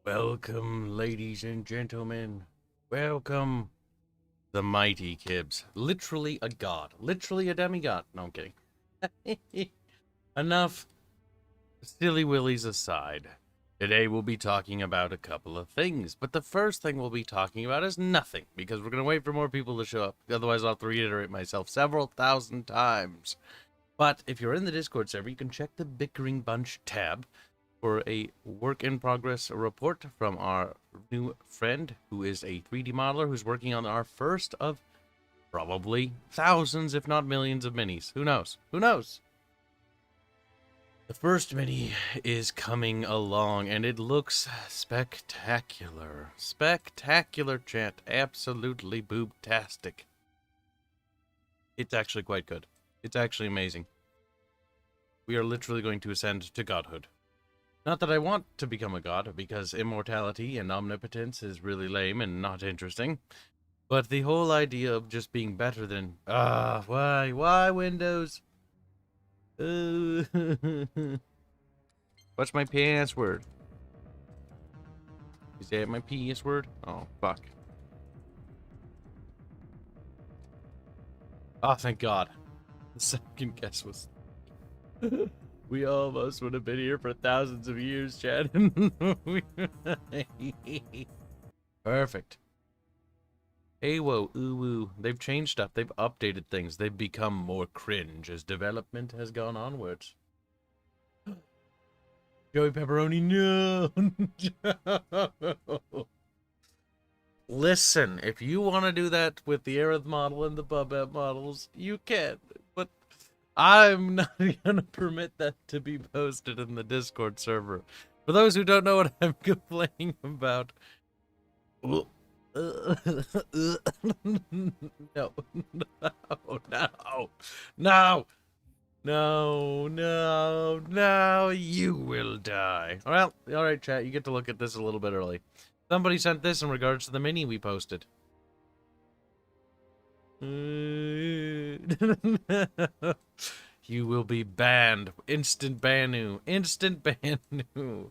Welcome, ladies and gentlemen. Welcome, the mighty Kibs. Literally a god. Literally a demigod. No, I'm kidding. Enough silly willies aside. Today we'll be talking about a couple of things, but the first thing we'll be talking about is nothing, because we're going to wait for more people to show up. Otherwise, I'll have to reiterate myself several thousand times. But if you're in the Discord server, you can check the Bickering Bunch tab for a work-in-progress report from our new friend, who is a 3D modeler who's working on our first of probably thousands, if not millions of minis. Who knows? Who knows? The first mini is coming along, and it looks spectacular. Spectacular, chat. Absolutely boobtastic. It's actually quite good. It's actually amazing. We are literally going to ascend to godhood. Not that I want to become a god, because immortality and omnipotence is really lame and not interesting. But the whole idea of just being better than... why Windows? What's my password? Is that my password? Oh, fuck. Oh, thank God. The second guess was... We almost would have been here for thousands of years, Chad. Perfect. Hey, whoa, ooh, woo. They've changed stuff. They've updated things. They've become more cringe as development has gone onwards. Joey Pepperoni, no. Listen, if you want to do that with the Aerith model and the Bubette models, you can. But I'm not going to permit that to be posted in the Discord server. For those who don't know what I'm complaining about... No, no, no, you will die. Well, alright, chat, you get to look at this a little bit early. Somebody sent this in regards to the mini we posted. You will be banned. Instant banu. Instant banu.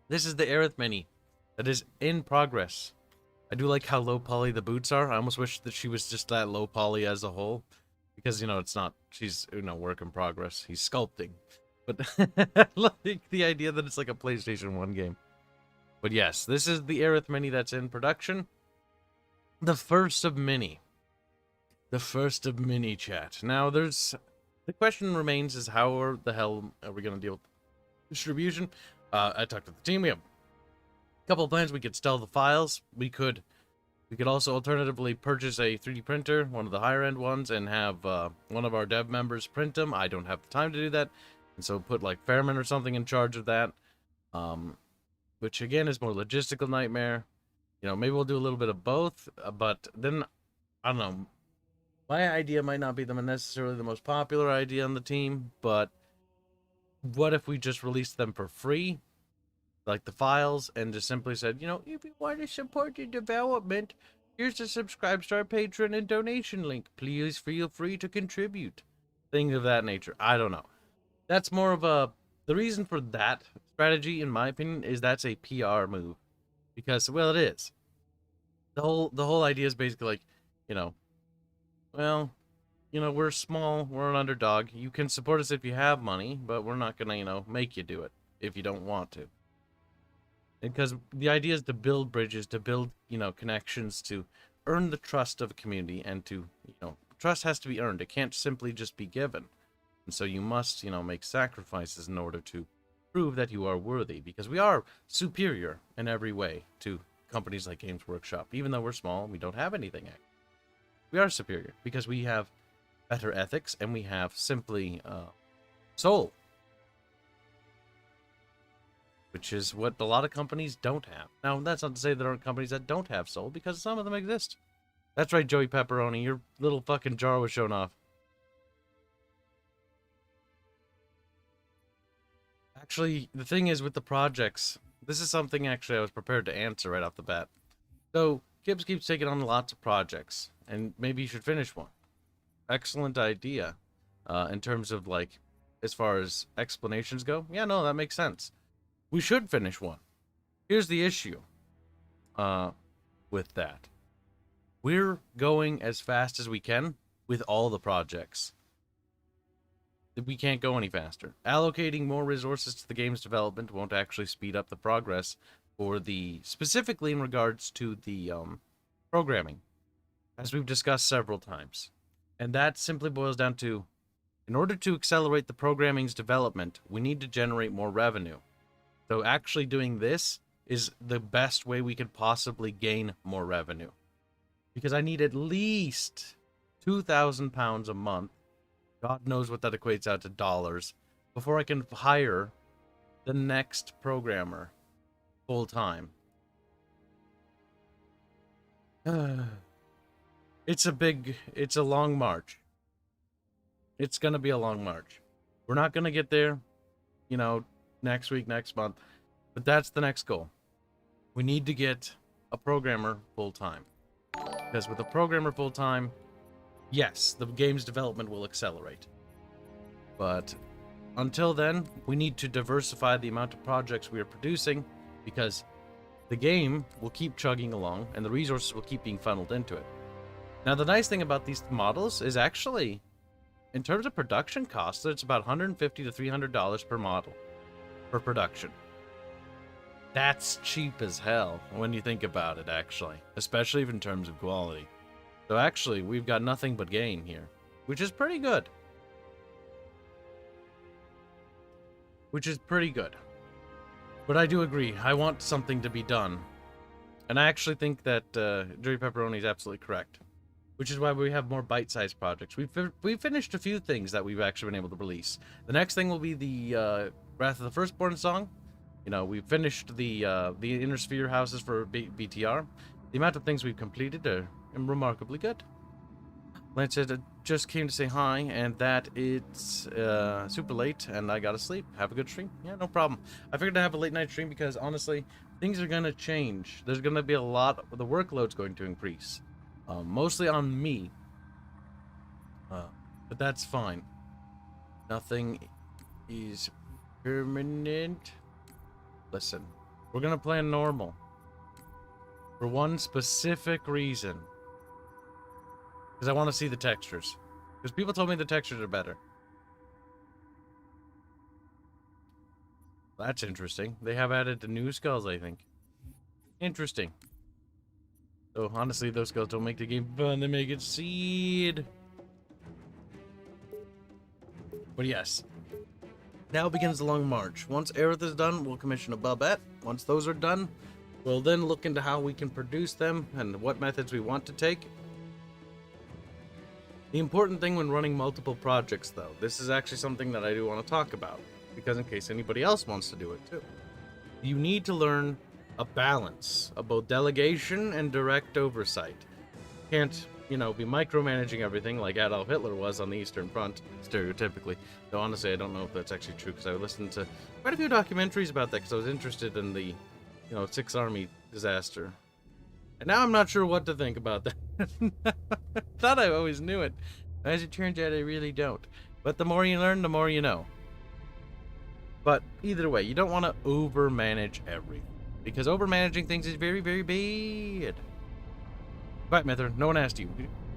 This is the Aerith mini that is in progress. I do like how low poly the boots are. I almost wish that she was just that low poly as a whole. Because, you know, it's not, she's, you know, work in progress. He's sculpting. But I like the idea that it's like a PlayStation 1 game. But yes, this is the Aerith mini that's in production. The first of many. The first of many, chat. Now, the question remains is how the hell are we going to deal with distribution? I talked to the team. We have a couple of plans. We could sell the files. We could also alternatively purchase a 3D printer, one of the higher end ones, and have one of our dev members print them. I don't have the time to do that. And so put like Fairman or something in charge of that. Which again is more logistical nightmare. You know, maybe we'll do a little bit of both, but then, I don't know, my idea might not be necessarily the most popular idea on the team, but what if we just released them for free, like the files, and just simply said, you know, if you want to support your development, here's a subscribe to our Patreon and donation link. Please feel free to contribute. Things of that nature. I don't know. That's more of the reason for that strategy, in my opinion, is that's a PR move. Because, well, it is. The whole idea is basically like, you know, well, you know, we're small, we're an underdog. You can support us if you have money, but we're not gonna, you know, make you do it if you don't want to. Because the idea is to build bridges, to build, you know, connections, to earn the trust of a community, and to, you know, trust has to be earned. It can't simply just be given. And so you must, you know, make sacrifices in order to prove that you are worthy, because we are superior in every way to companies like Games Workshop. Even though we're small, we don't have anything. We are superior because we have better ethics and we have simply soul, which is what a lot of companies don't have. Now, that's not to say there aren't companies that don't have soul, because some of them exist. That's right, Joey Pepperoni, your little fucking jar was shown off. Actually, the thing is with the projects, this is something actually I was prepared to answer right off the bat. So, Kibs keeps taking on lots of projects, and maybe you should finish one. Excellent idea. In terms of, like, as far as explanations go, yeah, no, that makes sense. We should finish one. Here's the issue with that. We're going as fast as we can with all the projects. We can't go any faster. Allocating more resources to the game's development won't actually speed up the progress for the, specifically in regards to the programming, as we've discussed several times. And that simply boils down to, in order to accelerate the programming's development, we need to generate more revenue. So actually doing this is the best way we could possibly gain more revenue. Because I need at least £2,000 a month, God knows what that equates out to dollars, before I can hire the next programmer full time. It's a long march. It's going to be a long march. We're not going to get there, you know, next week, next month, but that's the next goal. We need to get a programmer full time. Because with a programmer full time, yes, the game's development will accelerate. But until then, we need to diversify the amount of projects we are producing, because the game will keep chugging along and the resources will keep being funneled into it. Now, the nice thing about these models is actually, in terms of production costs, it's about $150 to $300 per model for production. That's cheap as hell when you think about it, actually, especially in terms of quality. So actually, we've got nothing but gain here, which is pretty good. But I do agree, I want something to be done. And I actually think that Jerry Pepperoni is absolutely correct. Which is why we have more bite-sized projects. We've finished a few things that we've actually been able to release. The next thing will be the Wrath of the Firstborn song. You know, we've finished the Inner Sphere houses for BTR. The amount of things we've completed are remarkably good. Lance said, just came to say hi, and that it's super late, and I gotta sleep. Have a good stream. Yeah, no problem. I figured to have a late night stream because, honestly, things are gonna change. There's gonna be a lot, the workload's going to increase. Mostly on me. But that's fine. Nothing is permanent. Listen, we're gonna play normal. For one specific reason. Because I want to see the textures. Because people told me the textures are better. That's interesting. They have added the new skulls, I think. Interesting. So, honestly, those skulls don't make the game fun. They make it seed. But yes. Now begins the long march. Once Aerith is done, we'll commission a Babette. Once those are done, we'll then look into how we can produce them and what methods we want to take. The important thing when running multiple projects, though, this is actually something that I do want to talk about, because in case anybody else wants to do it too. You need to learn a balance of both delegation and direct oversight. Can't, you know, be micromanaging everything like Adolf Hitler was on the Eastern Front, stereotypically. Though honestly, I don't know if that's actually true, because I listened to quite a few documentaries about that, because I was interested in the, you know, Sixth Army disaster. And now I'm not sure what to think about that. I thought I always knew it. As it turns out, I really don't. But the more you learn, the more you know. But either way, you don't want to overmanage everything, because overmanaging things is very, very bad. Right, Mither, no one asked you.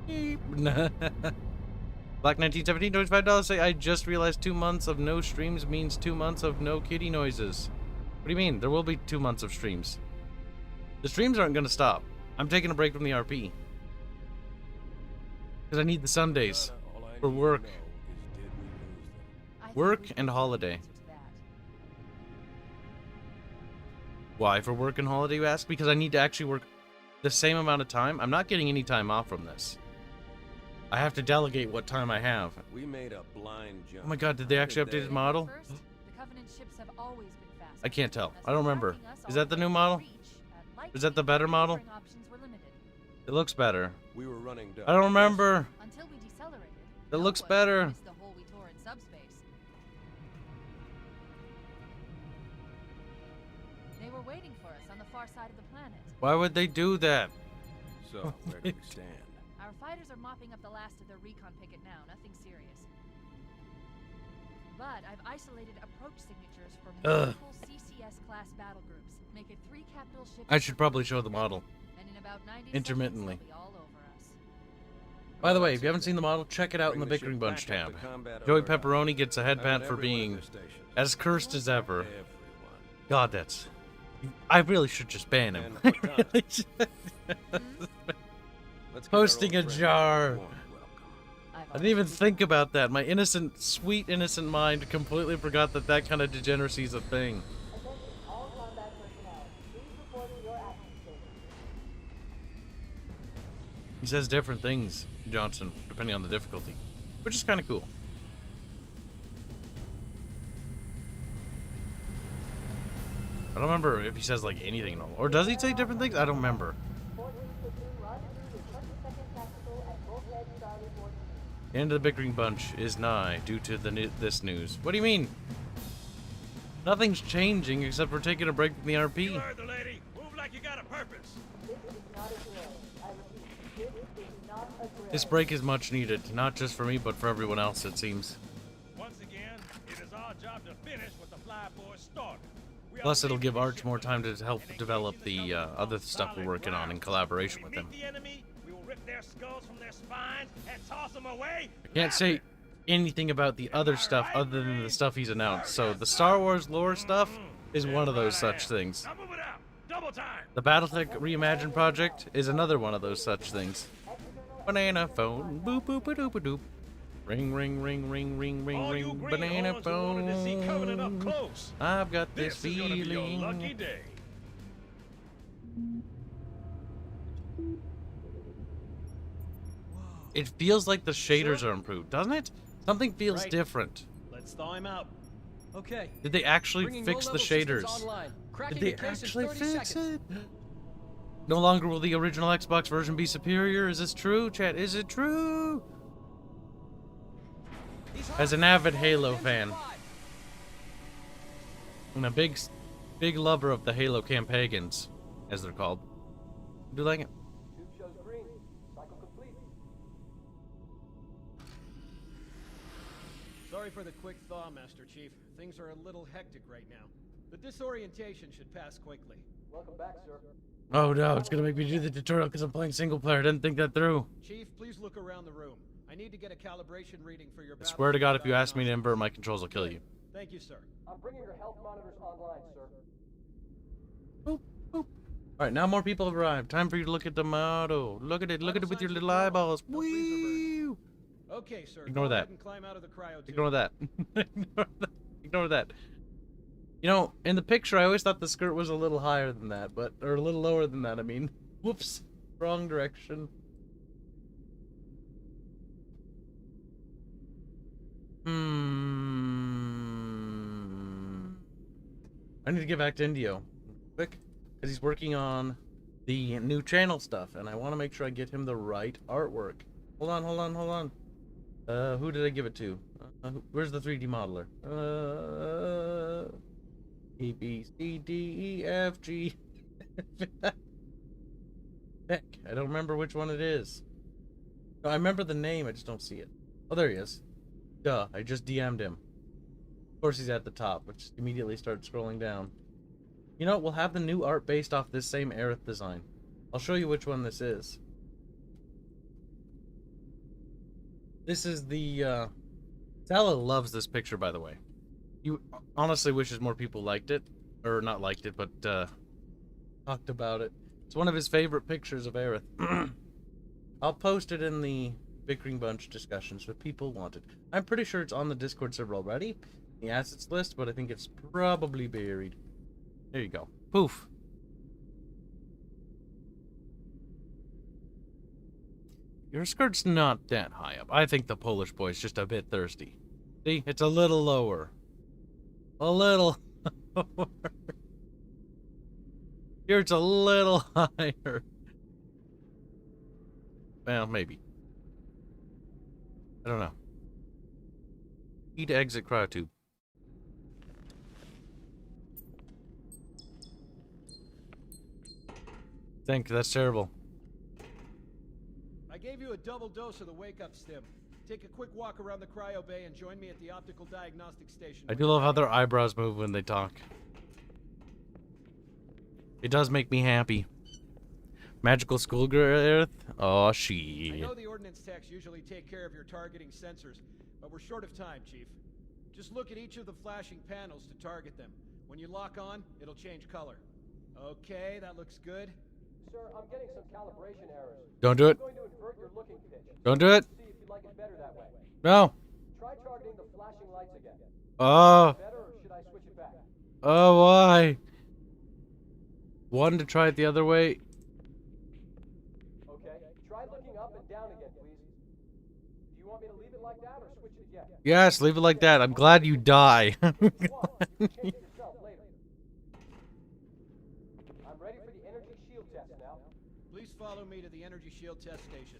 Black 1917, $25 say, I just realized 2 months of no streams means 2 months of no kitty noises. What do you mean? There will be 2 months of streams. The streams aren't going to stop. I'm taking a break from the RP. Because I need the Sundays for work. Work and holiday. Why for work and holiday, you ask? Because I need to actually work the same amount of time. I'm not getting any time off from this. I have to delegate what time I have. We made a blind jump. Oh my god, did they actually update the model? First, the Covenant ships have always been fast. I can't tell. I don't remember. Is that the new model? Is that the better model? It looks better. We were running I don't remember. Until we decelerated. It looks better. The hole we tore in subspace. They were waiting for us on the far side of the planet. Why would they do that? So, where do we stand? Our fighters are mopping up the last of their recon picket now. Nothing serious. But I've isolated approach signatures for Ugh. multiple CCS-class battle groups. Make it 3 capital ships. I should probably show the model. And in about 90 intermittently. seconds, they'll be all over us. By the way, if you haven't seen the model, check it out in the Bring the Bickering ship Bunch back up tab. to combat Joey alert. Pepperoni gets a I want headband for everyone being in their stations. as cursed as ever. Everyone. God, that's... I really should just ban him. And Cortana. Really should. Let's give Posting our a old friend jar. warm welcome. I didn't even think about that. My innocent, sweet, innocent mind completely forgot that that kind of degeneracy is a thing. Attention all combat personnel. Please report to your action station. He says different things, Johnson, depending on the difficulty, which is kind of cool. I don't remember if he says like anything normal, or does he say different things? I don't remember. 14th platoon rendezvous with 22nd Tactical at Bulkhead Charlie 14. The end of the Bickering Bunch is nigh due to this news. What do you mean? Nothing's changing except we're taking a break from the RP. You heard the lady. Move like you got a purpose. This is not a drill. I repeat, this is not a drill. This break is much needed, not just for me, but for everyone else, it seems. Once again, it is our job to finish what the fly boys started. We are Plus, it'll give leaving the Arch ship more time to tonight help and develop engaging the government other on stuff we're solid working on in ground. collaboration When with we them. meet the enemy, we will rip their skulls from their spines and toss them away. I can't say anything about the other stuff other than the stuff he's announced. So the Star Wars lore stuff is one of those such things. Now move it out. Double time. The Battletech Reimagined project is another one of those such things. Banana phone, boop boop boop doop doop. Ring ring ring ring ring ring All you ring. greenhorns Banana who wanted to see Covenant up phone. close. I've got this This is gonna be your lucky feeling. day. It feels like the shaders are improved, doesn't it? Something feels Right. different. Let's thaw him out. Okay. Did they actually Bringing fix the low-level systems shaders? online. Cracking Did they the case in actually 30 fix seconds. it? No longer will the original Xbox version be superior. Is this true, chat? Is it true? As an avid Halo fan and a big lover of the Halo campaigns, as they're called, I do like it. Tube shows green. Cycle complete. Sorry for the quick thaw, Master Chief. Things are a little hectic right now. The disorientation should pass quickly. Welcome back, sir. Oh no, it's gonna make me do the tutorial because I'm playing single player. I didn't think that through. Chief, please look around the room. I need to get a calibration reading for your I swear to God, if you ask me to invert my controls, I'll kill you. Thank you, sir. I'm bringing your health monitors online, sir. Boop, boop. Alright, now more people have arrived. Time for you to look at the model. Look at it with your little eyeballs. No freezer Woo! Okay, sir. Ignore go that. ahead and climb out of the cryo tube. Ignore that. Ignore that. Ignore that. You know, in the picture, I always thought the skirt was a little higher than that, or a little lower than that, I mean. Whoops. Wrong direction. I need to get back to Indio quick, because he's working on the new channel stuff, and I want to make sure I get him the right artwork. Hold on. Who did I give it to? Where's the 3D modeler? A, B, C, D, E, F, G. Heck, I don't remember which one it is. No, I remember the name, I just don't see it. Oh, there he is. Duh, I just DM'd him. Of course he's at the top, which immediately starts scrolling down. You know, we'll have the new art based off this same Aerith design. I'll show you which one this is. This is the, Sala loves this picture, by the way. You honestly wishes more people liked it. Or not liked it, but, talked about it. It's one of his favorite pictures of Aerith. I'll post it in the Bickering Bunch discussions if people want it. I'm pretty sure it's on the Discord server already, the assets list, but I think it's probably buried. There you go. Poof. Your skirt's not that high up. I think the Polish boy's just a bit thirsty. See, it's a little lower. A little lower. Here it's a little higher. Well, maybe. I don't know. Need to exit cryotube. Think that's terrible. I gave you a double dose of the wake-up stim. take a quick walk around the cryo bay and join me at the optical diagnostic station. I do love how their eyebrows move when they talk. It does make me happy. Magical schoolgirl? Oh, I she. know the ordnance techs usually take care of your targeting sensors, but we're short of time, Chief. Just look at each of the flashing panels to target them. When you lock on, it'll change color. Okay, that looks good. Sir, I'm getting some calibration errors. Don't do it. I'm going to invert your looking pitch. Don't do it. See if you like it better that way. No. Try targeting the flashing lights again. Oh. Better, or should I switch it back? Oh, why? One to try it the other way. Okay. Try looking up and down again, please. Do you want me to leave it like that or switch it again? Yes, leave it like that. I'm glad you die. Change it yourself later. I'm ready for the energy shield test now. Please follow me to the energy shield test station.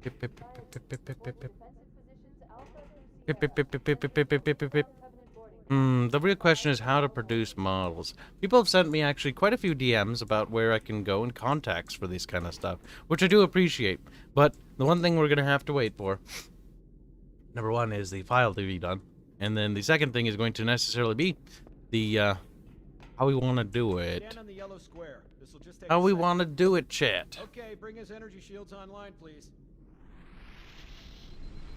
Defensive positions, Alpha The real question is how to produce models. People have sent me actually quite a few DMs about where I can go and contacts for this kind of stuff, which I do appreciate. But the one thing we're going to have to wait for, number one, is the file to be done. And then the second thing is going to necessarily be the, how we want to do it. Stand on the yellow square. This'll just take How a we second. want to do it, chat. Okay, bring his energy shields online, please.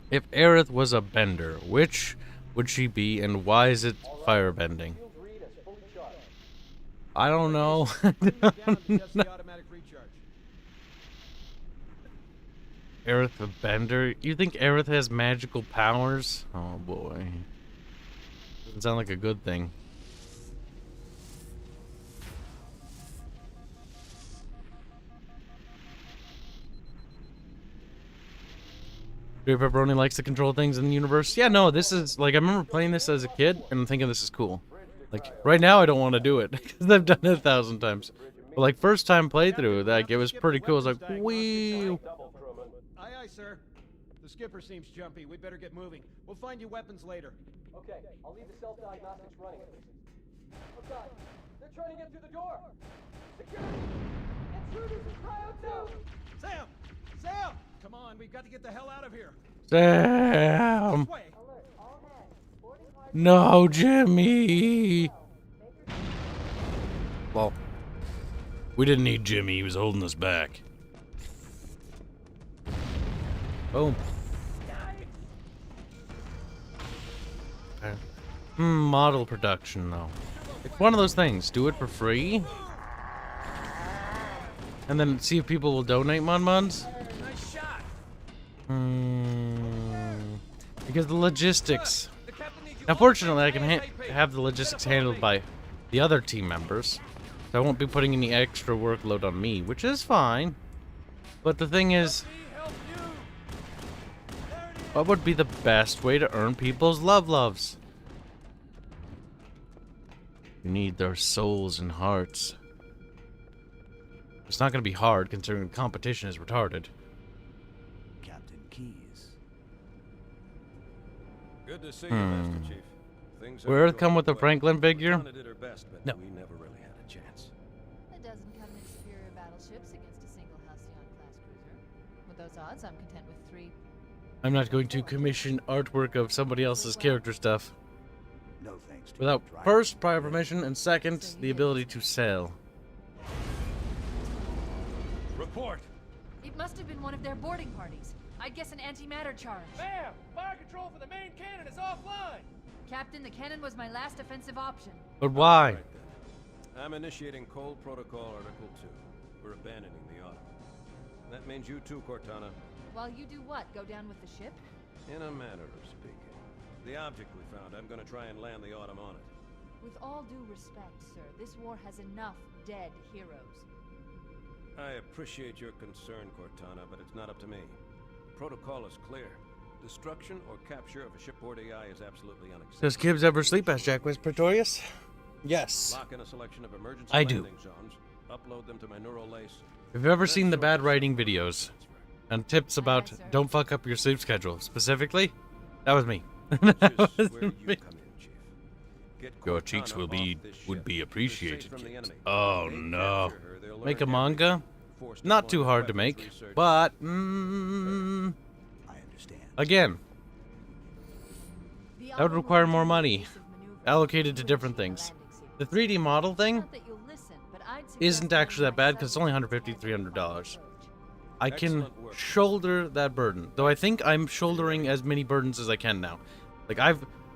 If Aerith was a bender, which would she be, and why is it firebending? shield read as fully charged. I don't know. Put me down to test the automatic recharge. Aerith a bender? You think Aerith has magical powers? Oh boy. Doesn't sound like a good thing. Joey Pepperoni likes to control things in the universe. Yeah, no, this is, like, I remember playing this as a kid, and I'm thinking this is cool. Like, right now I don't want to do it, because I've done it 1,000 times. But, like, first time playthrough, like, it was pretty cool. It was like, wee. Aye, aye, sir. The skipper seems jumpy. We'd better get moving. We'll find you weapons later. Okay, I'll leave the self-diagnostics running at least. Oh god, they're trying to get through the door! Security! Intruders in Cryo 2! Sam! Sam! Come on, we've got to get the hell out of here. Damn. This way. Alert, all hands. Boarding hard. No, Jimmy. Well, we didn't need Jimmy. He was holding us back. Boom. Model production, though. It's one of those things. Do it for free. And then see if people will donate Mon-Mons. Nice shot. Because the logistics. Now, fortunately, I can have the logistics handled by the other team members. So I won't be putting any extra workload on me, which is fine. But the thing is, what would be the best way to earn people's loves? You need their souls and hearts. It's not going to be hard, considering the competition is retarded. Captain Keys. Good to see you, Master Chief. Things Will are Earth come with a going Franklin figure? Cortana did her best, but No. we never really had a chance. A dozen Covenant superior battleships against a single Halcyon-class cruiser. With those odds, I'm content with 3. I'm not going to commission artwork of somebody else's character stuff No thanks to without you, driver. first prior permission and second the ability to sell. Report. It must have been one of their boarding parties. I'd guess an antimatter charge. Ma'am, fire control for the main cannon is offline. Captain, the cannon was my last offensive option. But why? Right then. I'm initiating Cold Protocol Article 2. We're abandoning the Autumn. That means you too, Cortana. While you do what? Go down with the ship? In a manner of speaking. The object we found, I'm gonna try and land the Autumn on it. With all due respect, sir, this war has enough dead heroes. I appreciate your concern, Cortana, but it's not up to me. Protocol is clear. Destruction or capture of a shipboard AI is absolutely unacceptable. Does Kibs ever sleep? Asked Jack West Pretorius. Yes. Lock in a selection of emergency I do. landing zones, upload them to my neural lace. Have you ever seen the bad writing videos and tips about sir. don't fuck up your sleep schedule? Specifically, that was me. Which That is was where you me. come in, Chief. Get Your Cortana cheeks off would this be ship. appreciated. Safe from the Kibs. enemy. Oh They no. capture her, they'll Make learn a manga? everything. Forced Not too deployment hard to weapons make, research. but I am Again, that would require more money allocated to different things. The 3D model thing isn't actually that bad because it's only $150, $300. I can Excellent work. shoulder that burden, though I think I'm shouldering as many burdens as I can now. Like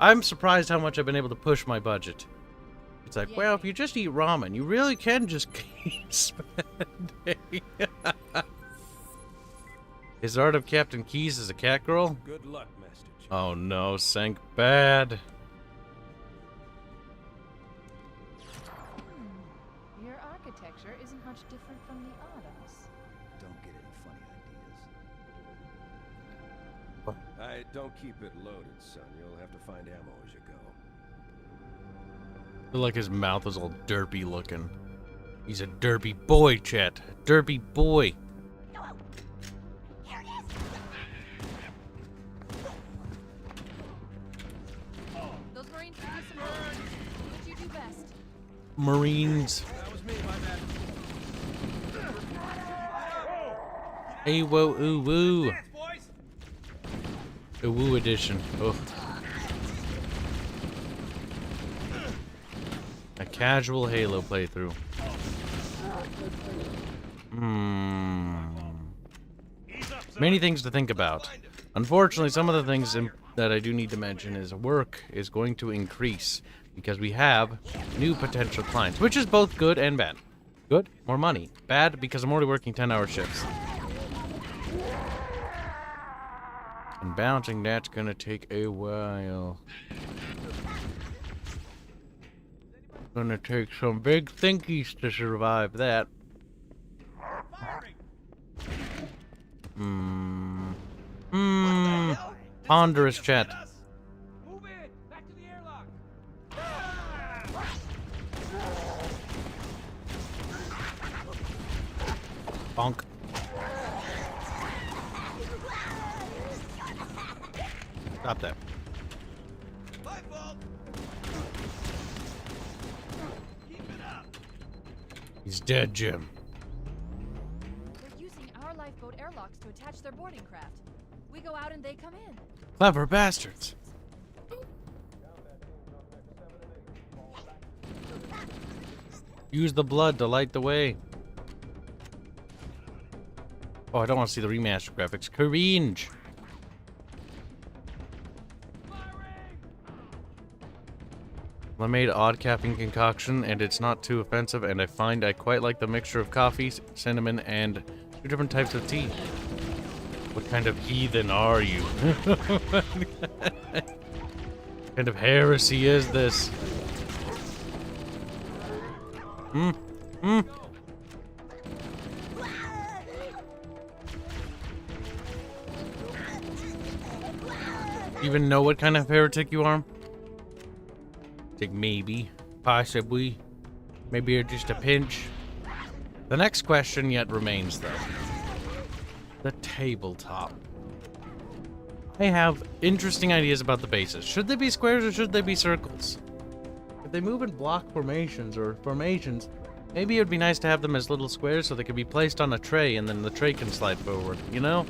I'm surprised how much I've been able to push my budget. It's like, well, if you just eat ramen, you really can just keep spending. His art of Captain Keys is a cat girl? Good luck, Master Chief. Oh no, sank bad. Your architecture isn't much different from the Autos. Don't get any funny ideas. I don't keep it loaded, son. You'll have to find ammo as you go. I feel like his mouth is all derpy looking. He's a derpy boy, chat. Derpy boy. Those Marines can do some work. What you do best. Marines. That was me, my bad. Hey, whoa, ooh, woo. Dance, boys! A woo edition. Oh. A casual Halo playthrough. Many things to think about. Unfortunately, some of the things that I do need to mention is work is going to increase because we have new potential clients, which is both good and bad. Good, more money. Bad, because I'm already working 10-hour shifts. And bouncing, that's gonna take a while. Gonna take some big thinkies to survive that. Ponderous chat. Move in! Back to the airlock! Bonk. Stop that. My fault! Keep it up! He's dead, Jim. They're using our lifeboat airlocks to attach their boarding craft. We go out and they come in. Clever bastards. Use the blood to light the way. Oh, I don't want to see the remastered graphics. Cringe. Lemonade odd caffeine concoction, and it's not too offensive, and I find I quite like the mixture of coffee, cinnamon, and 2 different types of tea. What kind of heathen are you? What kind of heresy is this? Even know what kind of heretic you are? Think maybe, possibly, maybe you're just a pinch. The next question yet remains, though. The tabletop. I have interesting ideas about the bases. Should they be squares or should they be circles? If they move in block formations or formations, maybe it would be nice to have them as little squares so they could be placed on a tray and then the tray can slide forward, you know?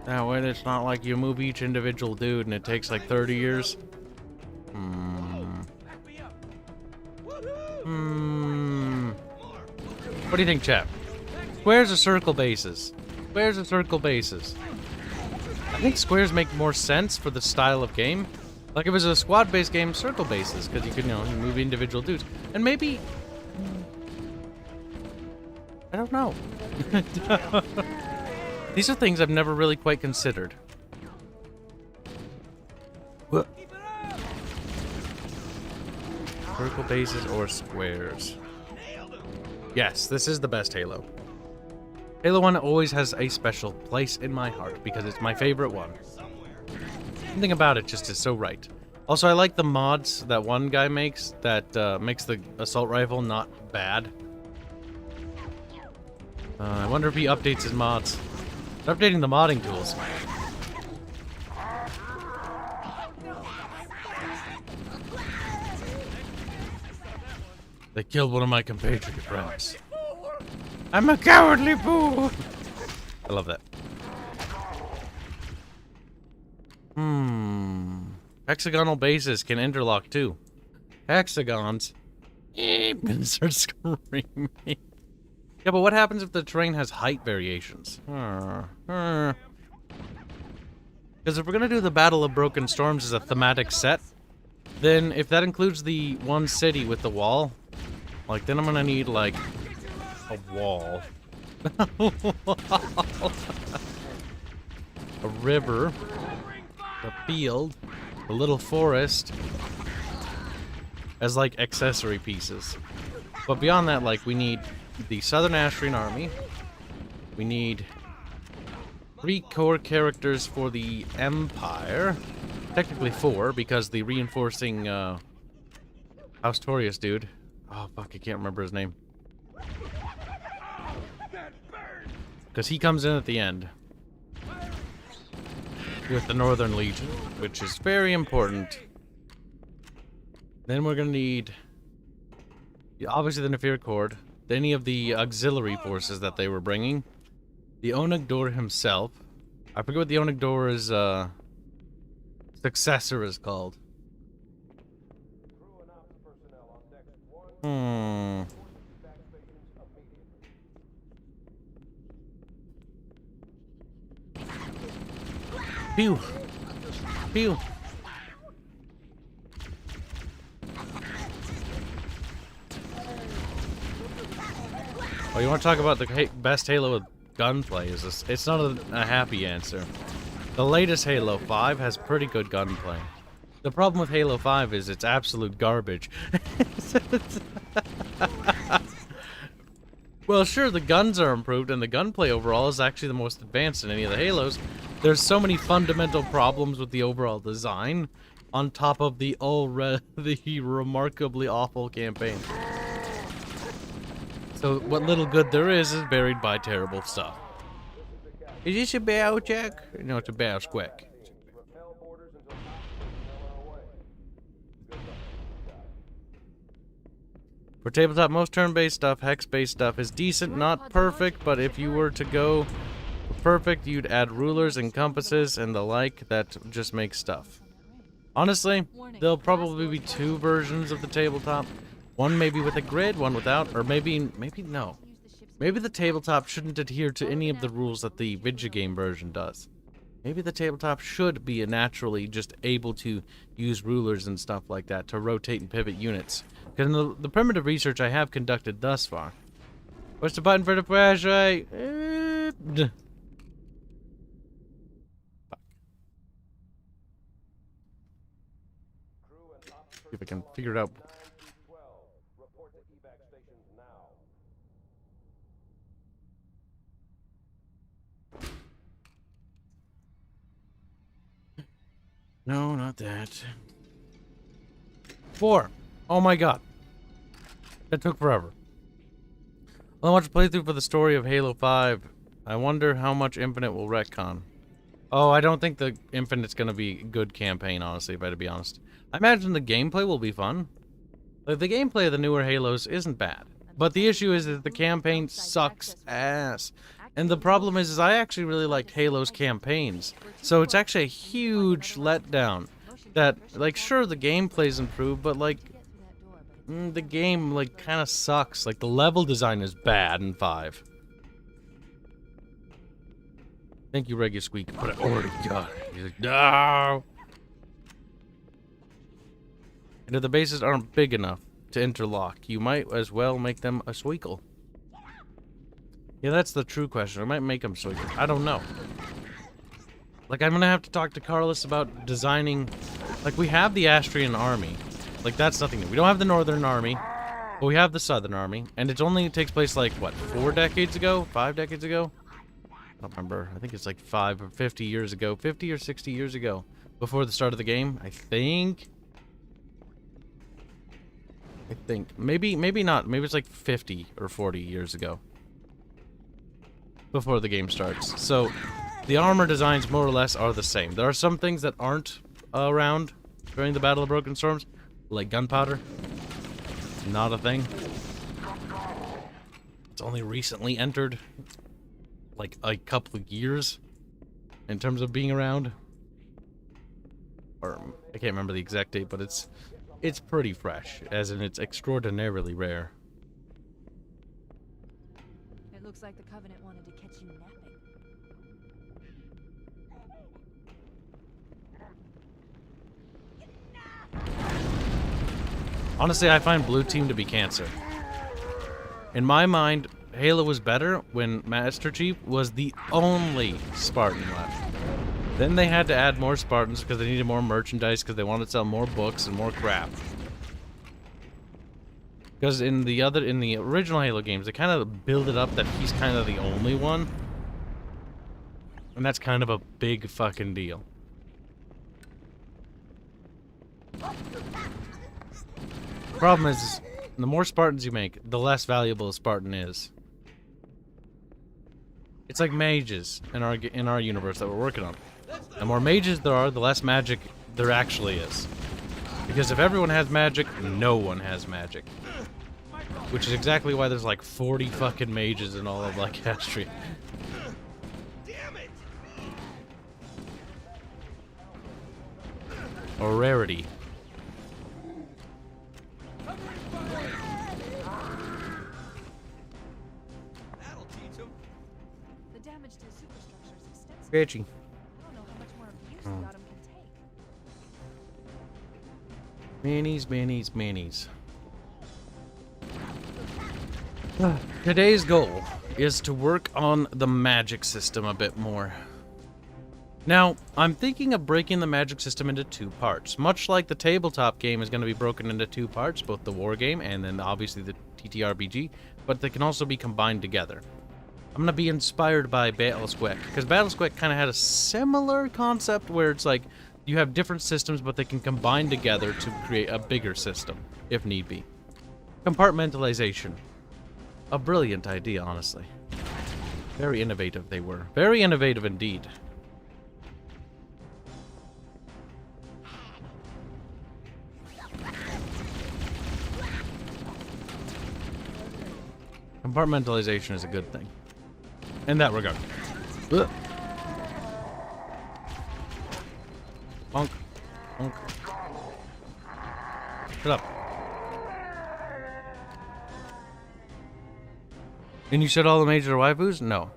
That way it's not like you move each individual dude and it takes like 30 years. What do you think, chap? Squares or circle bases? Squares or circle bases? I think squares make more sense for the style of game. Like if it was a squad-based game, circle bases, because you could, you move individual dudes. And maybe... I don't know. These are things I've never really quite considered. What? Circle bases or squares? Yes, this is the best Halo. Halo 1 always has a special place in my heart because it's my favorite one. Something about it just is so right. Also, I like the mods that one guy makes that makes the assault rifle not bad. I wonder if he updates his mods. They're updating the modding tools. They killed one of my compatriot friends. I'm a cowardly fool! I love that. Hexagonal bases can interlock too. Hexagons. I'm gonna start screaming. Yeah, but what happens if the terrain has height variations? Because if we're gonna do the Battle of Broken Storms as a thematic set, then if that includes the one city with the wall, like, then I'm gonna need, like, a wall. A river. A field. A little forest. As, like, accessory pieces. But beyond that, like, we need the Southern Astrian Army. We need 3 core characters for the Empire. Technically 4, because the reinforcing, Austorius dude. Oh, fuck, I can't remember his name. Because he comes in at the end. With the Northern Legion, which is very important. Then we're gonna need, obviously, the Nefir Cord, any of the auxiliary forces that they were bringing, the Onagdor himself. I forget what the Onagdor's successor is called. Pew! Pew! Oh, you want to talk about the best Halo with gunplay? It's not a happy answer. The latest Halo 5 has pretty good gunplay. The problem with Halo 5 is it's absolute garbage. Well, sure, the guns are improved, and the gunplay overall is actually the most advanced in any of the Halos. There's so many fundamental problems with the overall design, on top of the already remarkably awful campaign. So what little good there is buried by terrible stuff. Is this a bow, Jack? No, it's a bow squick. For tabletop, most turn-based stuff, hex-based stuff is decent, not perfect, but if you were to go for perfect, you'd add rulers and compasses and the like that just make stuff. Honestly, there'll probably be 2 versions of the tabletop. One maybe with a grid, one without, or maybe no. Maybe the tabletop shouldn't adhere to any of the rules that the video game version does. Maybe the tabletop should be naturally just able to use rulers and stuff like that to rotate and pivot units. Because in the primitive research I have conducted thus far. What's the button for the flashlight? Fuck. See if I can figure it out. No, not that. 4. Oh my god. That took forever. I watched a playthrough for the story of Halo 5. I wonder how much Infinite will retcon. Oh, I don't think the Infinite's gonna be a good campaign, honestly, if I had to be honest. I imagine the gameplay will be fun. Like, the gameplay of the newer Halos isn't bad. But the issue is that the campaign sucks ass. And the problem is I actually really liked Halo's campaigns. So it's actually a huge letdown. That, like, sure, the gameplay's improved, but, like, the game, like, kind of sucks. Like, the level design is bad in 5. Thank you, Reggie Squeak, but I already got it. He's like, no! And if the bases aren't big enough to interlock, you might as well make them a sweekel. Yeah, that's the true question. I might make them sweekel. I don't know. Like, I'm gonna have to talk to Carlos about designing... Like, we have the Astrian army. Like, that's nothing new. We don't have the Northern army, but we have the Southern army. And it takes place, like, what, 4 decades ago? 5 decades ago? I don't remember. I think it's like 5 or 50 years ago. 50 or 60 years ago. Before the start of the game, I think. Maybe not. Maybe it's like 50 or 40 years ago. Before the game starts. So, the armor designs more or less are the same. There are some things that aren't around during the Battle of Broken Storms, like gunpowder. Not a thing. It's only recently entered, like, a couple of years in terms of being around. or I can't remember the exact date, but it's pretty fresh, as in it's extraordinarily rare. It looks like the Covenant wanted to catch you napping. Honestly, I find Blue Team to be cancer. In my mind, Halo was better when Master Chief was the only Spartan left. Then they had to add more Spartans because they needed more merchandise, because they wanted to sell more books and more crap. Because in the original Halo games, they kind of build it up that he's kind of the only one. And that's kind of a big fucking deal. Problem is, the more Spartans you make, the less valuable a Spartan is. It's like mages in our universe that we're working on. The more mages there are, the less magic there actually is. Because if everyone has magic, no one has magic. Which is exactly why there's like 40 fucking mages in all of like Astria. Damn it! Or rarity. That'll teach him. The damage to the superstructure is extensive. Sketchy. I don't know how much more abuse the Autumn can take. Minis, minis, minis. Today's goal is to work on the magic system a bit more. Now, I'm thinking of breaking the magic system into 2 parts. Much like the tabletop game is going to be broken into 2 parts, both the war game and then obviously the TTRPG, but they can also be combined together. I'm going to be inspired by Battlesquick, because Battlesquick kind of had a similar concept where it's like you have different systems, but they can combine together to create a bigger system, if need be. Compartmentalization. A brilliant idea, honestly. Very innovative they were. Very innovative indeed. Compartmentalization is a good thing. In that regard. Ugh. Bonk. Bonk. Shut up. And you said all the major waifus? No.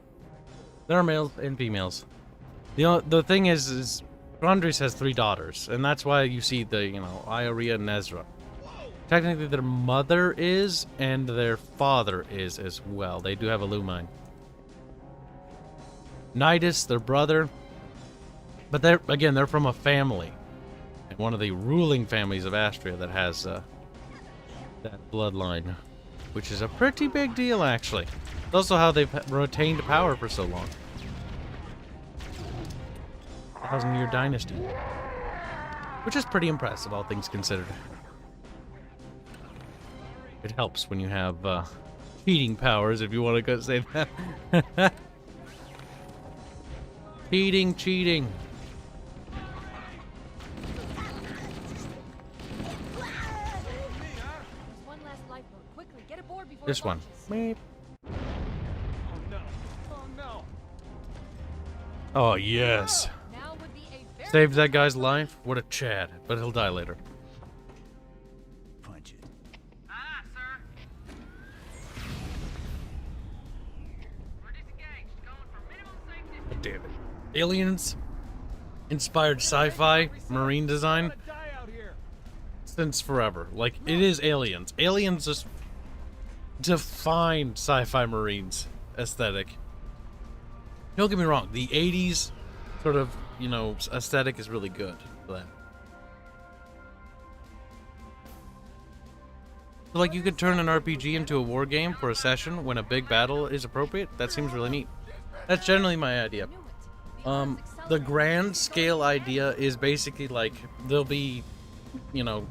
There are males and females. The thing is Andres has 3 daughters, and that's why you see the, Ioria and Ezra. Technically their mother is, and their father is as well. They do have a Lumine. Nidus, their brother. But they're from a family. And one of the ruling families of Astria that has that bloodline. Which is a pretty big deal, actually. It's also how they've retained power for so long. 1,000-year dynasty. Which is pretty impressive, all things considered. It helps when you have cheating powers, if you want to go say that. Cheating. One last lifeboat. Quickly, get aboard before This it one. launches. Meep. Oh no. Oh no. Oh, yes. Now would be a very Saved that guy's life? What a Chad. But he'll die later. Punch it. Ah, sir. We're disengaged. Going for minimum safety. God damn it. Aliens? Inspired sci-fi marine design? Gonna die out here. Since forever. Like, it is Aliens. Aliens just define sci-fi marines aesthetic. Don't get me wrong, the 80s sort of, aesthetic is really good for that. So, like, you could turn an RPG into a war game for a session when a big battle is appropriate. That seems really neat. That's generally my idea. The grand scale idea is basically like there'll be,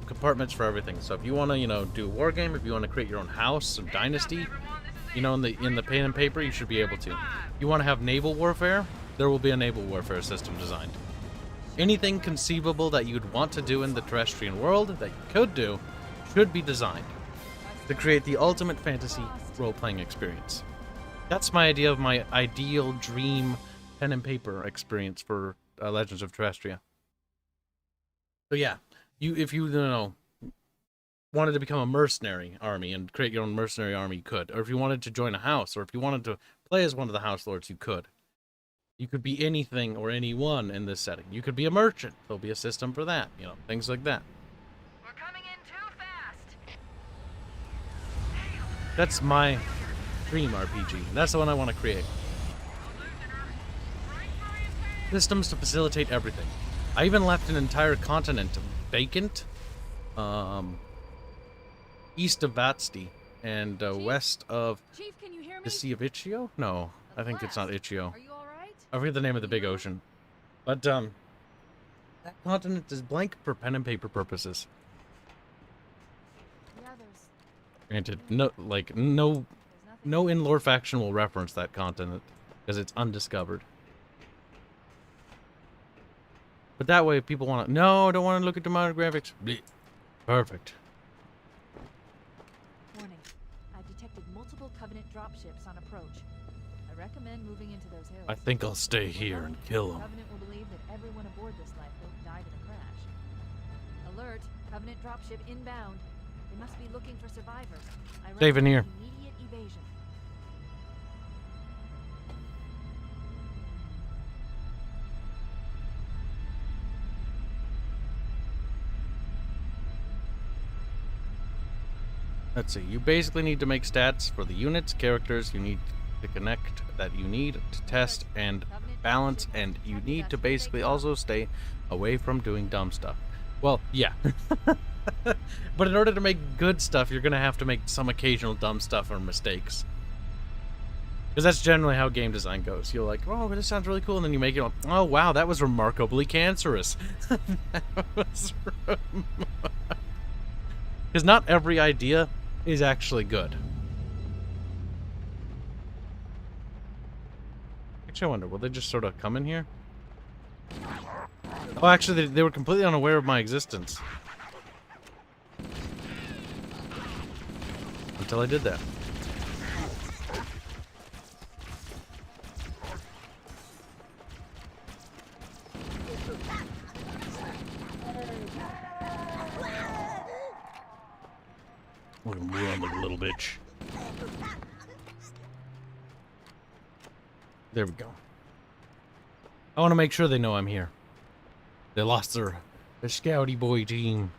compartments for everything. So if you want to, do a war game, if you want to create your own house or dynasty, in the pen and paper, you should be able to. You want to have naval warfare? There will be a naval warfare system designed. Anything conceivable that you'd want to do in the terrestrial world that you could do should be designed to create the ultimate fantasy role-playing experience. That's my idea of my ideal dream pen and paper experience for Legends of Terrestria. So yeah, if you know wanted to become a mercenary army and create your own mercenary army, you could. Or if you wanted to join a house, or if you wanted to play as one of the house lords, you could. You could be anything or anyone in this setting. You could be a merchant. There'll be a system for that, you know, things like that. We're coming in too fast. That's my dream RPG. That's the one I want to create. Systems to facilitate everything. I even left an entire continent vacant, east of Vatsti and west of Chief, can you hear me? the Sea of Ichio? No, I think it's not Ichio. Are you all right? I forget the name of the big ocean. But, that continent is blank for pen and paper purposes. Yeah, there's Granted, no in-lore faction will reference that continent, because it's undiscovered. But that way, if people want to... No, I don't want to look at the modern graphics. Blech. Perfect. warning. I've detected multiple Covenant dropships on approach. I recommend moving into those hills. I think I'll stay here and kill them. Covenant will believe that everyone aboard this lifeboat died in a crash. Alert! Covenant dropship inbound. They must be looking for survivors. I Stay in here. recommend immediate evasion. Let's see. You basically need to make stats for the units, characters you need to connect, that you need to test and balance, and you need to basically also stay away from doing dumb stuff. Well, yeah. But in order to make good stuff, you're going to have to make some occasional dumb stuff or mistakes. Because that's generally how game design goes. You're like, oh, this sounds really cool, and then you make it, oh, wow, that was remarkably cancerous. Because not every idea is actually good. Actually, I wonder, will they just sort of come in here? Oh, actually, they were completely unaware of my existence. Until I did that. Look at him run, like a little bitch. There we go. I want to make sure they know I'm here. They lost their scouty boy team.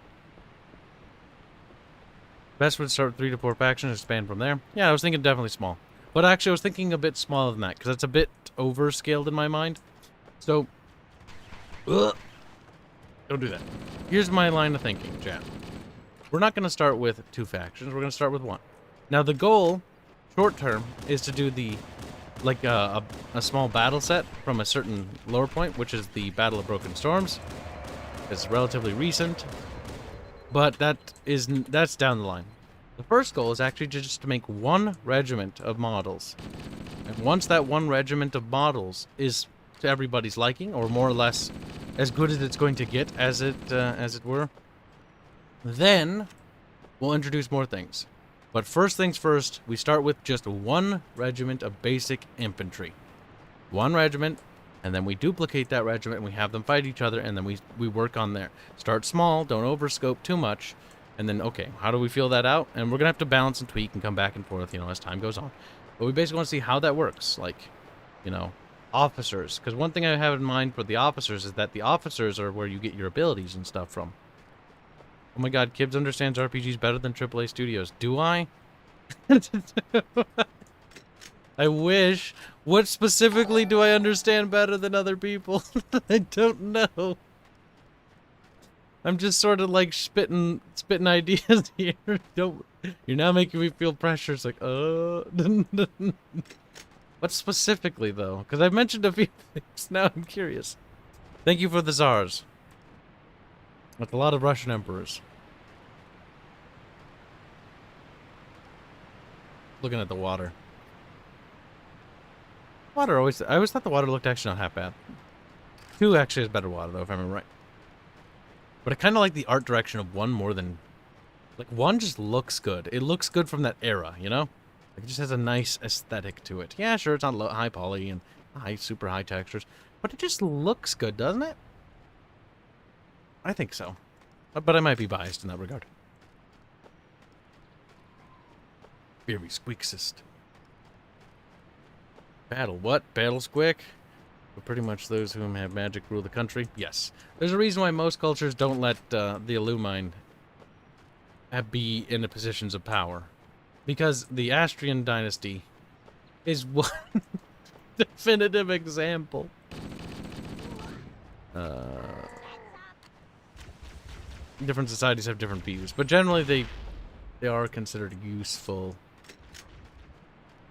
Best would start with 3 to 4 factions and expand from there. Yeah, I was thinking definitely small. But actually, I was thinking a bit smaller than that, because that's a bit overscaled in my mind. So, don't do that. Here's my line of thinking, chat. We're not going to start with 2 factions. We're going to start with 1. Now, the goal, short term, is to do the, like, a small battle set from a certain lower point, which is the Battle of Broken Storms. It's relatively recent, but that's down the line. The first goal is actually just to make 1 regiment of models. And once that 1 regiment of models is to everybody's liking, or more or less as good as it's going to get, as it were, then we'll introduce more things. But first things first, we start with just 1 regiment of basic infantry. 1 regiment, and then we duplicate that regiment, and we have them fight each other, and then we work on there. Start small, don't overscope too much, and then, okay, how do we feel that out? And we're going to have to balance and tweak and come back and forth, you know, as time goes on. But we basically want to see how that works, like, you know, officers. Because one thing I have in mind for the officers is that the officers are where you get your abilities and stuff from. Oh my god, Kibs understands RPGs better than AAA studios. Do I? I wish. What specifically do I understand better than other people? I don't know. I'm just sort of like spitting ideas here. You're now making me feel pressure. It's like, What specifically, though? Because I've mentioned a few things. Now I'm curious. Thank you for the Tsars. With a lot of Russian emperors. Looking at the water. I always thought the water looked actually not half bad. 2 actually has better water, though, if I remember right. But I kind of like the art direction of 1 more than... Like, 1 just looks good. It looks good from that era, you know? Like, it just has a nice aesthetic to it. Yeah, sure, it's not high poly and super high textures. But it just looks good, doesn't it? I think so. But I might be biased in that regard. Very squeaksist. Battle what? Battle squick? But pretty much those whom have magic rule the country? Yes. There's a reason why most cultures don't let the Illumine be in the positions of power. Because the Astrian dynasty is one definitive example. Different societies have different views, but generally they are considered useful,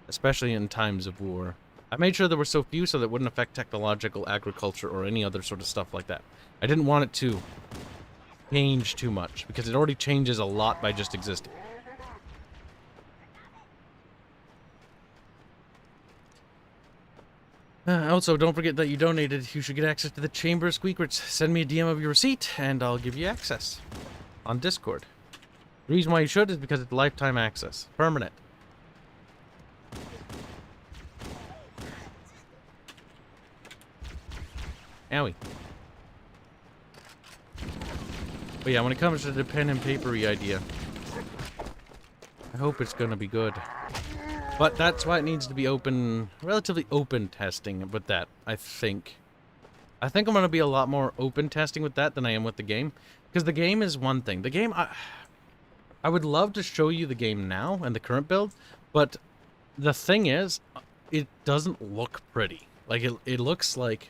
especially in times of war. I made sure there were so few so that it wouldn't affect technological, agriculture, or any other sort of stuff like that. I didn't want it to change too much, because it already changes a lot by just existing. Also, don't forget that you donated. You should get access to the Chamber of Squeakrits. Send me a DM of your receipt, and I'll give you access on Discord. The reason why you should is because it's lifetime access. Permanent. Owie. But yeah, when it comes to the pen and papery idea, I hope it's gonna be good. But that's why it needs to be open, relatively open testing with that, I think. I think I'm going to be a lot more open testing with that than I am with the game. Because the game is one thing. The game, I would love to show you the game now and the current build, but the thing is, it doesn't look pretty. Like, it looks like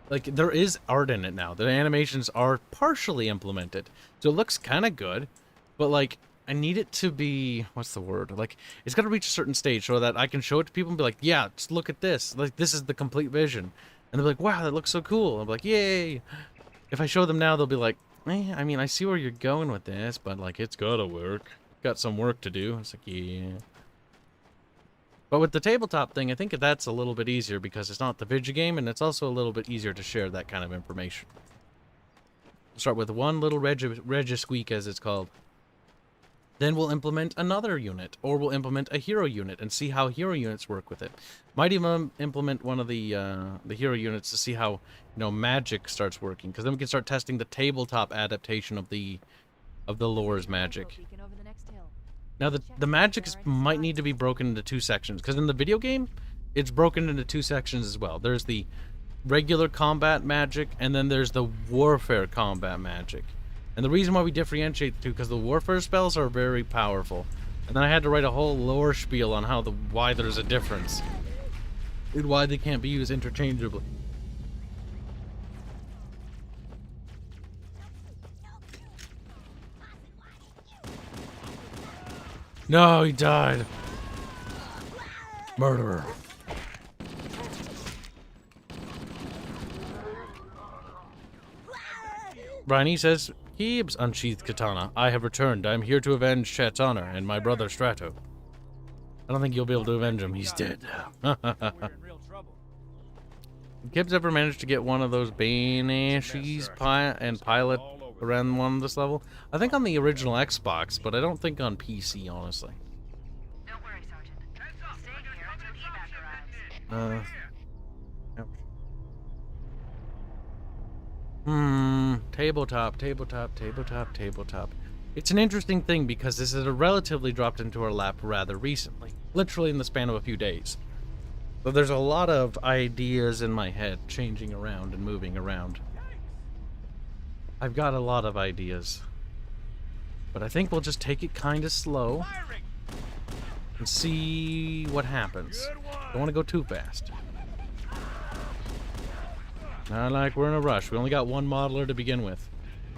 there is art in it now. The animations are partially implemented. So it looks kind of good, but like, I need it to be, what's the word? Like, it's got to reach a certain stage so that I can show it to people and be like, yeah, just look at this. Like, this is the complete vision. And they'll be like, wow, that looks so cool. I'll be like, yay. If I show them now, they'll be like, I mean, I see where you're going with this, but like, it's gotta work. Got some work to do. It's like, yeah. But with the tabletop thing, I think that's a little bit easier because it's not the video game, and it's also a little bit easier to share that kind of information. We'll start with one little Regisqueak, as it's called. Then we'll implement another unit, or we'll implement a hero unit and see how hero units work with it. Might even implement one of the hero units to see how, magic starts working, because then we can start testing the tabletop adaptation of the lore's magic. Now the magic might need to be broken into two sections, because in the video game, it's broken into two sections as well. There's the regular combat magic, and then there's the warfare combat magic. And the reason why we differentiate the two, because the warfare spells are very powerful. And then I had to write a whole lore spiel on why there's a difference. And why they can't be used interchangeably. No, he died. Murderer. Bryony says, Kibs unsheathed katana. I have returned. I am here to avenge Chet's honor and my brother Strato. I don't think you'll be able to avenge him. He's dead. Kibs ever managed to get one of those Banashies and pilot around one of this level? I think on the original Xbox, but I don't think on PC, honestly. Don't worry, Sergeant. Stay here until evac arrives. Tabletop. It's an interesting thing because this is relatively dropped into our lap rather recently. Literally in the span of a few days. But there's a lot of ideas in my head changing around and moving around. I've got a lot of ideas. But I think we'll just take it kind of slow and see what happens. Don't want to go too fast. Not like we're in a rush. We only got one modeler to begin with.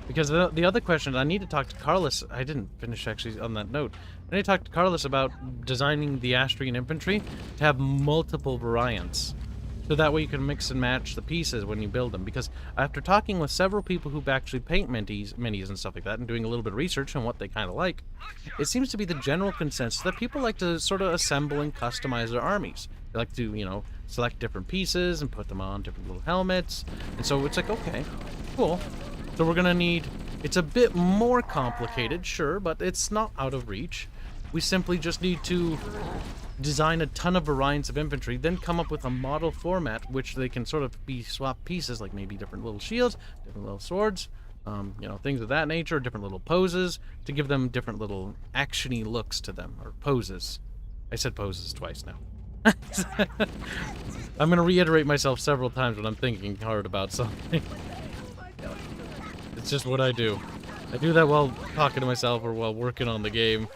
Because the other question, I need to talk to Carlos. I didn't finish actually on that note. I need to talk to Carlos about designing the Astrian infantry to have multiple variants. So that way you can mix and match the pieces when you build them. Because after talking with several people who've actually paint minis and stuff like that, and doing a little bit of research on what they kind of like, it seems to be the general consensus that people like to sort of assemble and customize their armies. They like to, select different pieces and put them on different little helmets. And so it's like, okay, cool. So we're gonna need, it's a bit more complicated, sure, but it's not out of reach. We simply just need to design a ton of variants of infantry, then come up with a model format which they can sort of be swapped pieces, like maybe different little shields, different little swords, you know, things of that nature, different little poses, to give them different little action-y looks to them, or poses. I said poses twice now. I'm going to reiterate myself several times when I'm thinking hard about something. It's just what I do. I do that while talking to myself or while working on the game.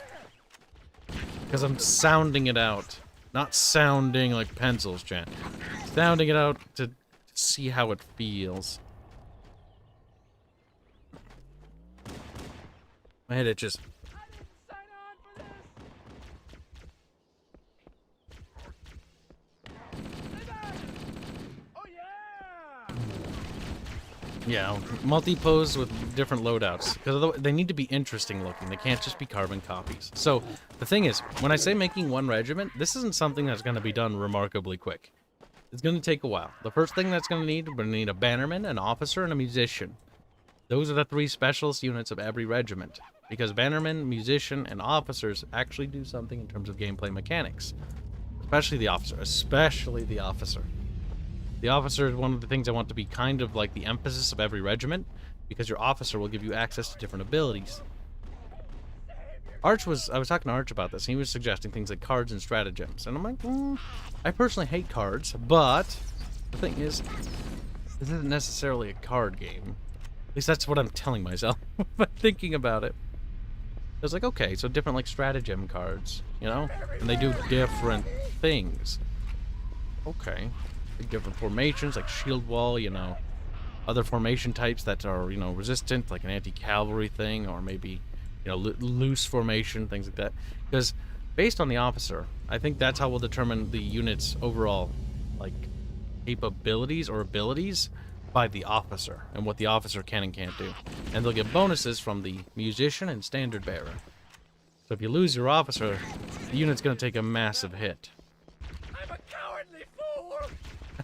Because I'm sounding it out. Not sounding like pencils, Jan. Sounding it out to see how it feels. My head itches. Yeah, multi-pose with different loadouts, because they need to be interesting looking. They can't just be carbon copies. So, the thing is, when I say making one regiment, this isn't something that's going to be done remarkably quick. It's going to take a while. The first thing that's going to need, we're going to need a bannerman, an officer, and a musician. Those are the 3 specialist units of every regiment, because bannermen, musician, and officers actually do something in terms of gameplay mechanics. Especially the officer. Especially the officer. The officer is one of the things I want to be kind of like the emphasis of every regiment, because your officer will give you access to different abilities. I was talking to Arch about this, and he was suggesting things like cards and stratagems, and I'm like, I personally hate cards, but the thing is, this isn't necessarily a card game. At least that's what I'm telling myself, but thinking about it. I was like, okay, so different like stratagem cards, you know? And they do different things. Okay. Different formations, like shield wall, you know, other formation types that are, you know, resistant, like an anti-cavalry thing, or maybe, you know, loose formation, things like that. Because based on the officer, I think that's how we'll determine the unit's overall, like, capabilities or abilities by the officer, and what the officer can and can't do. And they'll get bonuses from the musician and standard bearer. So if you lose your officer, the unit's going to take a massive hit.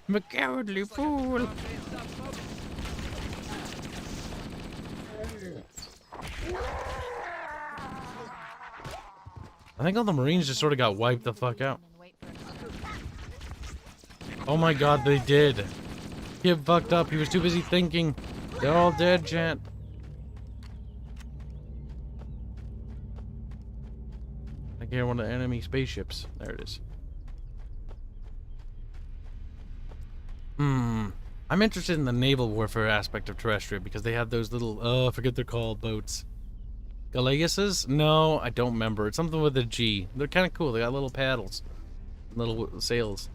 I'm a cowardly fool. I think all the Marines just sort of got wiped the fuck out. Oh my god, they did. Kib fucked up. He was too busy thinking. They're all dead, Chant. I can hear one of the enemy spaceships. There it is. I'm interested in the naval warfare aspect of Terrestria because they have those little, I forget they're called, boats. Galeuses? No, I don't remember. It's something with a G. They're kind of cool. They got little paddles. Little sails.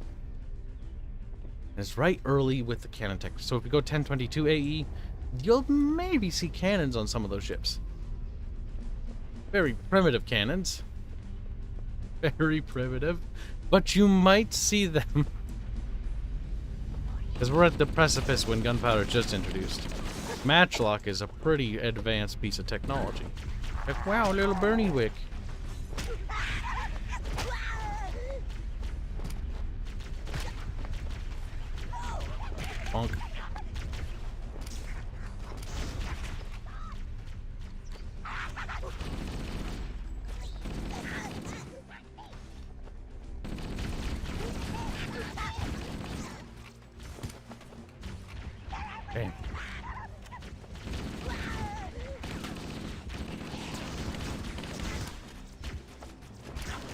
And it's right early with the cannon tech. So if we go 1022 AE, you'll maybe see cannons on some of those ships. Very primitive cannons. Very primitive. But you might see them. Because we're at the precipice when gunpowder is just introduced. Matchlock is a pretty advanced piece of technology. Like, wow, little Bernie Wick. Bonk. Okay.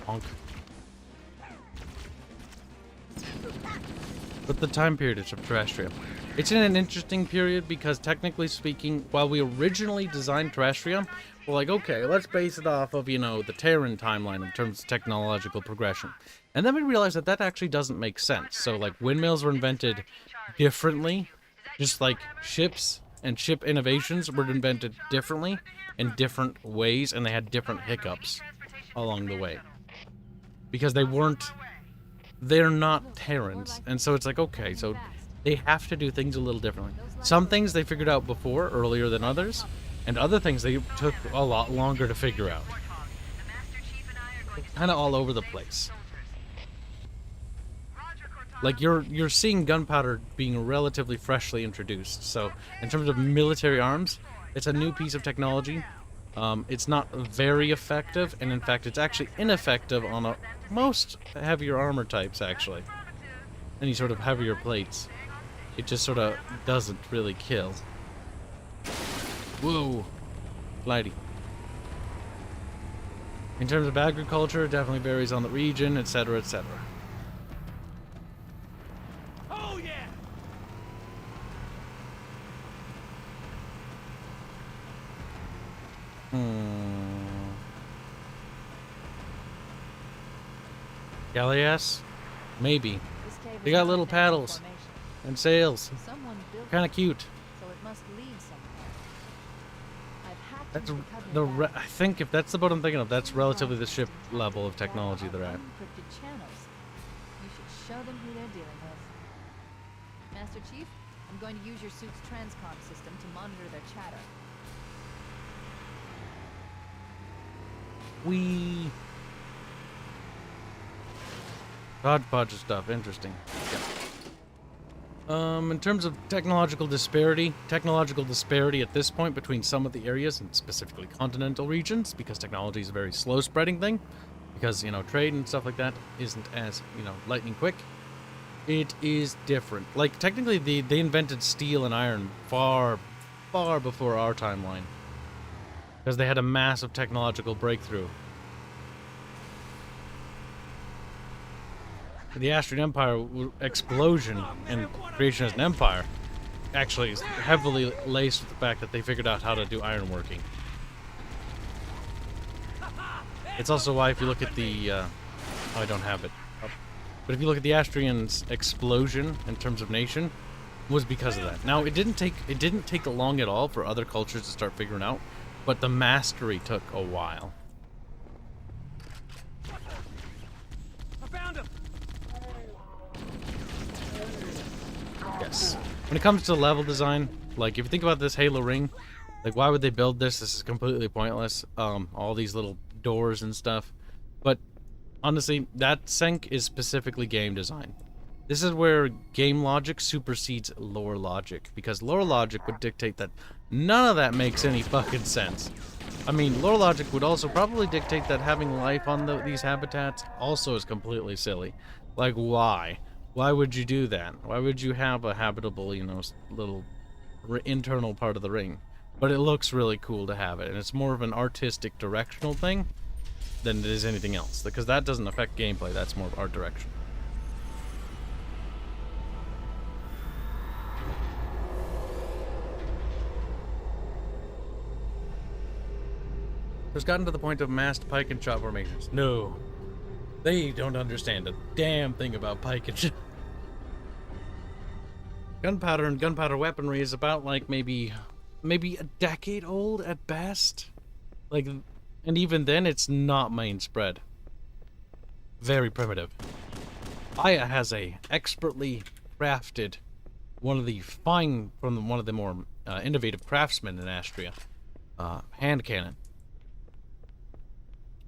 Honk. But the time period of Terrestria. It's in an interesting period because technically speaking, while we originally designed Terrestria, we're like, okay, let's base it off of, you know, the Terran timeline in terms of technological progression. And then we realized that that actually doesn't make sense. So, like, windmills were invented differently, just like ships and ship innovations were invented differently in different ways, and they had different hiccups along the way. Because they're not Terrans. And so it's like, okay, so they have to do things a little differently. Some things they figured out before, earlier than others, and other things they took a lot longer to figure out. Kind of all over the place. Like, you're seeing gunpowder being relatively freshly introduced. So, in terms of military arms, it's a new piece of technology. It's not very effective, and in fact, it's actually ineffective on most heavier armor types, actually. Any sort of heavier plates. It just sort of doesn't really kill. Whoa. Glidey. In terms of agriculture, it definitely varies on the region, etc., etc. Oh yeah! Galleass? Maybe. This cave They is got not little an natural paddles formation. and sails. Someone built Kind it, of cute. so it must lead somewhere. I've hacked That's into the Covenant I think if that's the boat I'm thinking of, that's relatively the ship level of technology they're at. Unencrypted channels. You should show them who they're dealing with. Master Chief, I'm going to use your suit's transcom system to monitor their chatter. Wee. Hodgepodge of stuff. Interesting. Yeah. In terms of technological disparity at this point between some of the areas, and specifically continental regions, because technology is a very slow spreading thing, because, you know, trade and stuff like that isn't as, you know, lightning quick. It is different. Like, technically, they invented steel and iron far, far before our timeline. Because they had a massive technological breakthrough. The Astrian Empire explosion and creation as an empire actually is heavily laced with the fact that they figured out how to do ironworking. It's also why, if you look at the... oh, I don't have it up. But if you look at the Astrians' explosion in terms of nation, was because of that. Now, it didn't take long at all for other cultures to start figuring out, but the mastery took a while. I found him! Yes. When it comes to level design, like, if you think about this Halo ring, like, why would they build this? This is completely pointless. All these little doors and stuff. But, honestly, that sync is specifically game design. This is where game logic supersedes lore logic, because lore logic would dictate that none of that makes any fucking sense. I mean, lore logic would also probably dictate that having life on these habitats also is completely silly. Like, why? Why would you do that? Why would you have a habitable, you know, little internal part of the ring? But it looks really cool to have it, and it's more of an artistic directional thing than it is anything else, because that doesn't affect gameplay. That's more of art direction. It's gotten to the point of massed pike and shot formations. No. They don't understand a damn thing about pike and shot. Gunpowder and gunpowder weaponry is about, like, maybe a decade old at best. Like, and even then, it's not main spread. Very primitive. Aya has a expertly crafted, one of the more innovative craftsmen in Astria, hand cannon.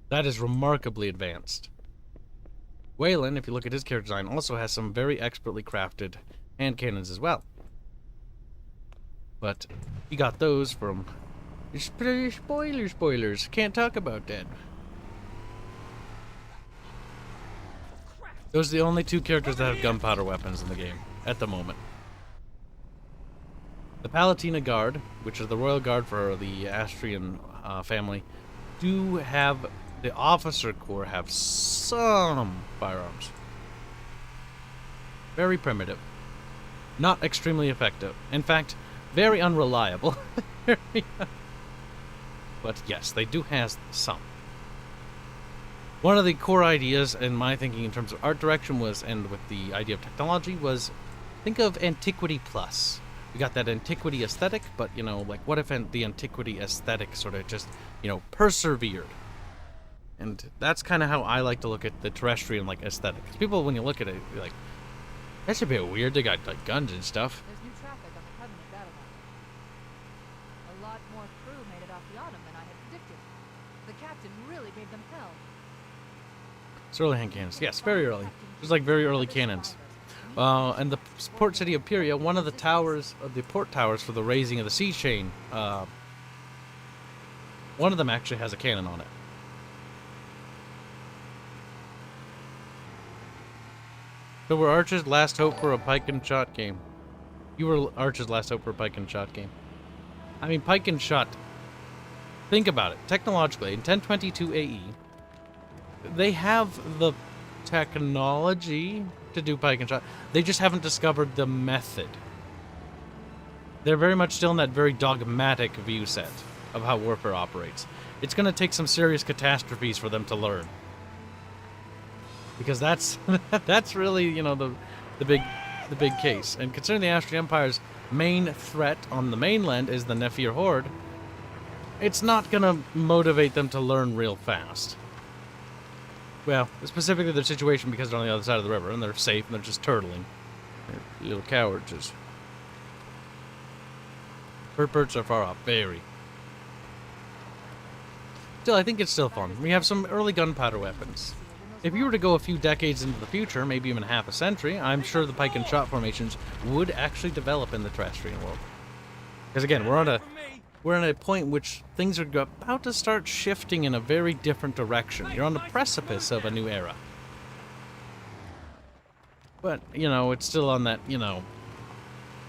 That is remarkably advanced. Waylon, if you look at his character design, also has some very expertly crafted hand cannons as well. But he got those from... Spoilers. Can't talk about that. Those are the only two characters that have gunpowder weapons in the game, at the moment. The Palatina Guard, which is the royal guard for the Astrian family, do have... The officer corps have some firearms. Very primitive. Not extremely effective. In fact, very unreliable. But yes, they do have some. One of the core ideas in my thinking in terms of art direction was, and with the idea of technology, was think of Antiquity Plus. We got that Antiquity aesthetic, but, you know, like, what if the Antiquity aesthetic sort of just, you know, persevered? And that's kind of how I like to look at the terrestrian, like, aesthetic. 'Cause people, when you look at it, you're like, that's a bit weird. They got, like, guns and stuff. There's new traffic on the Covenant battle line. A lot more crew made it off the Autumn than I had predicted. The captain really gave them hell. It's early hand cannons. Yes, very early. It was like very early cannons. And the port city of Pyria, one of the towers, the port towers for the raising of the sea chain, One of them actually has a cannon on it. So we're Archer's last hope for a pike and shot game. You were Archer's last hope for a pike and shot game. I mean, pike and shot. Think about it. Technologically, in 1022 AE, they have the technology to do pike and shot. They just haven't discovered the method. They're very much still in that very dogmatic view set of how warfare operates. It's going to take some serious catastrophes for them to learn. Because that's that's really, you know, the big case. And considering the Astrian Empire's main threat on the mainland is the Nephir Horde, it's not going to motivate them to learn real fast. Well, specifically their situation because they're on the other side of the river and they're safe and they're just turtling. They're little cowards. Just... Birds are far off, very. Still, I think it's still fun. We have some early gunpowder weapons. If you were to go a few decades into the future, maybe even half a century, I'm sure the pike and shot formations would actually develop in the terrestrial world. Because again, we're at a point in which things are about to start shifting in a very different direction. You're on the precipice of a new era. But, you know, it's still on that, you know,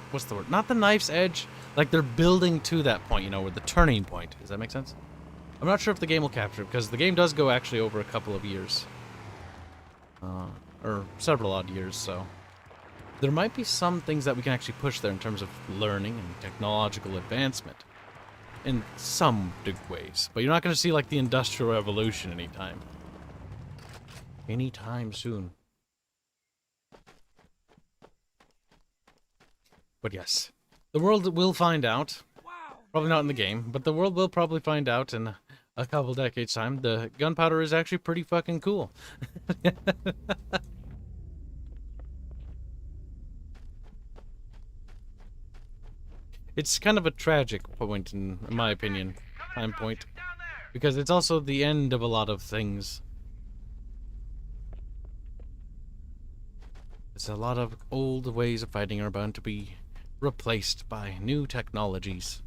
what's the word? Not the knife's edge. Like, they're building to that point, you know, with the turning point. Does that make sense? I'm not sure if the game will capture it, because the game does go actually over a couple of years. Or several odd years, so... There might be some things that we can actually push there in terms of learning and technological advancement. In some big ways. But you're not going to see, like, the Industrial Revolution anytime. Anytime soon. But yes. The world will find out. Probably not in the game, but the world will probably find out in a couple decades' time. The gunpowder is actually pretty fucking cool. It's kind of a tragic point, in my opinion, time point, because it's also the end of a lot of things. It's a lot of old ways of fighting are bound to be replaced by new technologies.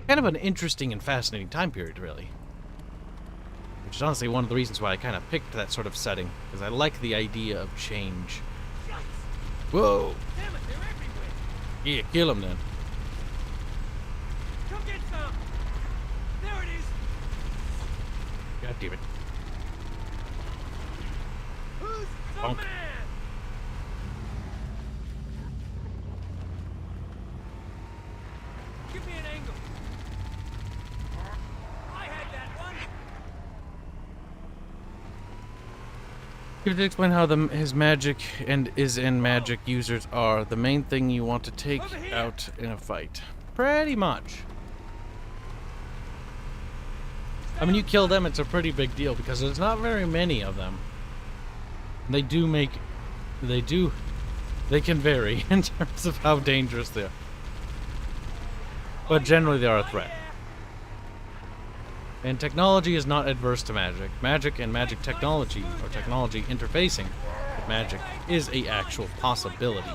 Kind of an interesting and fascinating time period, really. Which is honestly one of the reasons why I kind of picked that sort of setting, because I like the idea of change. Whoa! Damn it, they're everywhere. Yeah, kill them then. Come get some. There it is. God damn it. Who's the Bonk. man? Give me an angle. I had that one. Give to explain how his magic and is-in magic users are the main thing you want to take out in a fight. Pretty much. I mean, you kill them, it's a pretty big deal because there's not very many of them. They can vary in terms of how dangerous they are. But generally they are a threat. And technology is not adverse to magic. Magic and magic technology, or technology interfacing with magic, is a actual possibility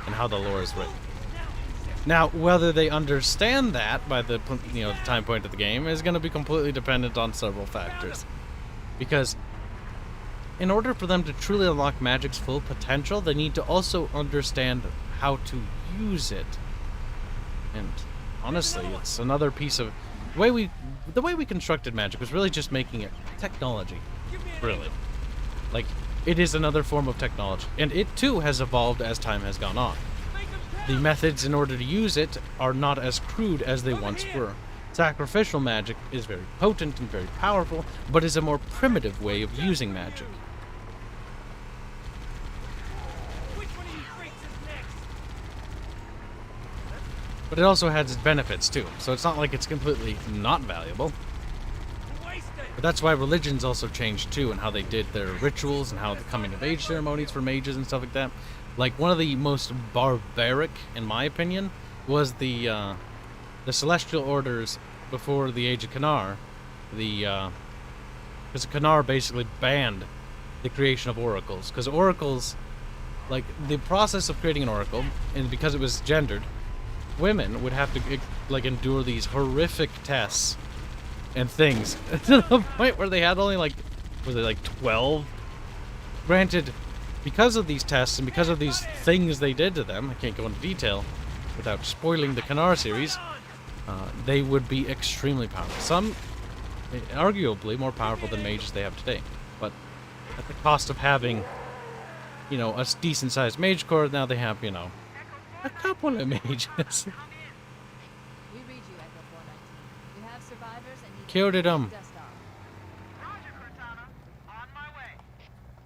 in how the lore is written. Now, whether they understand that by the time point of the game is going to be completely dependent on several factors. Because in order for them to truly unlock magic's full potential, they need to also understand how to use it. And honestly, it's another piece of the way we constructed magic was really just making it technology. Really. Like, it is another form of technology. And it too has evolved as time has gone on. The methods in order to use it are not as crude as they once were. Sacrificial magic is very potent and very powerful, but is a more primitive way of using magic. Which one of you freaks is next? But it also has its benefits too, so it's not like it's completely not valuable. Wasted. But that's why religions also changed too, and how they did their rituals and how the coming of age ceremonies for mages and stuff like that. Like, one of the most barbaric, in my opinion, was the Celestial Orders before the Age of Kanar. Because Kanar basically banned the creation of oracles. Because oracles, like, the process of creating an oracle, and because it was gendered, women would have to, like, endure these horrific tests and things to the point where they had only like, was it like 12? Granted, because of these tests and because of these things they did to them, I can't go into detail without spoiling the Kanar series, they would be extremely powerful. Some, arguably, more powerful than mages they have today. But at the cost of having, you know, a decent-sized mage corps, now they have, you know, a couple of mages. We read you, Echo 419. We have survivors and need Killed it, dust off. Roger, Cortana. On my way.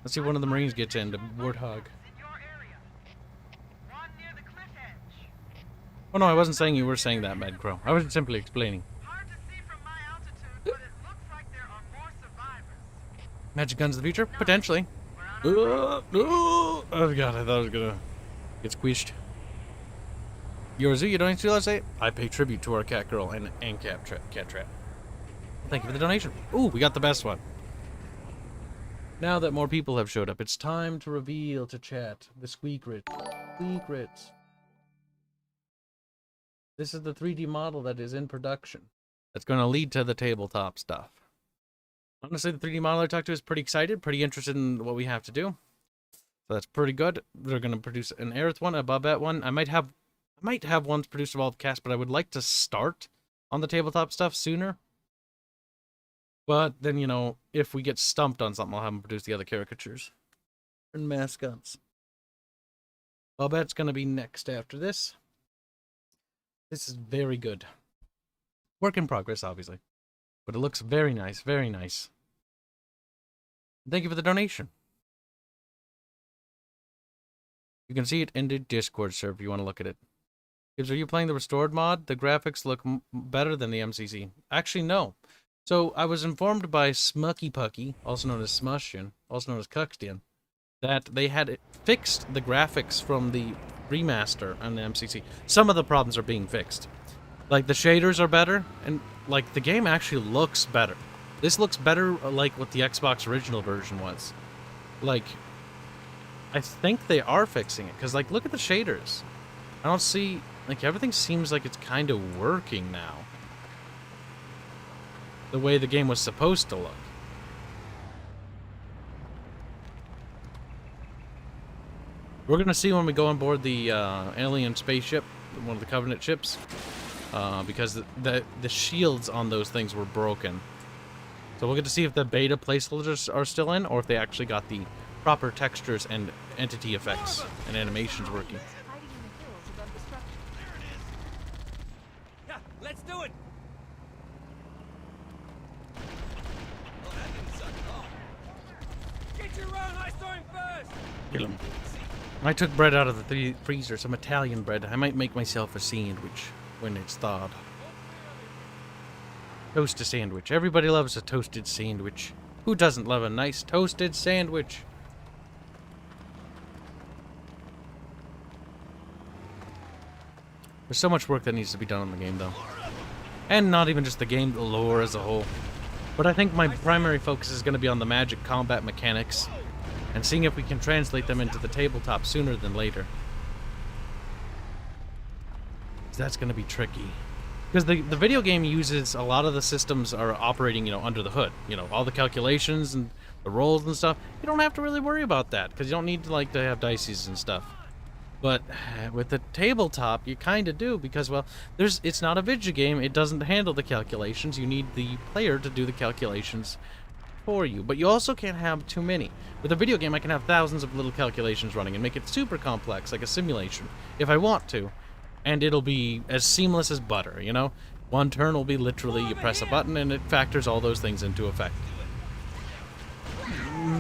Let's see if one of the Marines gets in, the Warthog. In your area. One near the cliff edge. Oh no, I wasn't saying you were saying that, Mad Crow. I was simply explaining. Hard to see from my altitude, but it looks like there are more survivors. Magic guns of the future? Potentially. We're on Oh god, I thought I was gonna get squished. Yorazu, you don't feel say? I pay tribute to our cat girl and cat trap. Thank you for the donation. Ooh, we got the best one. Now that more people have showed up, it's time to reveal to chat the Squeakrits. Squeakrits. This is the 3D model that is in production. That's going to lead to the tabletop stuff. Honestly, the 3D model I talked to is pretty excited, pretty interested in what we have to do. So that's pretty good. They're going to produce an Aerith one, a Babette one. I might have ones produced of all the cast, but I would like to start on the tabletop stuff sooner. But then, you know, if we get stumped on something, I'll have them produce the other caricatures and mascots. Babette's going to be next after this. This is very good. Work in progress, obviously. But it looks very nice, very nice. Thank you for the donation. You can see it in the Discord server if you want to look at it. Kibs, are you playing the restored mod? The graphics look better than the MCC. Actually, no. So, I was informed by Smucky Pucky, also known as Smushin, also known as Cuxtian, that they had fixed the graphics from the remaster on the MCC. Some of the problems are being fixed. Like, the shaders are better, and, like, the game actually looks better. This looks better like what the Xbox original version was. Like, I think they are fixing it, because, like, look at the shaders. I don't see, like, everything seems like it's kind of working now. The way the game was supposed to look. We're gonna see when we go on board the alien spaceship, one of the Covenant ships, because the shields on those things were broken. So we'll get to see if the beta placeholders are still in, or if they actually got the proper textures and entity effects and animations working. Hiding in the hills above the structure. There it is. Yeah, let's do it. Oh, that didn't suck at all. Get your own ice storm first. Kill him. I took bread out of the freezer, some Italian bread. I might make myself a sandwich when it's thawed. Toast a sandwich. Everybody loves a toasted sandwich. Who doesn't love a nice toasted sandwich? There's so much work that needs to be done on the game, though. And not even just the game, the lore as a whole. But I think my primary focus is going to be on the magic combat mechanics, and seeing if we can translate them into the tabletop sooner than later. That's going to be tricky. Because the video game uses, a lot of the systems are operating, you know, under the hood. You know, all the calculations and the rolls and stuff. You don't have to really worry about that, because you don't need to, like, to have dices and stuff. But with the tabletop, you kind of do, because, well, it's not a video game. It doesn't handle the calculations. You need the player to do the calculations for you. But you also can't have too many. With a video game, I can have thousands of little calculations running and make it super complex, like a simulation, if I want to. And it'll be as seamless as butter, you know? One turn will be literally, you press a button and it factors all those things into effect.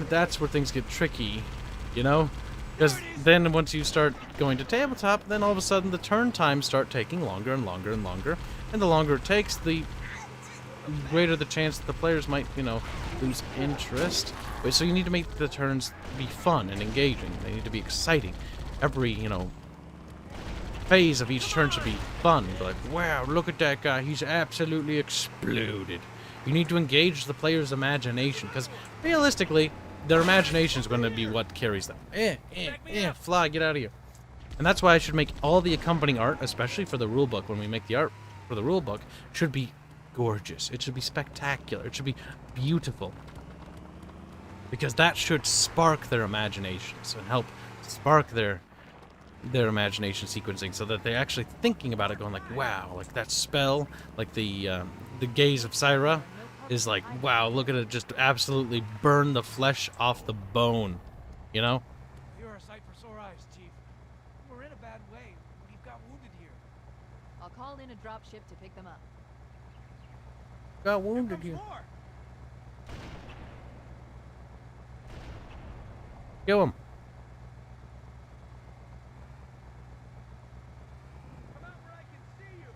That's where things get tricky, you know? Because then once you start going to tabletop, then all of a sudden the turn times start taking longer and longer and longer. And the longer it takes, the greater the chance that the players might, you know, lose interest. So you need to make the turns be fun and engaging. They need to be exciting. Every, you know, phase of each turn should be fun. Like, wow, look at that guy. He's absolutely exploded. You need to engage the player's imagination, because realistically, their imagination is going to be what carries them. Fly, get out of here. And that's why I should make all the accompanying art, especially for the rulebook, when we make the art for the rulebook, should be gorgeous. It should be spectacular. It should be beautiful. Because that should spark their imaginations and help spark their imagination sequencing, so that they're actually thinking about it, going like, wow, like that spell, like the gaze of Syra is like, wow, look at it just absolutely burn the flesh off the bone, you know? You're a sight for sore eyes, Chief. We're in a bad way. We've got wounded here. I'll call in a drop ship to pick them up. Got wounded Here here. comes more. Kill him. Come out where I can see you.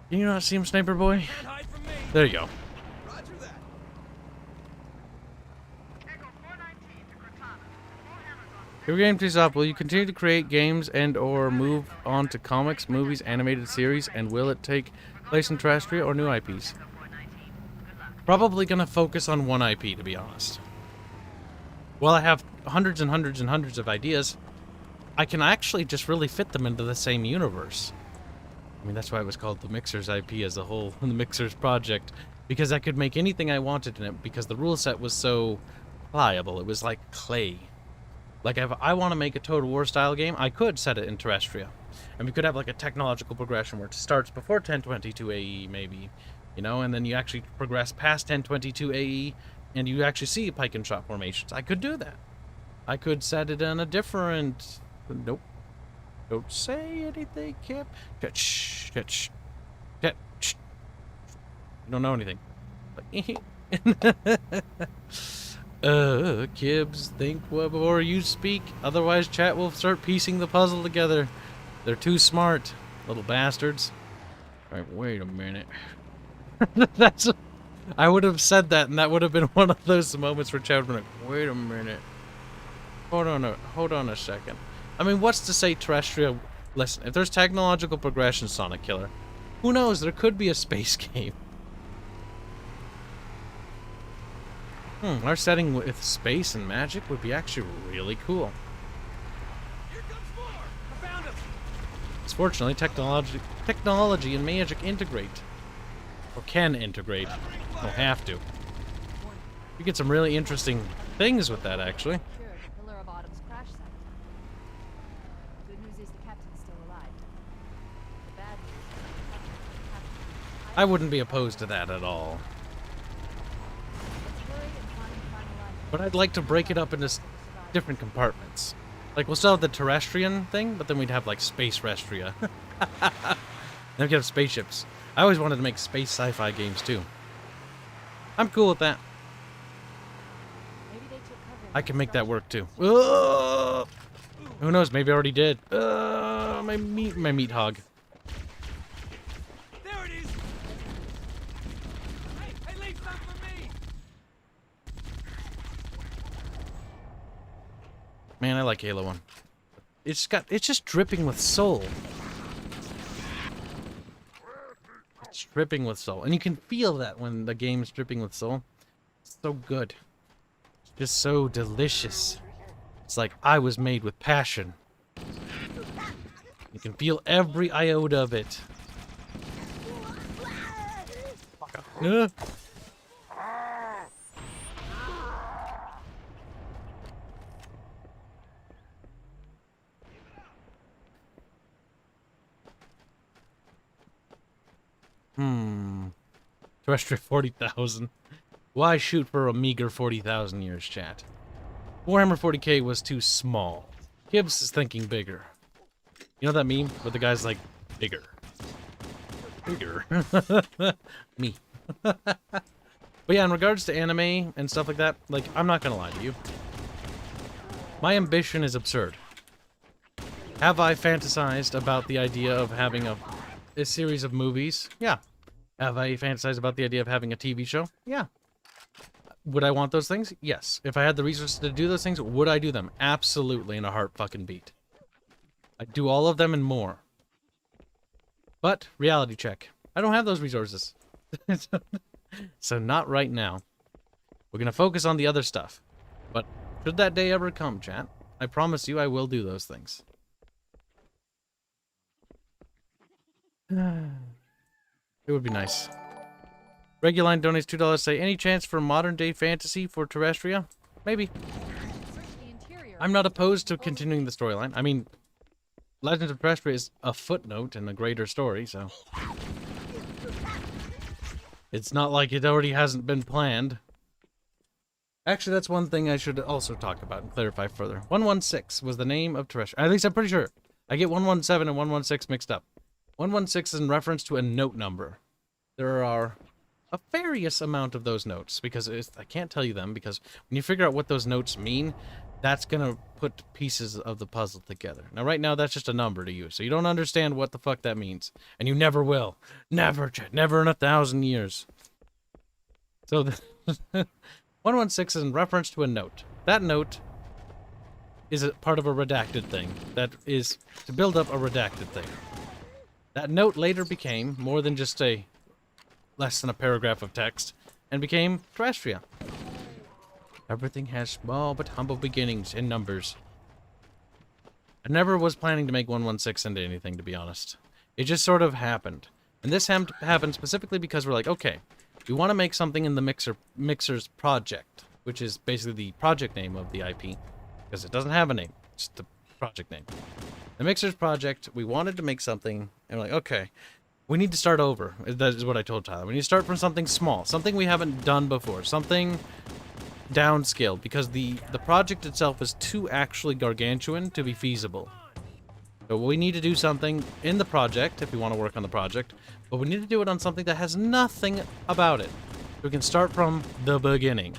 Can you not see him, Sniper Boy? Can't hide from me. There you go. Roger that. Echo 419 to Cortana. All hammers on. Your game please up. Will you continue to create games and or move on to comics, movies, animated series, and will it take place in terrestrial or new IPs? Echo 419. Good luck. Probably gonna focus on one IP, to be honest. While I have hundreds and hundreds and hundreds of ideas, I can actually just really fit them into the same universe. I mean, that's why it was called the Mixers IP as a whole, the Mixers project, because I could make anything I wanted in it, because the rule set was so pliable. It was like clay. Like, if I want to make a Total War style game, I could set it in Terrestria. And we could have like a technological progression where it starts before 1022 AE, maybe, you know, and then you actually progress past 1022 AE, and you actually see pike and shot formations. I could do that. I could set it in a different... Nope. Don't say anything, Kip. Shh. Shh. Shh. You don't know anything. Kibs, think before you speak. Otherwise, chat will start piecing the puzzle together. They're too smart, little bastards. Alright, wait a minute. I would have said that, and that would have been one of those moments where chat would have been like, wait a minute. Hold on a second. I mean, what's to say terrestrial... Listen, if there's technological progression, Sonic Killer, who knows? There could be a space game. Our setting with space and magic would be actually really cool. Here comes more. I found him. Fortunately, technology and magic integrate. Or can integrate. Don't have to. You get some really interesting things with that, actually. Sure, the Pillar of Autumn's crash site. Good news is the captain's still alive. The bad news is the captain. I wouldn't be opposed to that at all. Let's hurry and finalize. But I'd like to break it up into different compartments. Like, we'll still have the terrestrian thing, but then we'd have, like, space restria. Then we'd have spaceships. I always wanted to make space sci-fi games, too. I'm cool with that. Maybe they took cover. I can make that work, too. Who knows? Maybe I already did. My meat hog. There it is. Hey, leave some for me. Man, I like Halo 1. It's just dripping with soul. It's dripping with soul. And you can feel that when the game's dripping with soul. It's so good. It's just so delicious. It's like I was made with passion. You can feel every iota of it. Uh. Terrestrial 40,000. Why shoot for a meager 40,000 years, chat? Warhammer 40k was too small. Kibs is thinking bigger. You know that meme where the guy's like, bigger. Bigger. Me. But yeah, in regards to anime and stuff like that, like, I'm not gonna lie to you. My ambition is absurd. Have I fantasized about the idea of having a series of movies? Yeah. Have I fantasized about the idea of having a TV show? Yeah. Would I want those things? Yes. If I had the resources to do those things, would I do them? Absolutely, in a heart fucking beat. I'd do all of them and more. But, reality check. I don't have those resources. So not right now. We're gonna focus on the other stuff. But should that day ever come, chat, I promise you I will do those things. It would be nice. Reguline donates $2 say, any chance for modern day fantasy for Terrestria? Maybe. I'm not opposed to continuing the storyline. I mean, Legends of Terrestria is a footnote in the greater story, so... It's not like it already hasn't been planned. Actually, that's one thing I should also talk about and clarify further. 116 was the name of Terrestria. At least I'm pretty sure. I get 117 and 116 mixed up. 116 is in reference to a note number. There are a various amount of those notes, because I can't tell you them, because when you figure out what those notes mean, that's going to put pieces of the puzzle together. Now, right now, that's just a number to you, so you don't understand what the fuck that means. And you never will. Never, never in 1,000 years. So, 116 is in reference to a note. That note is a part of a redacted thing. That is to build up a redacted thing. That note later became more than just a less than a paragraph of text, and became Terrestria. Everything has small but humble beginnings in numbers. I never was planning to make 116 into anything, to be honest. It just sort of happened. And this happened specifically because we're like, okay, we want to make something in the Mixer's project, which is basically the project name of the IP, because it doesn't have a name, it's the project name. The Mixer's project, we wanted to make something, and we're like, okay, we need to start over. That is what I told Tyler. We need to start from something small, something we haven't done before, something downscaled, because the project itself is too actually gargantuan to be feasible. So we need to do something in the project, if we want to work on the project, but we need to do it on something that has nothing about it. We can start from the beginning.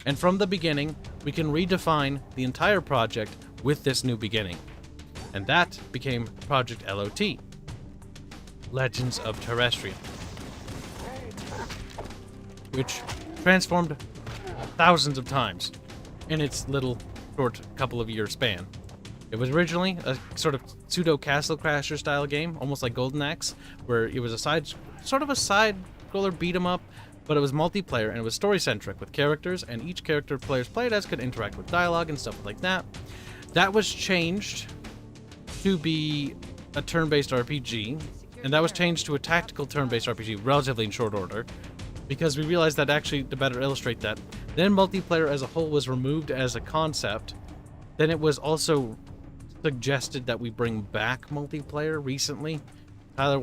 And from the beginning, we can redefine the entire project with this new beginning. And that became Project LOT. Legends of Terrestria, which transformed thousands of times in its little short couple of year span. It was originally a sort of pseudo Castle Crasher style game, almost like Golden Axe, where it was a side scroller beat 'em up, but it was multiplayer and it was story centric with characters, and each character players played as could interact with dialogue and stuff like that. That was changed to be a turn-based RPG. And that was changed to a tactical turn-based RPG relatively in short order, because we realized that actually, to better illustrate that, then multiplayer as a whole was removed as a concept. Then it was also suggested that we bring back multiplayer recently. Tyler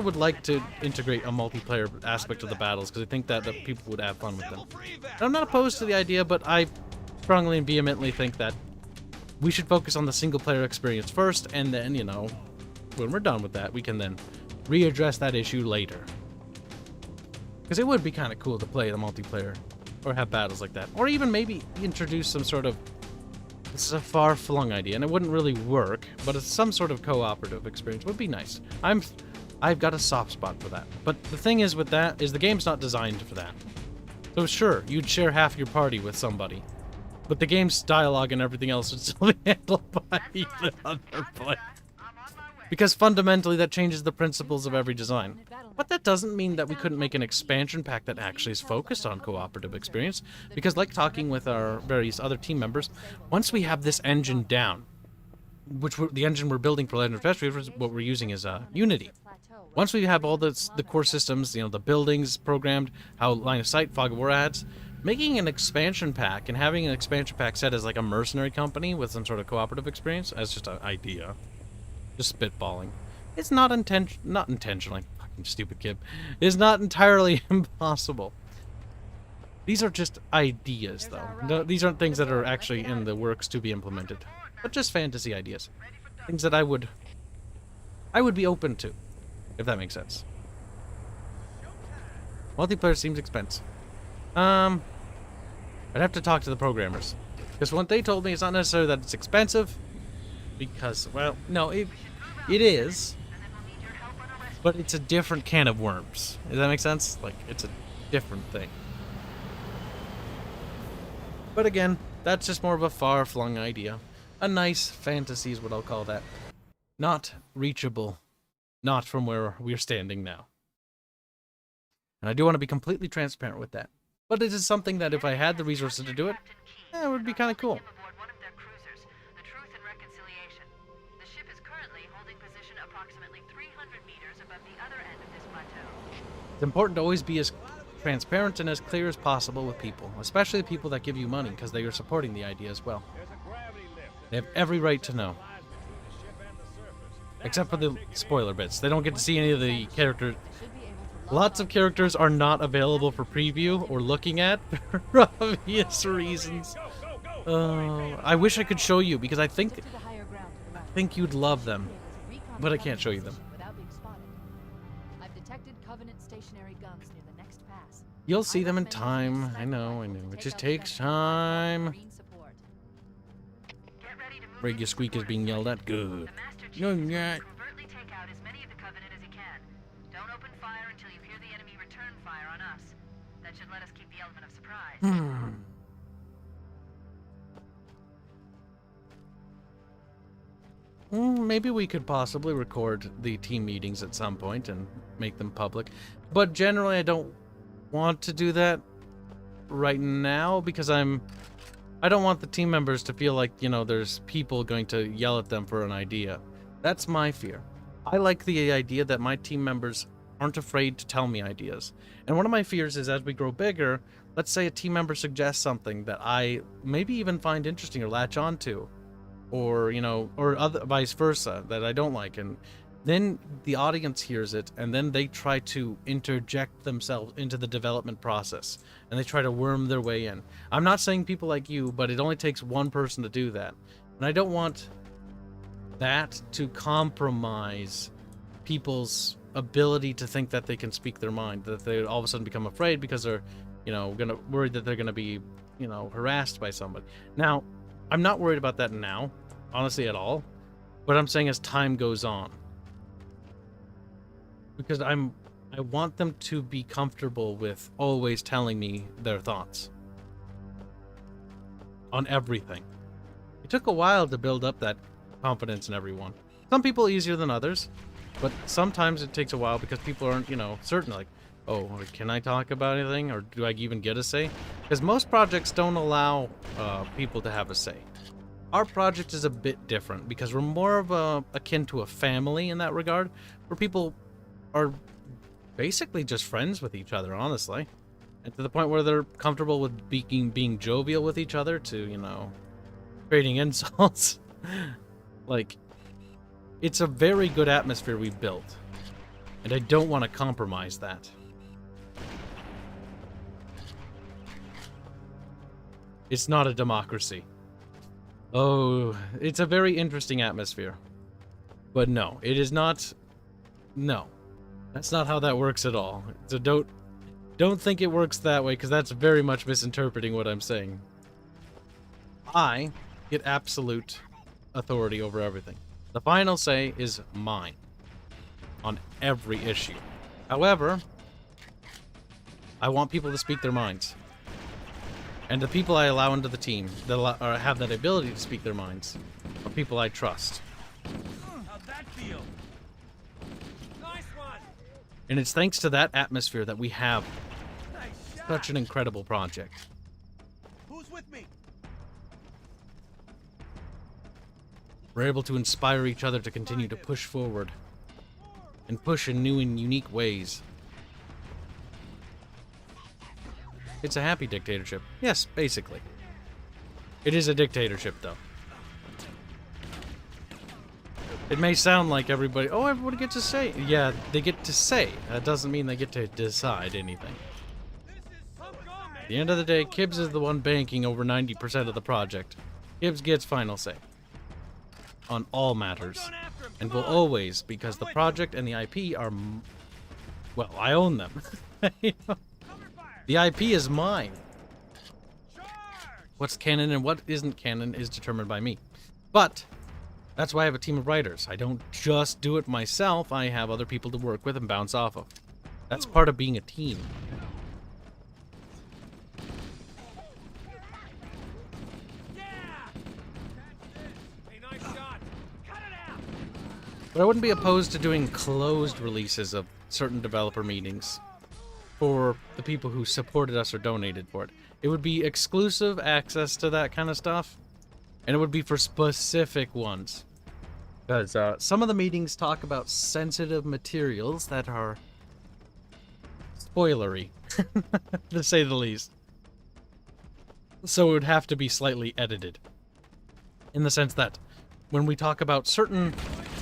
would like to integrate a multiplayer aspect of the battles, because I think that people would have fun with them. And I'm not opposed to the idea, but I strongly and vehemently think that we should focus on the single-player experience first, and then, you know, when we're done with that, we can then readdress that issue later. Because it would be kind of cool to play the multiplayer, or have battles like that, or even maybe introduce some sort of, this is a far-flung idea, and it wouldn't really work, but it's some sort of cooperative experience would be nice. I've got a soft spot for that. But the thing is with that, is the game's not designed for that. So sure, you'd share half your party with somebody, but the game's dialogue and everything else would still be handled by the other player. Because fundamentally, that changes the principles of every design. But that doesn't mean that we couldn't make an expansion pack that actually is focused on cooperative experience. Because like talking with our various other team members, once we have this engine down, the engine we're building for Legend of Terrestria, what we're using is Unity. Once we have all the core systems, you know, the buildings programmed, how line of sight, fog of war adds, making an expansion pack and having an expansion pack set as like a mercenary company with some sort of cooperative experience as just an idea. Just spitballing. It's not intentionally, fucking stupid kid. It's not entirely impossible. These are just ideas, though. No, these aren't things that are actually in the works to be implemented, but just fantasy ideas. Things that I would be open to, if that makes sense. Multiplayer seems expensive. I'd have to talk to the programmers, because what they told me is not necessarily that it's expensive, because, well, no, it is, but it's a different can of worms. Does that make sense? Like, it's a different thing. But again, that's just more of a far-flung idea. A nice fantasy is what I'll call that. Not reachable. Not from where we're standing now. And I do want to be completely transparent with that. But it is something that if I had the resources to do it, it would be kind of cool. Aboard one of their cruisers, the Truth and Reconciliation. The ship is currently holding position approximately 300 meters above the other end of this plateau. It's important to always be as transparent and as clear as possible with people, especially the people that give you money, because they are supporting the idea as well. They have every right to know. Except for the spoiler bits. They don't get to see any of the characters. Lots of characters are not available for preview or looking at for obvious reasons. I wish I could show you, because I think you'd love them, but I can't show you them. I've detected Covenant stationary guns near the next pass. You'll see them in time. I know. It just takes time. Radio Squeak is being yelled at. Good. No, yeah. Covertly take out as many of the Covenant as you can. Don't open fire until you hear the enemy return fire on us. That should let us keep the element of surprise. Maybe we could possibly record the team meetings at some point and make them public. But generally, I don't want to do that right now because I don't want the team members to feel like, there's people going to yell at them for an idea. That's my fear. I like the idea that my team members aren't afraid to tell me ideas. And one of my fears is as we grow bigger, let's say a team member suggests something that I maybe even find interesting or latch onto, or, or other vice versa that I don't like. And then the audience hears it and then they try to interject themselves into the development process and they try to worm their way in. I'm not saying people like you, but it only takes one person to do that. And I don't want that to compromise people's ability to think that they can speak their mind, that they all of a sudden become afraid because they're, worried that they're gonna be, harassed by somebody. Now, I'm not worried about that now, honestly, at all. But I'm saying as time goes on, because I want them to be comfortable with always telling me their thoughts on everything. It took a while to build up that confidence in everyone. Some people easier than others, but sometimes it takes a while because people aren't, certain, like, oh, can I talk about anything, or do I even get a say? Because most projects don't allow people to have a say. Our project is a bit different because we're more of akin to a family in that regard, where people are basically just friends with each other, honestly, and to the point where they're comfortable with being jovial with each other to, trading insults. Like, it's a very good atmosphere we've built, and I don't want to compromise that. It's not a democracy. Oh, it's a very interesting atmosphere. But no, it is not. No. That's not how that works at all. So don't think it works that way, because that's very much misinterpreting what I'm saying. I get absolute authority over everything. The final say is mine on every issue. However, I want people to speak their minds. And the people I allow into the team that have that ability to speak their minds are people I trust. How'd that feel? Nice one. And it's thanks to that atmosphere that we have Nice shot. such an incredible project. Who's with me? We're able to inspire each other to continue to push forward and push in new and unique ways. It's a happy dictatorship. Yes, basically. It is a dictatorship, though. It may sound like everybody gets to say. Yeah, they get to say. That doesn't mean they get to decide anything. At the end of the day, Kibs is the one banking over 90% of the project. Kibs gets final say on all matters, and will always, because the project and the IP are, well, I own them. The IP is mine. What's canon and what isn't canon is determined by me. But that's why I have a team of writers. I don't just do it myself. I have other people to work with and bounce off of. That's part of being a team. But I wouldn't be opposed to doing closed releases of certain developer meetings. for the people who supported us or donated for it. It would be exclusive access to that kind of stuff, and it would be for specific ones. Because some of the meetings talk about sensitive materials that are spoilery, to say the least. So it would have to be slightly edited. In the sense that when we talk about certain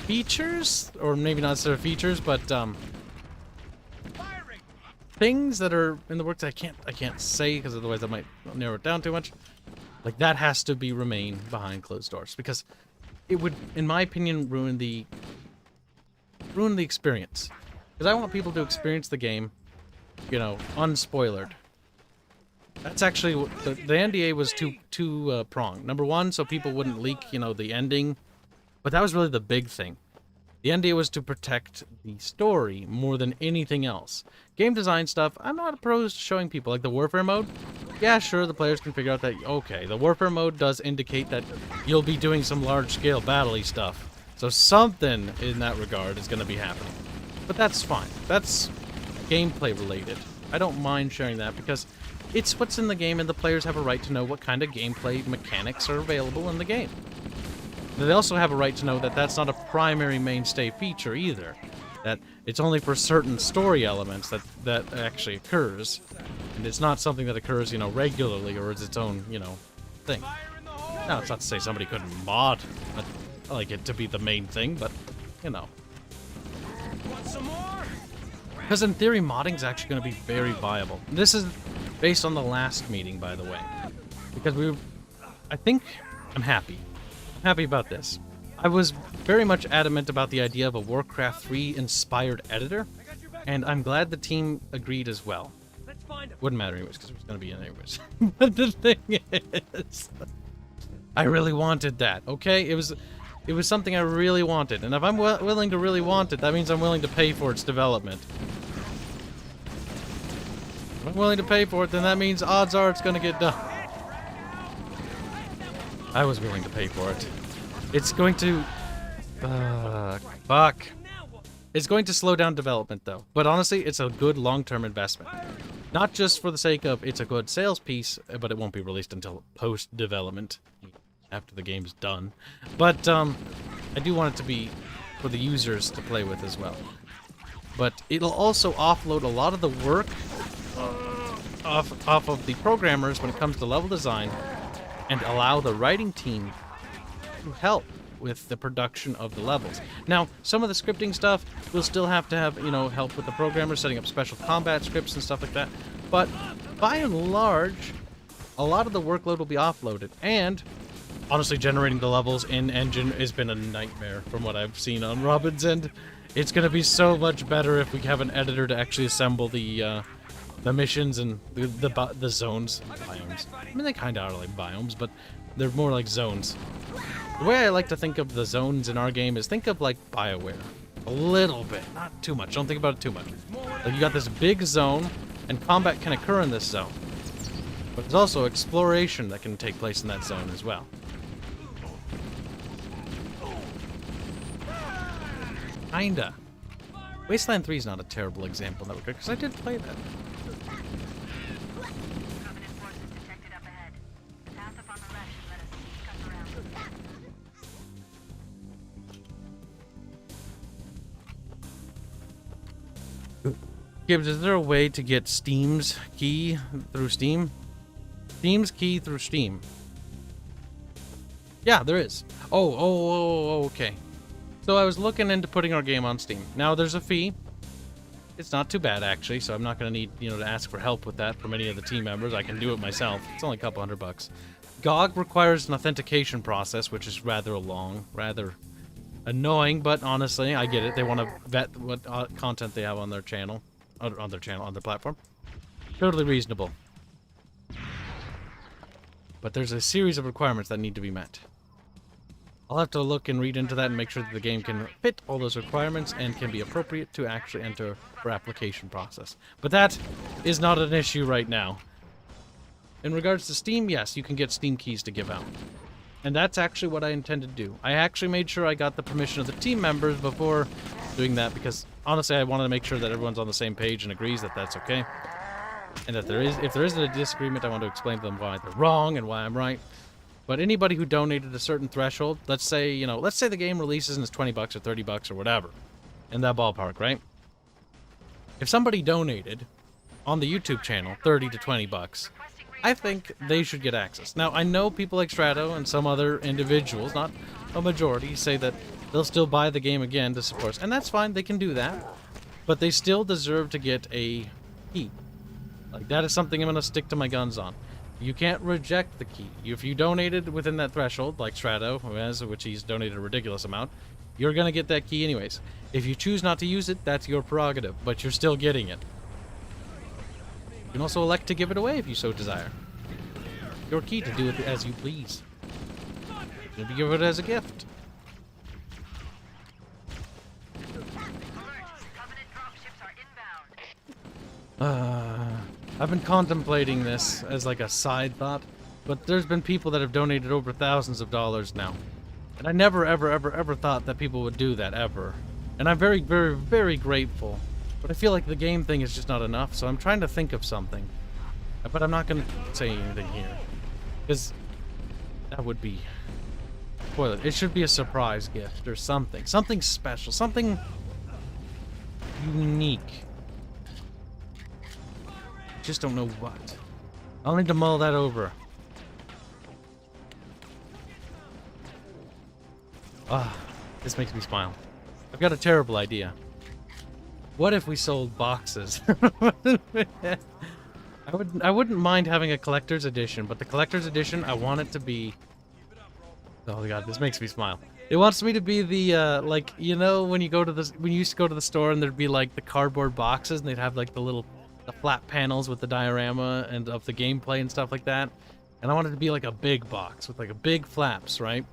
features, or maybe not certain features, but things that are in the works I can't say because otherwise I might narrow it down too much. Like that has to be remain behind closed doors because it would, in my opinion, ruin the experience. Because I want people to experience the game, you know, unspoilered. That's actually what the NDA was two pronged. Number one, so people wouldn't leak, you know, the ending, but that was really the big thing. The NDA was to protect the story more than anything else. Game design stuff, I'm not opposed to showing people, like the warfare mode. Yeah, sure, the players can figure out that, okay, the warfare mode does indicate that you'll be doing some large-scale battle-y stuff. So something in that regard is going to be happening. But that's fine. That's gameplay related. I don't mind sharing that because it's what's in the game and the players have a right to know what kind of gameplay mechanics are available in the game. They also have a right to know that that's not a primary mainstay feature either. That it's only for certain story elements that actually occurs. And it's not something that occurs, you know, regularly or is its own, you know, thing. Now, it's not to say somebody couldn't mod like it to be the main thing, but, you know. Because in theory, modding is actually going to be very viable. This is based on the last meeting, by the way. Because I'm happy. I'm happy about this. I was very much adamant about the idea of a Warcraft 3 inspired editor, and I'm glad the team agreed as well. Wouldn't matter anyways, because it was going to be in anyways. But the thing is, I really wanted that, okay? It was something I really wanted, and if I'm willing to really want it, that means I'm willing to pay for its development. If I'm willing to pay for it, then that means odds are it's going to get done. I was willing to pay for it. It's going to... fuck. It's going to slow down development, though. But honestly, it's a good long-term investment. Not just for the sake of it's a good sales piece, but it won't be released until post-development, after the game's done. But I do want it to be for the users to play with as well. But it'll also offload a lot of the work off of the programmers when it comes to level design, and allow the writing team to help with the production of the levels. Now, some of the scripting stuff will still have to have, you know, help with the programmers setting up special combat scripts and stuff like that. But by and large, a lot of the workload will be offloaded. And honestly, generating the levels in engine has been a nightmare from what I've seen on Robin's end. It's going to be so much better if we have an editor to actually assemble the missions and the zones, biomes. I mean, they kind of are like biomes, but they're more like zones. The way I like to think of the zones in our game is think of like BioWare. A little bit, not too much. Don't think about it too much. Like you got this big zone, and combat can occur in this zone. But there's also exploration that can take place in that zone as well. Kinda. Wasteland 3 is not a terrible example in that regard, because I did play that. Covenant forces detected up ahead. The path up on the left should let us scuff around. Kibs, is there a way to get Steam's key through Steam? Steam's key through Steam. Yeah, there is. Oh, okay. So I was looking into putting our game on Steam. Now there's a fee. It's not too bad actually, so I'm not going to need, you know, to ask for help with that from any of the team members. I can do it myself. It's only a couple $100. GOG requires an authentication process, which is rather long, rather annoying, but honestly, I get it. They want to vet what content they have on their channel, on their platform. Totally reasonable. But there's a series of requirements that need to be met. I'll have to look and read into that and make sure that the game can fit all those requirements and can be appropriate to actually enter for application process. But that is not an issue right now. In regards to Steam, yes, you can get Steam keys to give out. And that's actually what I intend to do. I actually made sure I got the permission of the team members before doing that because honestly, I wanted to make sure that everyone's on the same page and agrees that that's okay. And that if there isn't a disagreement, I want to explain to them why they're wrong and why I'm right. But anybody who donated a certain threshold, let's say the game releases and it's 20 bucks or 30 bucks or whatever, in that ballpark, right? If somebody donated on the YouTube channel 30 to 20 bucks, I think they should get access. Now, I know people like Strato and some other individuals, not a majority, say that they'll still buy the game again to support us, and that's fine, they can do that, but they still deserve to get a key. Like, that is something I'm going to stick to my guns on. You can't reject the key. If you donated within that threshold, like Strato, who has, which he's donated a ridiculous amount, you're going to get that key anyways. If you choose not to use it, that's your prerogative, but you're still getting it. You can also elect to give it away if you so desire. Your key to do it as you please. Maybe give it as a gift. I've been contemplating this as like a side thought, but there's been people that have donated over thousands of dollars now. And I never, ever, ever, ever thought that people would do that, ever. And I'm very, very, very grateful. But I feel like the game thing is just not enough, so I'm trying to think of something. But I'm not going to say anything here. Because that would be... spoiler. It should be a surprise gift or something. Something special. Something unique. Just don't know what. I'll need to mull that over. This makes me smile. I've got a terrible idea. What if we sold boxes? I wouldn't mind having a collector's edition, but the collector's edition, I want it to be... Oh god, this makes me smile. It wants me to be the, like, you know, when you used to go to the store and there'd be, like, the cardboard boxes and they'd have, like, the flat panels with the diorama and of the gameplay and stuff like that. And I want it to be, like, a big box with, like, a big flaps, right?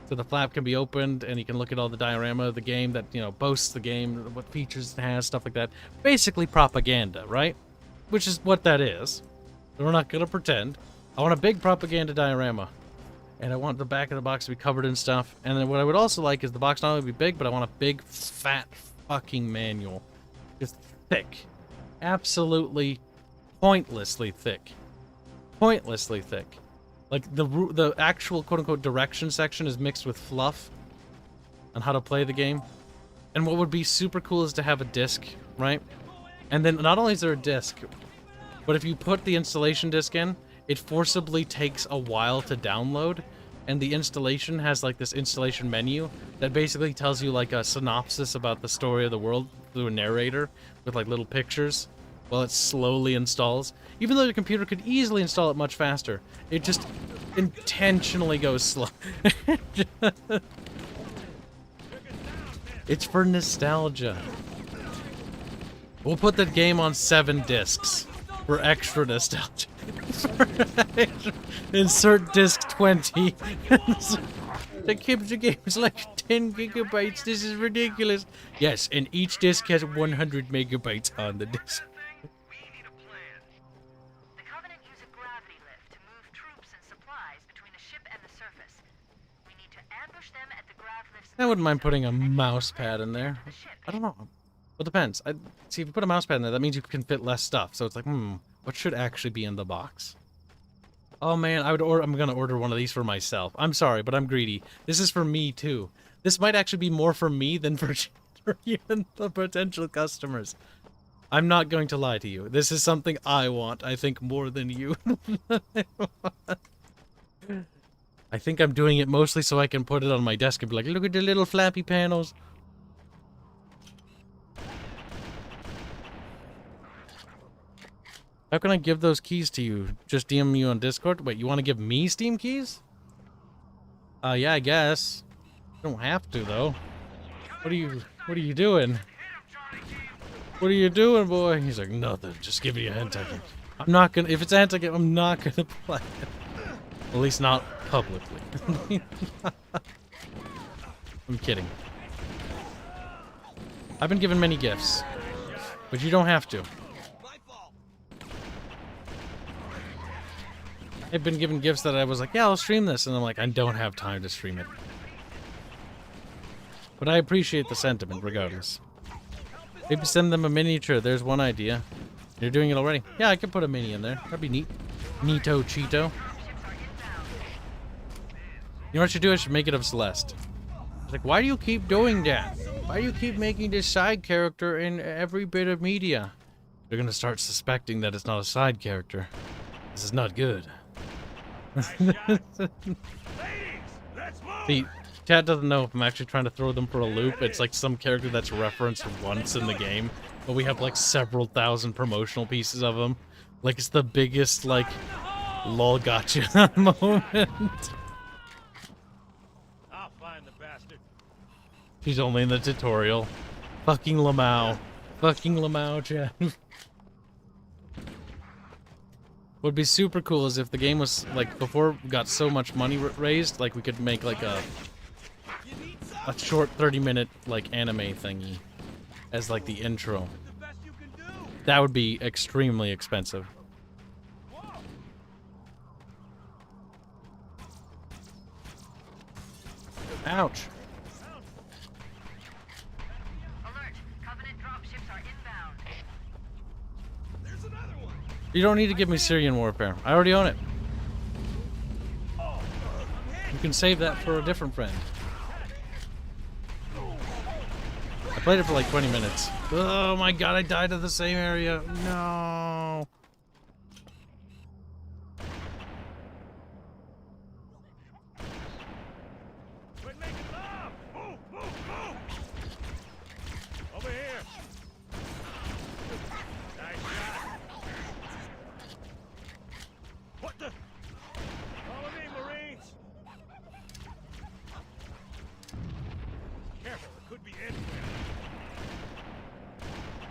So the flap can be opened and you can look at all the diorama of the game that, you know, boasts the game, what features it has, stuff like that. Basically propaganda, right? Which is what that is. We're not gonna pretend. I want a big propaganda diorama. And I want the back of the box to be covered in stuff. And then what I would also like is the box not only be big, but I want a big, fat fucking manual. Just thick. Absolutely pointlessly thick. Pointlessly thick. Like, the actual quote-unquote direction section is mixed with fluff on how to play the game. And what would be super cool is to have a disc, right? And then not only is there a disc, but if you put the installation disc in, it forcibly takes a while to download, and the installation has like this installation menu that basically tells you like a synopsis about the story of the world through a narrator with like little pictures while it slowly installs. Even though your computer could easily install it much faster, it just intentionally goes slow. It's for nostalgia. We'll put the game on 7 discs for extra nostalgia. Insert disc 20. The Kibs game is like 10 gigabytes. This is ridiculous. Yes, and each disc has 100 megabytes on the disc. We need a plan. The Covenant use a gravity lift to move troops and supplies between the ship and the surface. We need to ambush them at the grav lift's... I wouldn't mind putting a mouse pad in there. I don't know. Well, it depends. See, if you put a mouse pad in there, that means you can fit less stuff. So it's like, what should actually be in the box? Oh man, I'm gonna order one of these for myself. I'm sorry, but I'm greedy. This is for me too. This might actually be more for me than for even the potential customers. I'm not going to lie to you. This is something I want, I think, more than you. I think I'm doing it mostly so I can put it on my desk and be like, look at the little flappy panels. How can I give those keys to you? Just DM you on Discord? Wait, you want to give me Steam keys? Yeah, I guess. You don't have to, though. What are you doing? What are you doing, boy? He's like, nothing. Just give me a hentai game. I'm not gonna, if it's a hentai game, I'm not gonna play it. At least not publicly. I'm kidding. I've been given many gifts, but you don't have to. I've been given gifts that I was like, yeah, I'll stream this, and I'm like, I don't have time to stream it. But I appreciate the sentiment, regardless. Maybe send them a miniature. There's one idea. You're doing it already. Yeah, I could put a mini in there. That'd be neat. Neato Cheeto. You know what I should do? I should make it of Celeste. It's like, why do you keep doing that? Why do you keep making this side character in every bit of media? They're gonna start suspecting that it's not a side character. This is not good. See, chat doesn't know if I'm actually trying to throw them for a loop. It's like some character that's referenced once in the game, but we have like several thousand promotional pieces of them. Like it's the biggest like lol gotcha moment. I'll find the bastard. She's only in the tutorial. Fucking Lamau. Fucking Lamau, chat. What'd be super cool is if the game was like before we got so much money raised, like we could make like a short 30-minute like anime thingy as like the intro. That would be extremely expensive. Ouch. Alert! Covenant dropships are inbound. There's another one. You don't need to give me Syrian Warfare. I already own it. You can save that for a different friend. I played it for like 20 minutes. Oh my god, I died in the same area. No. Quit making love. Move, move, move. Over here. Nice shot. What the? Follow me, Marines. Careful, it could be anywhere.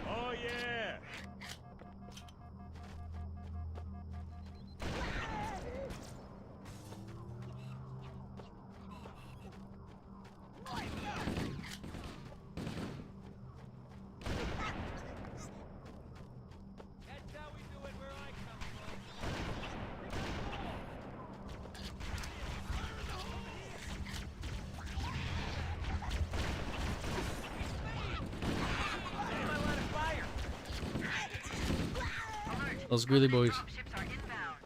Oh yeah. That's how we do it where I come Those greedy boys. Dropships are inbound.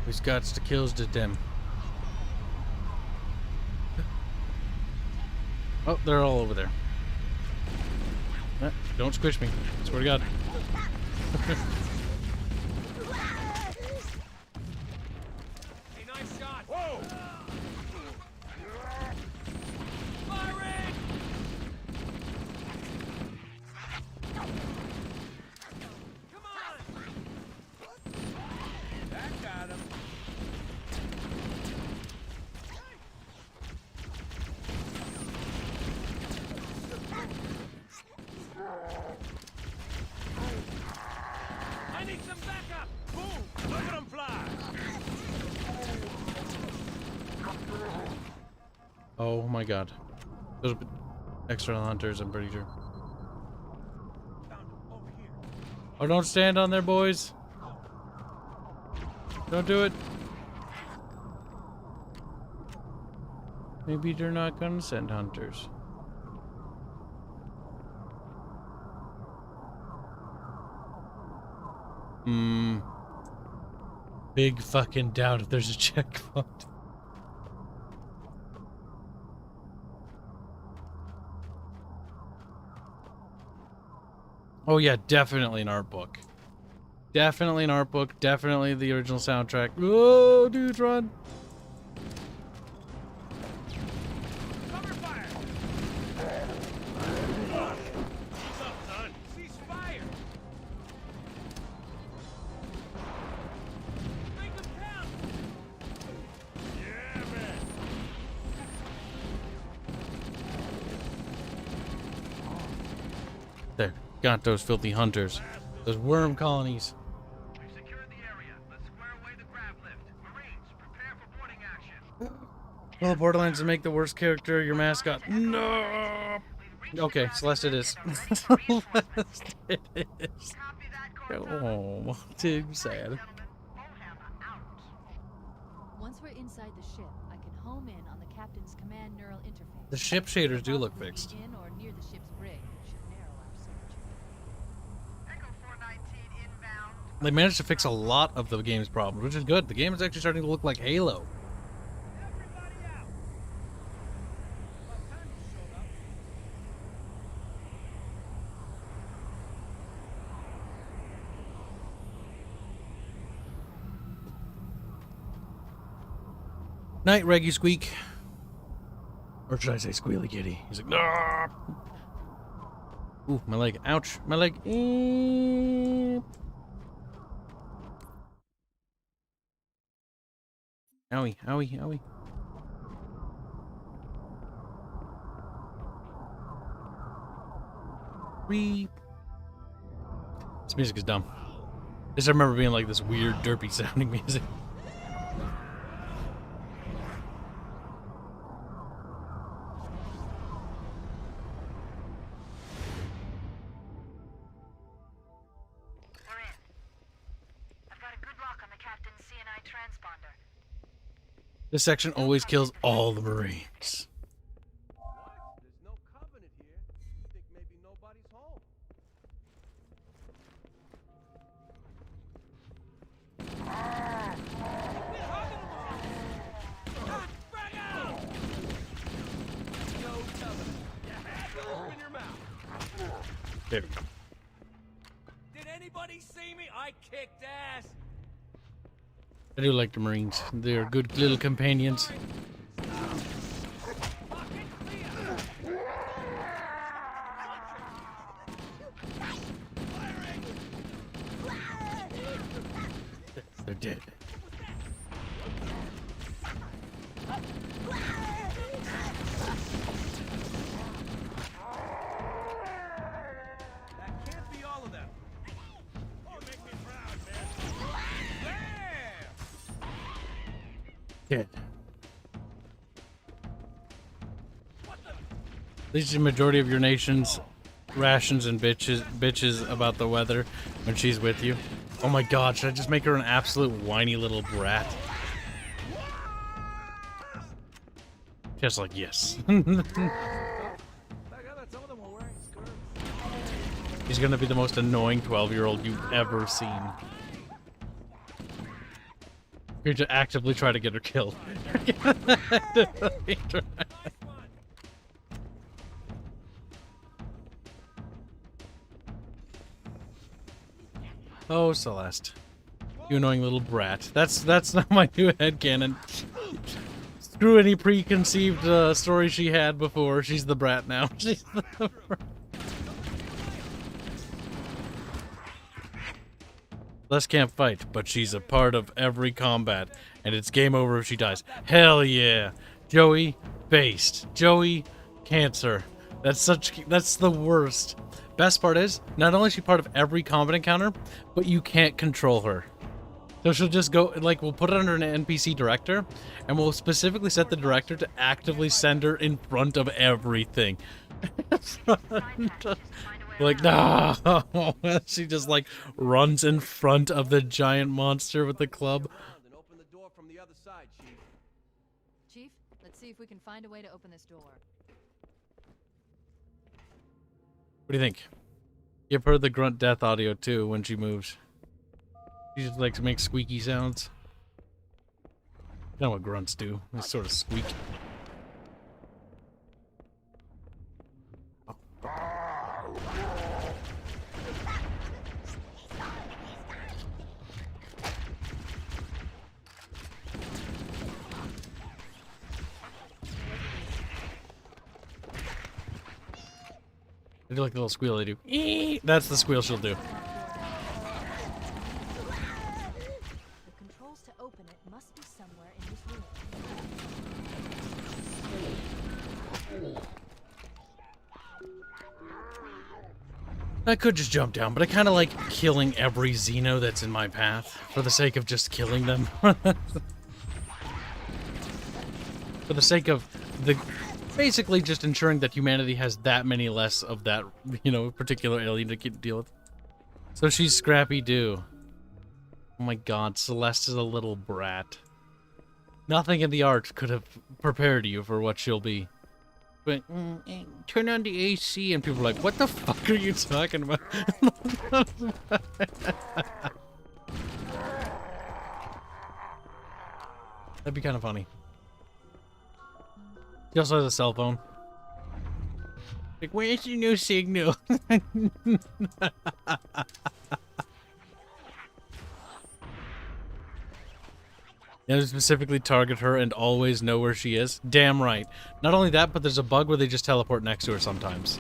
We've got to kills to them. Oh, they're all over there. Don't squish me. Swear to God. Hey, nice shot. Whoa! Firing! Come on! That got him. I need some backup! Boom! Look at him fly! Oh my God. There's extra hunters, I'm pretty sure. Found him over here. Oh, don't stand on there, boys. Don't do it. Maybe they're not gonna send hunters. Big fucking doubt if there's a checkpoint. Oh yeah, definitely an art book. Definitely an art book. Definitely the original soundtrack. Oh, dudes, run! Cover fire! What's up, son? Cease fire! Make them count! Yeah, man! There, got those filthy hunters. Those worm colonies. We've secured the area. Let's square away the grab lift. Marines, prepare for boarding action. Well, Borderlands to make the worst character your mascot. No. Okay, Celeste it is. Celeste it is. Oh, too sad. Once we're in inside the ship, I can home in on the captain's command neural interface. The ship shaders do look Possibly be fixed. in or near the ship's brig, which should narrow our search. Echo 419 inbound. They managed to fix a lot of the game's problems, which is good. The game is actually starting to look like Halo. Everybody out! About time you showed up. Night, Reggie Squeak. Or should I say Squealy Kitty? He's like, nah. Ooh, my leg. Ouch. My leg. Owie, owie, owie. Reap. This music is dumb. I just remember being like this weird, derpy sounding music. We're in. I've got a good lock on the captain's CNI transponder. This section always kills all the Marines. What? There's no covenant here. I think maybe nobody's home. Frag out! No covenant. You had to open your mouth. There we go. Did anybody see me? I kicked ass. I do like the Marines. They're good little companions. Pocket clear. They're dead. That can't be all of them. You make me proud, man. Bam! Dead. At least the majority of your nation's rations and bitches about the weather when she's with you. Oh my god, should I just make her an absolute whiny little brat? Just like, yes. He's gonna be the most annoying 12-year-old you've ever seen. You're to actively try to get her killed. Oh, Celeste. You annoying little brat. That's not my new headcanon. Screw any preconceived story she had before. She's the brat now. She's the brat. Celeste can't fight, but she's a part of every combat, and it's game over if she dies. Hell yeah! Joey, based. Joey, cancer. That's the worst. Best part is, not only is she part of every combat encounter, but you can't control her. So she'll just go, like, we'll put it under an NPC director, and we'll specifically set the director to actively send her in front of everything. Like, no! She just, like, runs in front of the giant monster with the club. And open the door from the other side, Chief. Chief, let's see if we can find a way to open this door. What do you think? Give her the grunt death audio too when she moves. She just likes to make squeaky sounds. You know what grunts do. They sort of squeak. They do like the little squeal they do. Eee! That's the squeal she'll do. The controls to open it must be somewhere in this room. I could just jump down, but I kind of like killing every Xeno that's in my path for the sake of just killing them. For the sake of basically just ensuring that humanity has that many less of that, you know, particular alien to deal with. So she's Scrappy Doo. Oh my god, Celeste is a little brat. Nothing in the art could have prepared you for what she'll be. But turn on the AC, and people are like, "What the fuck are you talking about?" That'd be kind of funny. He also has a cell phone. Like, where's your new signal? And specifically target her and always know where she is. Damn right. Not only that, but there's a bug where they just teleport next to her sometimes.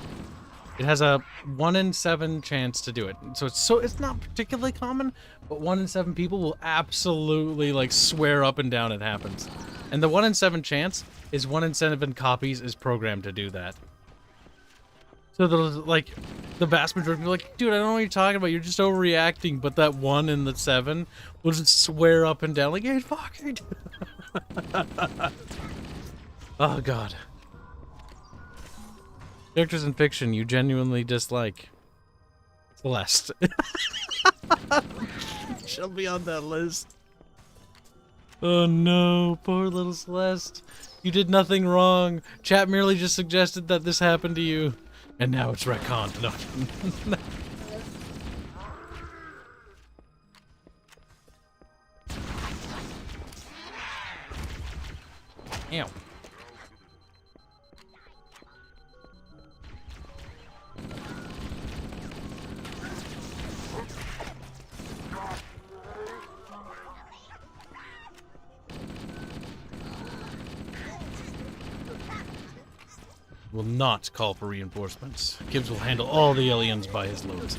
It has a 1 in 7 chance to do it. So it's not particularly common, but 1 in 7 people will absolutely like swear up and down it happens. And the 1 in 7 chance is 1 in 7 copies is programmed to do that. So like the vast majority will be like, dude, I don't know what you're talking about. You're just overreacting. But that 1 in the 7 will just swear up and down like, hey, fuck it. Oh god. Characters in fiction you genuinely dislike. Celeste. She'll be on that list. Oh no, poor little Celeste. You did nothing wrong. Chat merely just suggested that this happened to you. And now it's retconned. No. Ew. Will not call for reinforcements. Kibs will handle all the aliens by his loads.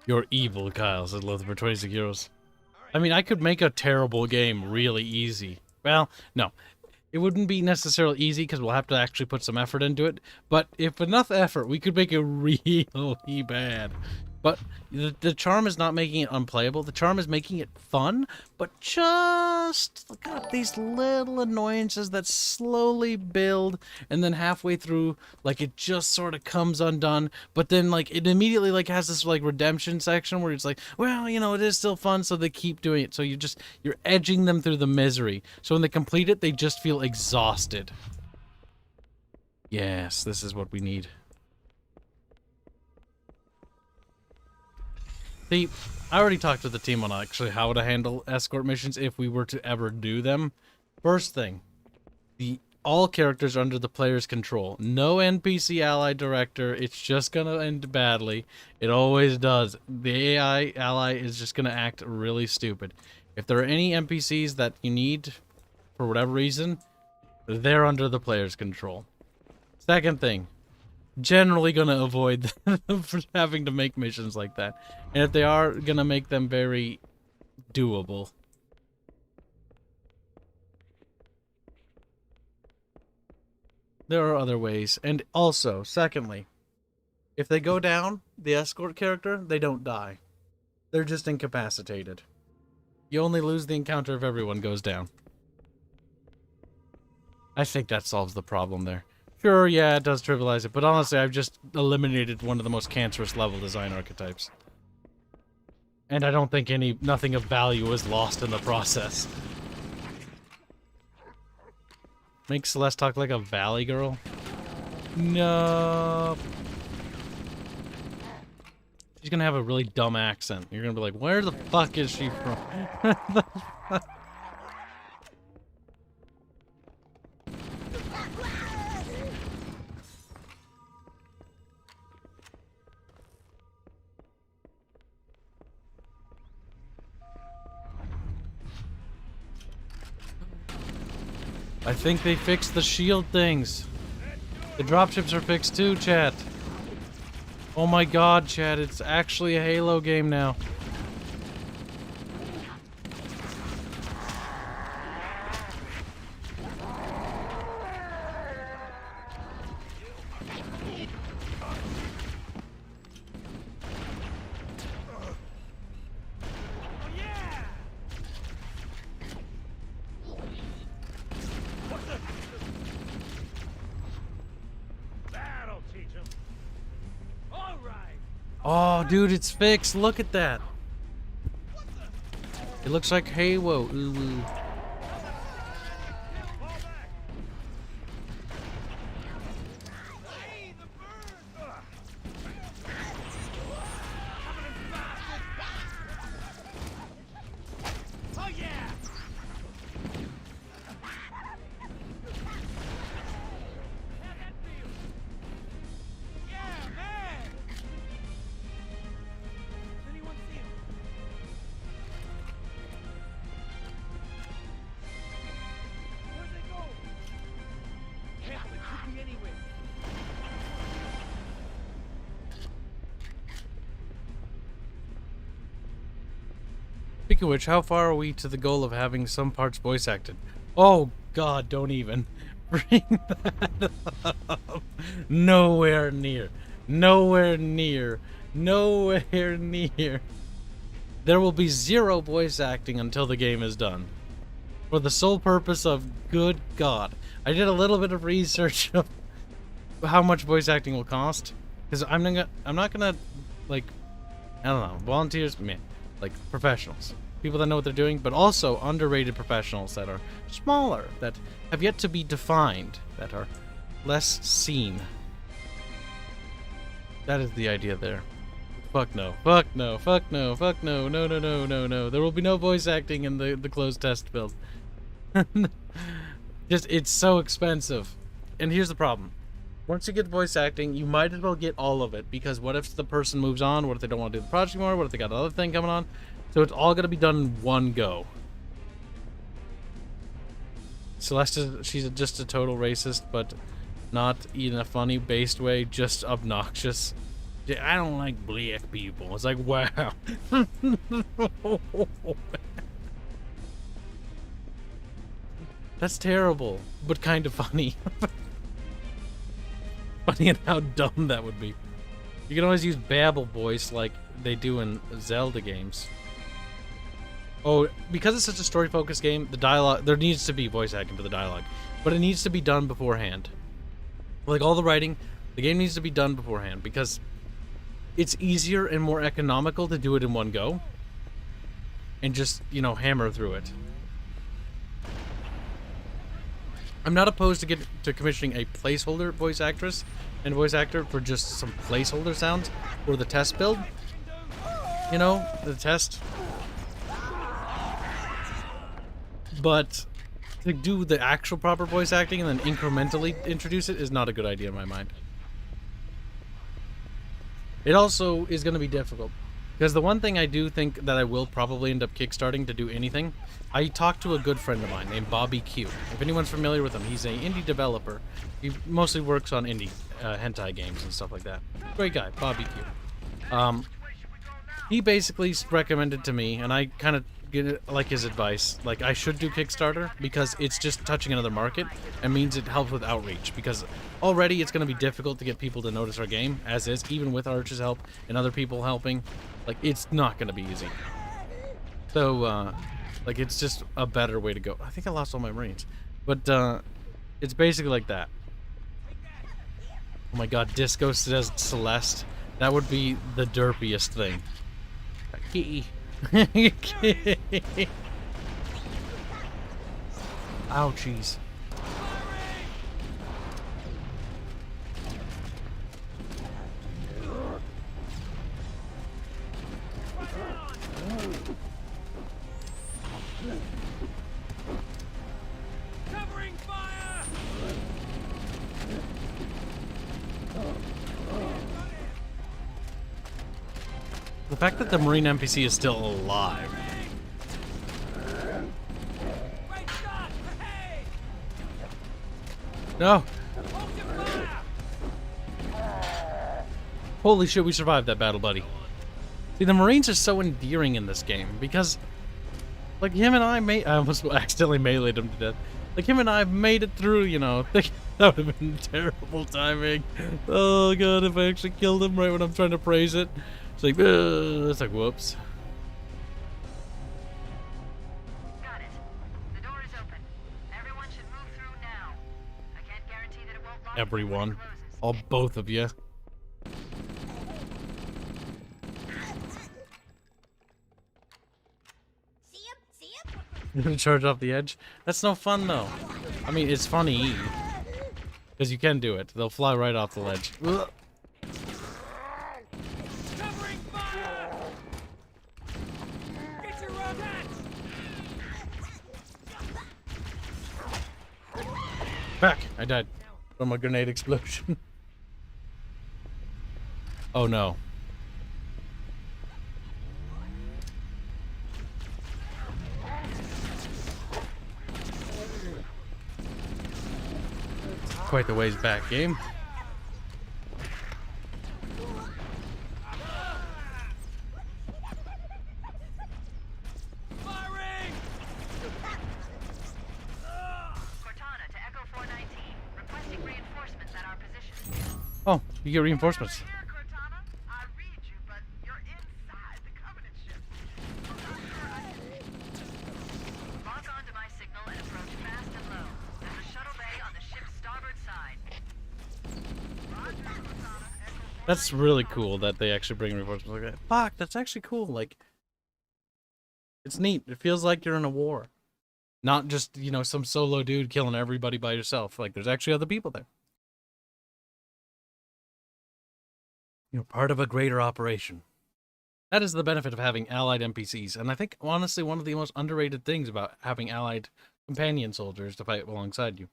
You're evil, Kyle, said Lothar for 26 euros. I mean, I could make a terrible game really easy. Well, no. It wouldn't be necessarily easy because we'll have to actually put some effort into it. But if enough effort, we could make it really bad. But the charm is not making it unplayable. The charm is making it fun, but just got these little annoyances that slowly build, and then halfway through, like, it just sort of comes undone. But then, like, it immediately, like, has this, like, redemption section where it's like, well, you know, it is still fun, so they keep doing it. So you're edging them through the misery. So when they complete it, they just feel exhausted. Yes, this is what we need. See, I already talked to the team on actually how to handle escort missions if we were to ever do them. First thing, all characters are under the player's control. No NPC ally director. It's just gonna end badly. It always does. The AI ally is just gonna act really stupid. If there are any NPCs that you need, for whatever reason, they're under the player's control. Second thing, generally gonna avoid having to make missions like that. And if they are, gonna make them very doable. There are other ways. And also, secondly, if they go down, the escort character, they don't die. They're just incapacitated. You only lose the encounter if everyone goes down. I think that solves the problem there. Sure, yeah, it does trivialize it, but honestly, I've just eliminated one of the most cancerous level design archetypes. And I don't think nothing of value is lost in the process. Make Celeste talk like a valley girl? No. She's gonna have a really dumb accent. You're gonna be like, where the fuck is she from? I think they fixed the shield things. The dropships are fixed too, chat. Oh my god, chat, it's actually a Halo game now. Oh, dude, it's fixed. Look at that. It looks like Halo. Ooh. Oh yeah! How'd that feel? Yeah, man! Does anyone see him? Where'd they go? Hell, it could be anywhere. Speaking of which, how far are we to the goal of having some parts voice acted? Oh God, don't even bring that up. Nowhere near. Nowhere near. Nowhere near. There will be 0 voice acting until the game is done. For the sole purpose of, good God. I did a little bit of research of how much voice acting will cost. Because I'm not gonna, like, I don't know, volunteers, meh. Like professionals, people that know what they're doing, but also underrated professionals that are smaller, that have yet to be defined, that are less seen. That is the idea there. Fuck no, fuck no, fuck no, fuck no, no, no, no, no, no. There will be no voice acting in the closed test build. Just, it's so expensive. And here's the problem. Once you get voice acting, you might as well get all of it, because what if the person moves on? What if they don't want to do the project anymore? What if they got another thing coming on? So it's all going to be done in one go. Celeste, she's just a total racist, but not in a funny based way, just obnoxious. Yeah, I don't like black people. It's like, wow. That's terrible, but kind of funny. Funny and how dumb that would be. You can always use babble voice like they do in Zelda games. Oh, because it's such a story-focused game, the dialogue, there needs to be voice acting for the dialogue, but it needs to be done beforehand. Like all the writing, the game needs to be done beforehand because it's easier and more economical to do it in one go and just, you know, hammer through it. I'm not opposed to commissioning a placeholder voice actress and voice actor for just some placeholder sounds for the test build. You know, the test. But to do the actual proper voice acting and then incrementally introduce it is not a good idea in my mind. It also is going to be difficult. Because the one thing I do think that I will probably end up kickstarting to do anything, I talked to a good friend of mine named Bobby Q. If anyone's familiar with him, he's an indie developer. He mostly works on indie hentai games and stuff like that. Great guy, Bobby Q. He basically recommended to me, and I kind of get like his advice, like I should do Kickstarter because it's just touching another market and means it helps with outreach, because already it's going to be difficult to get people to notice our game as is, even with Arch's help and other people helping. Like, it's not going to be easy. So, like, it's just a better way to go. I think I lost all my Marines. But, it's basically like that. Oh my god, Disco says Celeste. That would be the derpiest thing. Ouchies. Covering fire! The fact that the Marine NPC is still alive. Great shot! Hey! No! Hold your fire! Holy shit, we survived that battle, buddy. See, the Marines are so endearing in this game because, like, him and I almost accidentally meleeed him to death. Like, him and I made it through, you know. That would have been terrible timing. Oh god, if I actually killed him right when I'm trying to praise it. It's like, whoops. Got it. The door is open. Everyone should move through now. I can't guarantee that it won't lock before it Everyone. closes. All both of you. Charge off the edge. That's no fun though. I mean, it's funny because you can do it. They'll fly right off the ledge. Ugh. Covering fire! Get your rockets! Back! I died from a grenade explosion. Oh no. Quite the ways back, game. Firing! Cortana to Echo 419. Requesting reinforcements at our position. Oh, you get reinforcements. Here, Cortana. I read you, but you're inside the Covenant ship. Lock onto my signal and approach fast and low. There's a shuttle bay on the ship's starboard side. Roger, Cortana. Echo That's really cool that they actually bring reinforcements like that. Fuck, that's actually cool. Like, it's neat. It feels like you're in a war. Not just, you know, some solo dude killing everybody by yourself. Like, there's actually other people there. You're part of a greater operation. That is the benefit of having allied NPCs. And I think, honestly, one of the most underrated things about having allied companion soldiers to fight alongside you.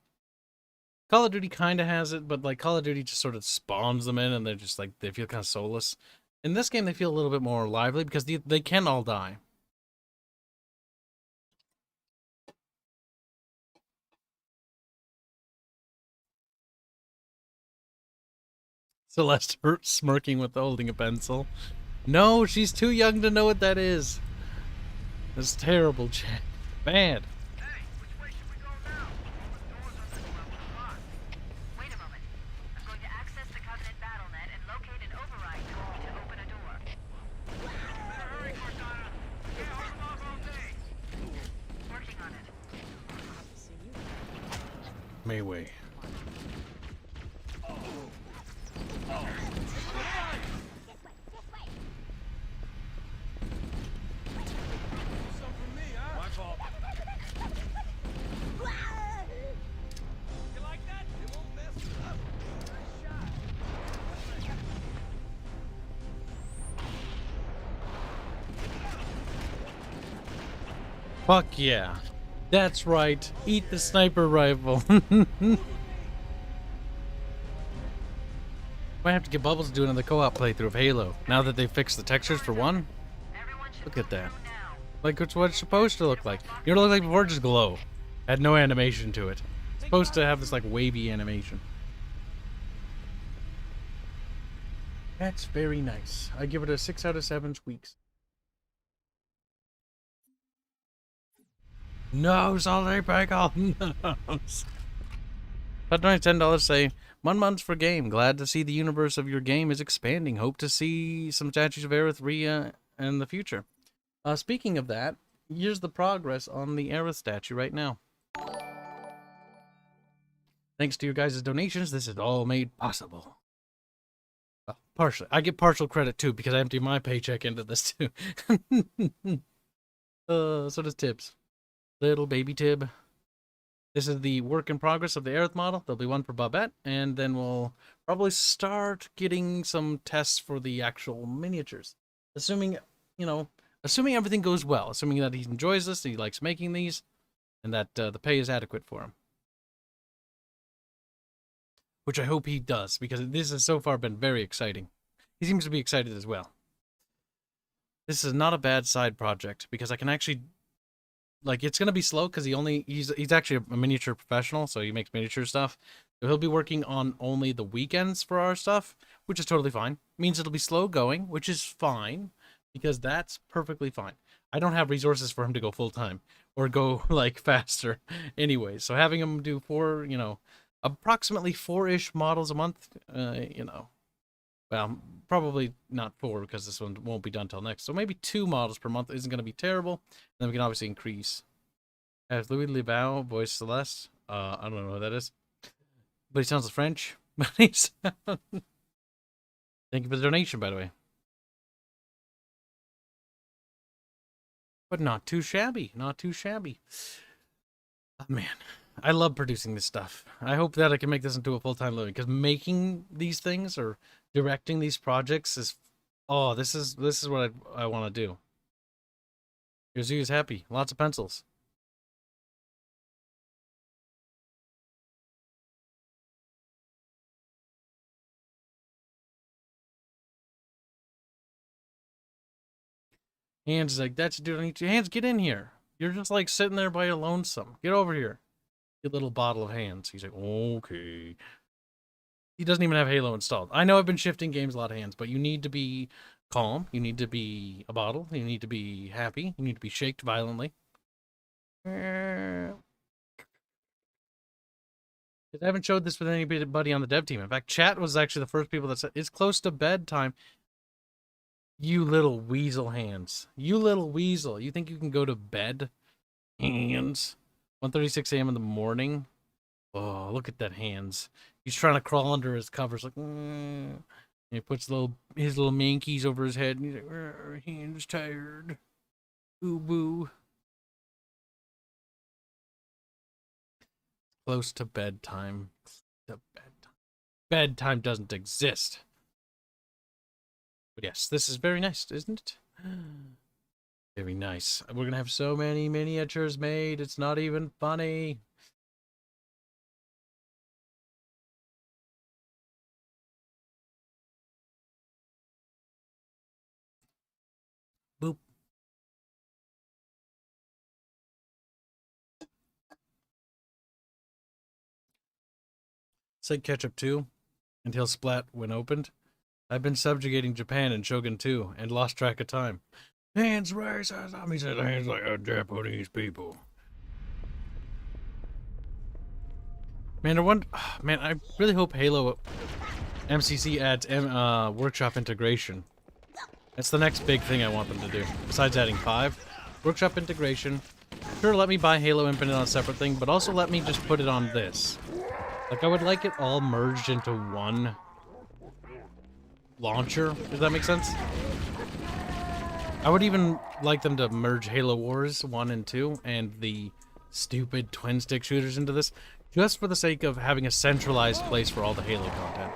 Call of Duty kind of has it, but like Call of Duty just sort of spawns them in and they're just like, they feel kind of soulless. In this game, they feel a little bit more lively because they can all die. Celeste hurt smirking with holding a pencil. No, she's too young to know what that is. That's terrible, Jack. Bad. Hey, which way should we go now? All the doors on this level are locked. Wait a moment. I'm going to access the Covenant BattleNet and locate an override code to open a door. Better hurry, Cortana. Can't hold them off all day. Working on it. Mayway. Some for me, huh? My fault. You like that? It won't mess it up. Nice shot. Fuck yeah. That's right. Eat the sniper rifle. Might have to get Bubbles to do another co-op playthrough of Halo. Now that they've fixed the textures for one. Everyone should Look at that. go now. Like it's what it's supposed to look like. You know what it looked like before? Just glow. Had no animation to it. It's supposed to have this like wavy animation. That's very nice. I give it a 6 out of 7 squeaks. No, Solid Bagel. No. But $10 say, Months for game. Glad to see the universe of your game is expanding. Hope to see some statues of Aerith Rhea in the future. Speaking of that, here's the progress on the Aerith statue right now. Thanks to your guys' donations, this is all made possible. Partially. I get partial credit too because I empty my paycheck into this too. So does Tibbs. Little baby Tib. This is the work in progress of the Aerith model. There'll be one for Babette, and then we'll probably start getting some tests for the actual miniatures. Assuming, you know, assuming everything goes well, assuming that he enjoys this, and he likes making these, and that the pay is adequate for him. Which I hope he does, because this has so far been very exciting. He seems to be excited as well. This is not a bad side project, because I can actually... Like, it's going to be slow because he's actually a miniature professional, so he makes miniature stuff. So he'll be working on only the weekends for our stuff, which is totally fine. Means it'll be slow going, which is fine, because that's perfectly fine. I don't have resources for him to go full-time or go, like, faster anyway. So having him do approximately 4-ish models a month, well, probably not 4 because this one won't be done till next. So maybe 2 models per month isn't going to be terrible. And then we can obviously increase. As LiveStream voice Celeste. I don't know who that is. But he sounds French. But he's... Thank you for the donation, by the way. But not too shabby. Not too shabby. Oh, man, I love producing this stuff. I hope that I can make this into a full-time living, because making these things or directing these projects is, oh, this is what I want to do. Here's who's happy. Lots of pencils. Hands is like, that's dude, I need your hands, get in here. You're just like sitting there by your lonesome. Get over here. Your little bottle of hands. He's like, okay. He doesn't even have Halo installed. I know I've been shifting games a lot of hands, but you need to be calm. You need to be a bottle. You need to be happy. You need to be shaked violently. I haven't showed this with anybody on the dev team. In fact, chat was actually the first people that said, it's close to bedtime. You little weasel hands. You little weasel. You think you can go to bed? Hands. 1:36 a.m. in the morning. Oh, look at that hands. He's trying to crawl under his covers like, and he puts his little mankies over his head and he's like, hands tired. Ooh boo. Close to bedtime. Bedtime doesn't exist. But yes, this is very nice, isn't it? Very nice. We're gonna have so many miniatures made, it's not even funny. Boop. Said ketchup too, until splat when opened. I've been subjugating Japan and Shogun 2 and lost track of time. Hands raised, he said hands like a Japanese people. Man, I really hope Halo MCC adds workshop integration. That's the next big thing I want them to do. Besides adding 5, workshop integration. Sure, let me buy Halo Infinite on a separate thing, but also let me just put it on this. Like, I would like it all merged into one launcher. Does that make sense? I would even like them to merge Halo Wars 1 and 2 and the stupid twin stick shooters into this, just for the sake of having a centralized place for all the Halo content.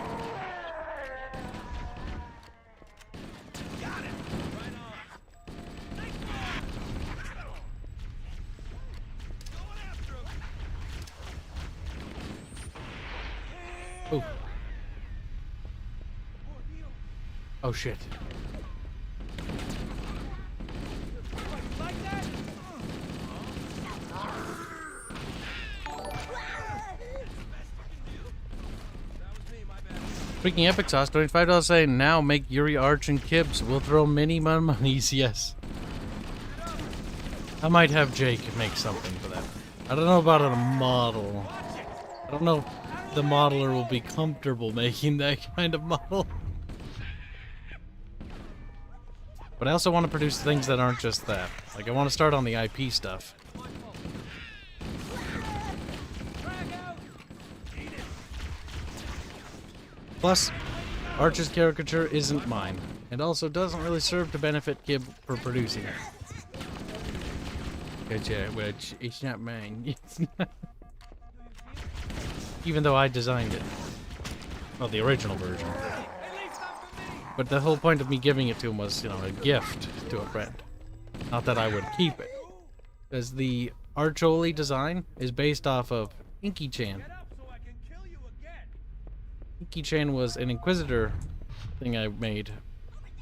Oh. Oh shit. Freaking Epic Sauce, $25 saying now make Yuri Arch and Kibs. We'll throw many monies, yes. I might have Jake make something for that. I don't know about a model. I don't know if the modeler will be comfortable making that kind of model. But I also want to produce things that aren't just that. Like, I want to start on the IP stuff. Plus, Arch's caricature isn't mine, and also doesn't really serve to benefit Kib for producing it. Well, it's not mine. It's not. Even though I designed it. Well, the original version. But the whole point of me giving it to him was, you know, a gift to a friend. Not that I would keep it. Because the Archoli design is based off of Inky-chan. Inky-chan was an Inquisitor thing I made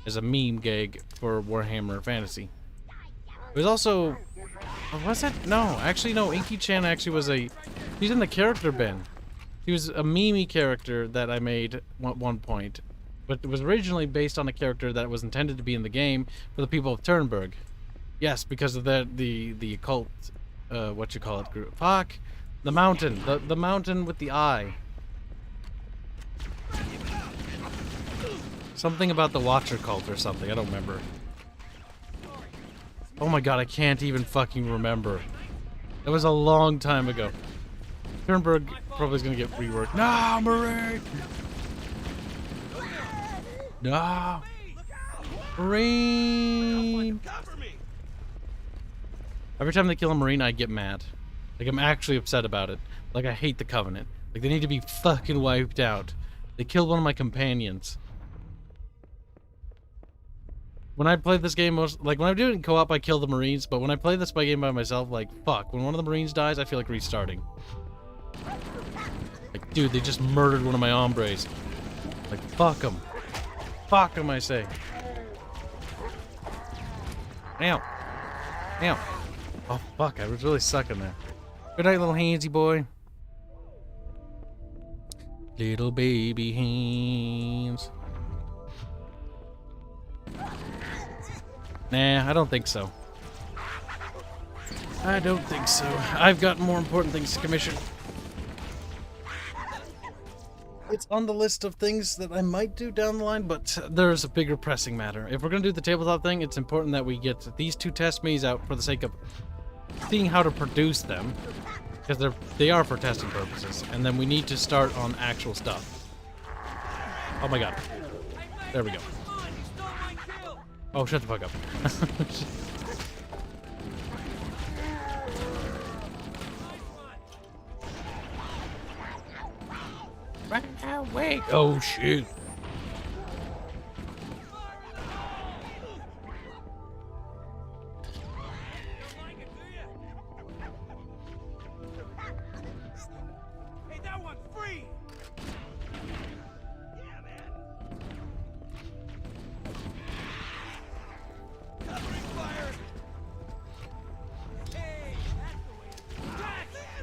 as a meme gag for Warhammer Fantasy. It was also... was it? No, actually no, Inky-chan actually was a... He's in the character bin. He was a meme character that I made at one point. But it was originally based on a character that was intended to be in the game for the people of Turnberg. Yes, because of the occult, what you call it, group. Fuck! The mountain! The mountain with the eye. Something about the Watcher cult or something, I don't remember. Oh my god, I can't even fucking remember. That was a long time ago. Turnberg probably is gonna get reworked. No, Marie! No! Marine! Every time they kill a Marine, I get mad. Like, I'm actually upset about it. Like, I hate the Covenant. Like, they need to be fucking wiped out. They killed one of my companions. When I play this game, when I'm doing co-op, I kill the Marines, but when I play this game by myself, like, fuck. When one of the Marines dies, I feel like restarting. Like, dude, they just murdered one of my hombres. Like, fuck them. Fuck them, I say. Ow. Ow. Oh, fuck, I was really sucking there. Good night, little Hanse boy. Little baby hands. Nah, I don't think so. I don't think so. I've got more important things to commission. It's on the list of things that I might do down the they but there's a bigger pressing matter. If we're going to do the tabletop thing, it's important that we get these 2 test me's out for the sake of seeing how to produce them. Because they are for testing purposes. And then we need to start on actual stuff. Oh my god. There we go. Oh, shut the fuck up. Right now, wait. Oh, shoot. Hey, that one's free. Yeah, man. Covering fire. Hey, that's the way to do it.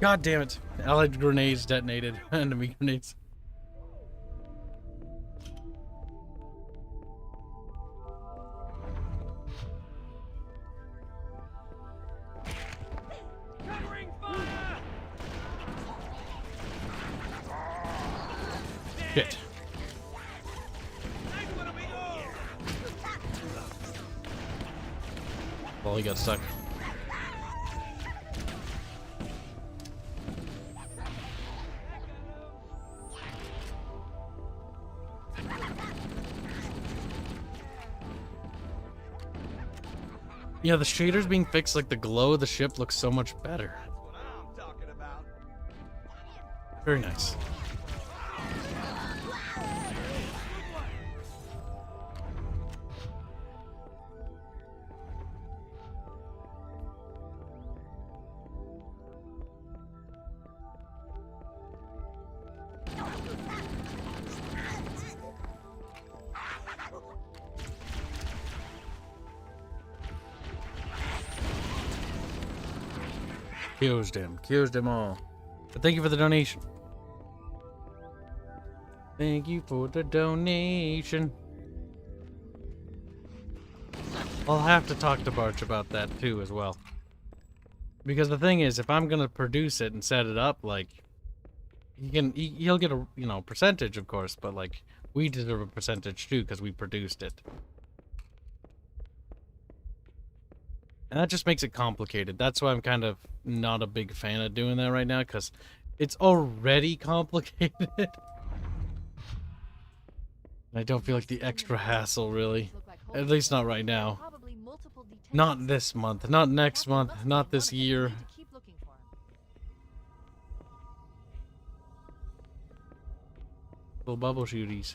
God damn it. Allied grenades detonated. Enemy grenades. Covering fire. Shit. Nice one, amigo. Well, he got stuck. Yeah, the shaders being fixed, like the glow of the ship looks so much better. That's what I'm talking about. Very nice. Kills them all. But thank you for the donation. Thank you for the donation. I'll have to talk to Barch about that too as well. Because the thing is, if I'm gonna produce it and set it up, like, he'll get a, you know, percentage, of course, but like, we deserve a percentage too because we produced it. And that just makes it complicated. That's why I'm kind of not a big fan of doing that right now, because it's already complicated. I don't feel like the extra hassle, really. At least not right now. Not this month, not next month, not this year. Little bubble shooties.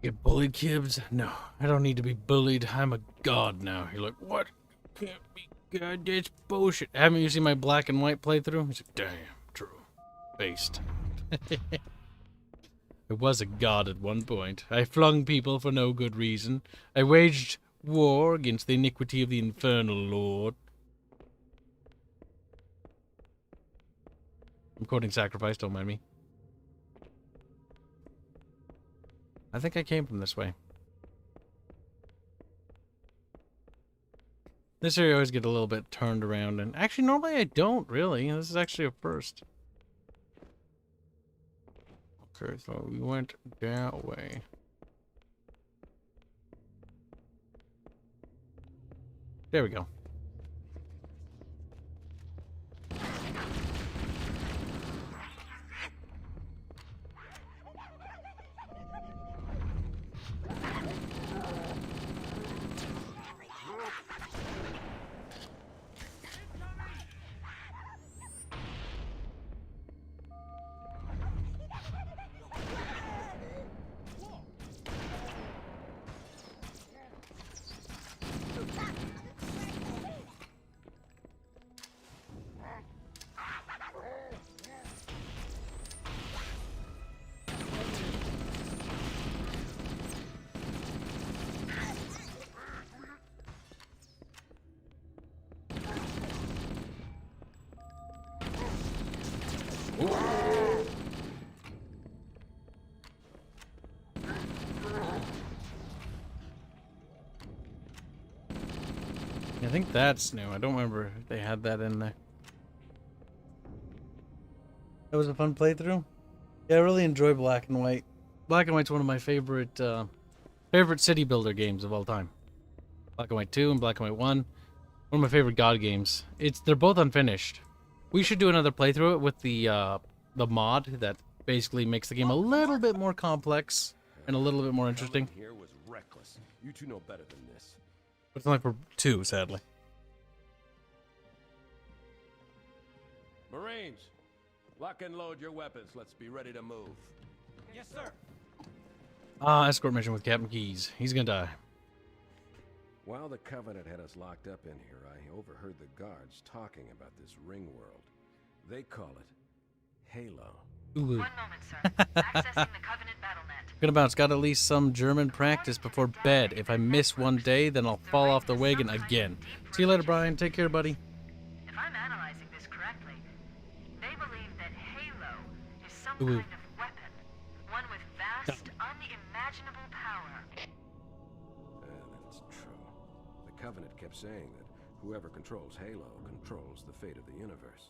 Get bullied, Kibs? No, I don't need to be bullied. I'm a god now. You're like, what? Can't be god, that's bullshit. Haven't you seen my black and white playthrough? He's like, damn, true. Based. I was a god at one point. I flung people for no good reason. I waged war against the iniquity of the infernal lord. I'm quoting Sacrifice, don't mind me. I think I came from this way. This area I always get a little bit turned around, and actually normally I don't really. This is actually a first. Okay, so we went that way. There we go. I think that's new. I don't remember if they had that in there. That was a fun playthrough. Yeah, I really enjoy Black and White. Black and White's one of my favorite city builder games of all time. Black and White 2 and Black and White 1. One of my favorite God games. They're both unfinished. We should do another playthrough with the mod that basically makes the game a little bit more complex and a little bit more interesting. Here was reckless. You two know better than this. But it's only for 2, sadly. Marines, lock and load your weapons. Let's be ready to move. Yes, sir. Escort mission with Captain Keys. He's gonna die. While the Covenant had us locked up in here, I overheard the guards talking about this ring world. They call it Halo. Ooh. One moment, sir. Accessing the Covenant BattleNet. Good about. It's got at least some German practice before bed. If I miss one day, then I'll fall off the wagon again. See you later, Brian. Take care, buddy. If I'm analyzing this correctly, they believe that Halo is some Ooh. kind of weapon, one with vast, unimaginable power. That's true. The Covenant kept saying that whoever controls Halo controls the fate of the universe.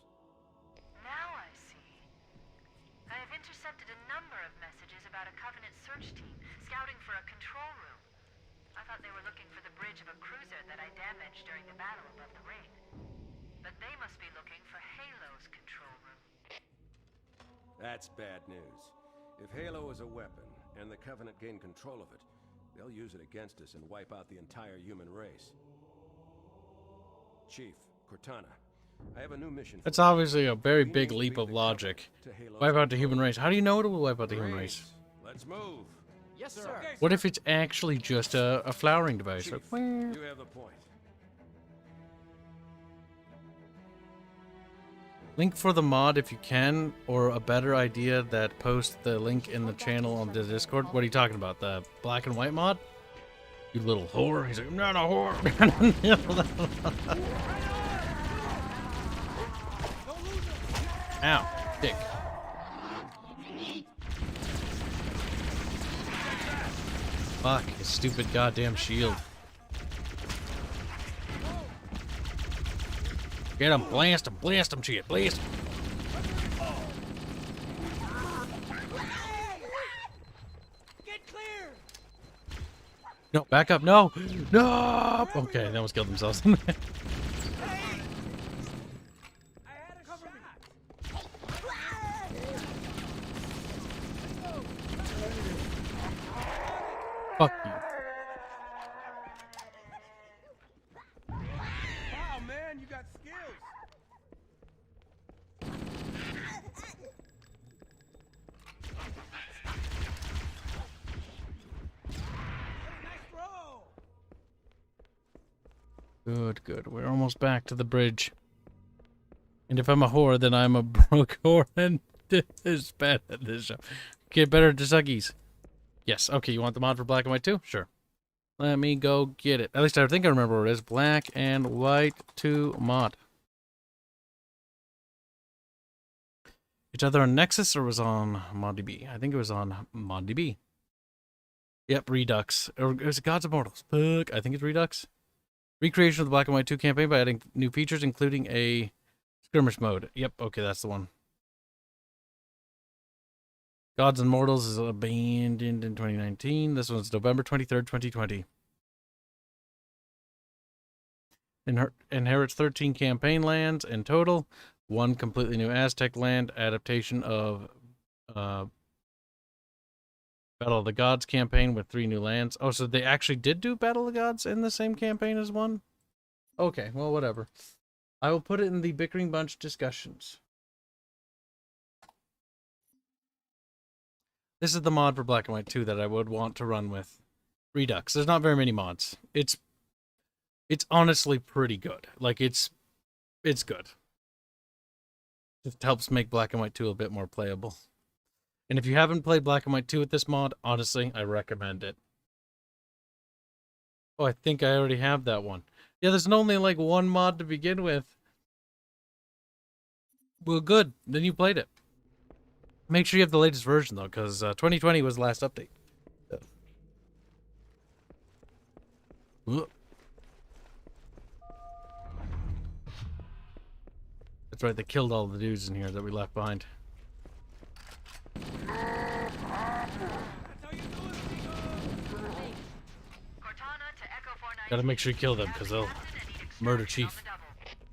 Now I see. I have intercepted a number of messages about a Covenant search team scouting for a control room. I thought they were looking for the bridge of a cruiser that I damaged during the battle above the ring. But they must be looking for Halo's control room. That's bad news. If Halo is a weapon, and the Covenant gain control of it, they'll use it against us and wipe out the entire human race. Chief, Cortana, I have a new mission for That's you. obviously a very We big need to leap lead of the logic. Covenant to Halo's Wipe out the human control. race. How do you know it will wipe out the human race? Marines, let's move. Yes, sir. Okay, What if it's actually just a flowering device? Chief, Like, you have the point. link for the mod if you can, or a better idea that post the link in the channel on the Discord. What are you talking about? The black and white mod? You little whore. He's like, I'm not a whore. Ow, dick. Fuck, his stupid goddamn shield. Get him, blast him, shit, blast him. get clear. No, back up, no! No! Okay, they almost killed themselves. I had a shot. Fuck you. Wow, man, you got skills. Nice throw. Good, good. We're almost back to the bridge. And if I'm a whore, then I'm a broke whore, and this is bad at this show. Get better at the Suckies. Yes, okay, you want the mod for black and white too? Sure. Let me go get it. At least I think I remember what it is. Black and white 2 mod. It's either on Nexus or was on ModDB. I think it was on ModDB. Yep, Redux. Or it was Gods of Mortals. Fuck, I think it's Redux. Recreation of the Black and White 2 campaign by adding new features, including a skirmish mode. Yep, okay, that's the one. Gods and Mortals is abandoned in 2019. This one's November 23rd, 2020. Inherits 13 campaign lands in total. 1 completely new Aztec land adaptation of Battle of the Gods campaign with 3 new lands. Oh, so they actually did do Battle of the Gods in the same campaign as 1? Okay, well, whatever. I will put it in the Bickering Bunch discussions. This is the mod for Black and White 2 that I would want to run with Redux. There's not very many mods. It's honestly pretty good. Like, it's good. It helps make Black and White 2 a bit more playable. And if you haven't played Black and White 2 with this mod, honestly, I recommend it. Oh, I think I already have that one. Yeah, there's only like 1 mod to begin with. Well, good. Then you played it. Make sure you have the latest version, though, because 2020 was the last update. That's right, they killed all the dudes in here that we left behind. Gotta make sure you kill them, because they'll murder Chief.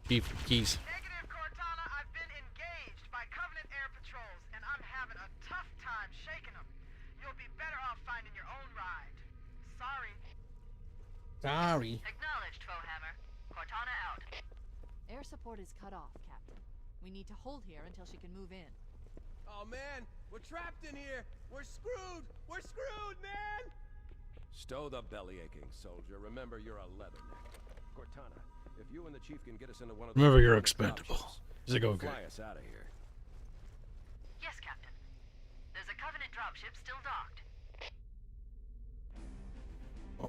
Chief Keys. Negative, Cortana. I've been engaged by Covenant air patrols, and I'm having a tough time shaking them. You'll be better off finding your own ride. Sorry. Sorry. Acknowledged, Foehammer. Cortana out. Air support is cut off, Captain. We need to hold here until she can move in. Oh man, we're trapped in here. We're screwed. We're screwed, man. Stow the belly aching, soldier. Remember, you're a leatherneck. Cortana, if you and the chief can get us into one of those... Remember, you're expendable. dropships, Is it okay? fly us out of here. Yes, Captain. There's a Covenant dropship still docked.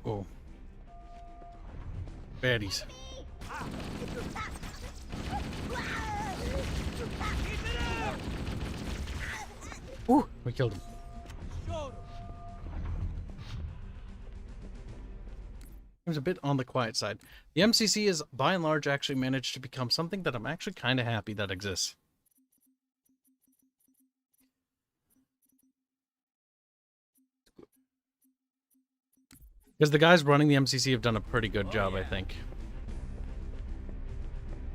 Uh-oh. Baddies. Ooh, we killed him. He was a bit on the quiet side. The MCC is, by and large, actually managed to become something that I'm actually kind of happy that exists. Because the guys running the MCC have done a pretty good job, I think.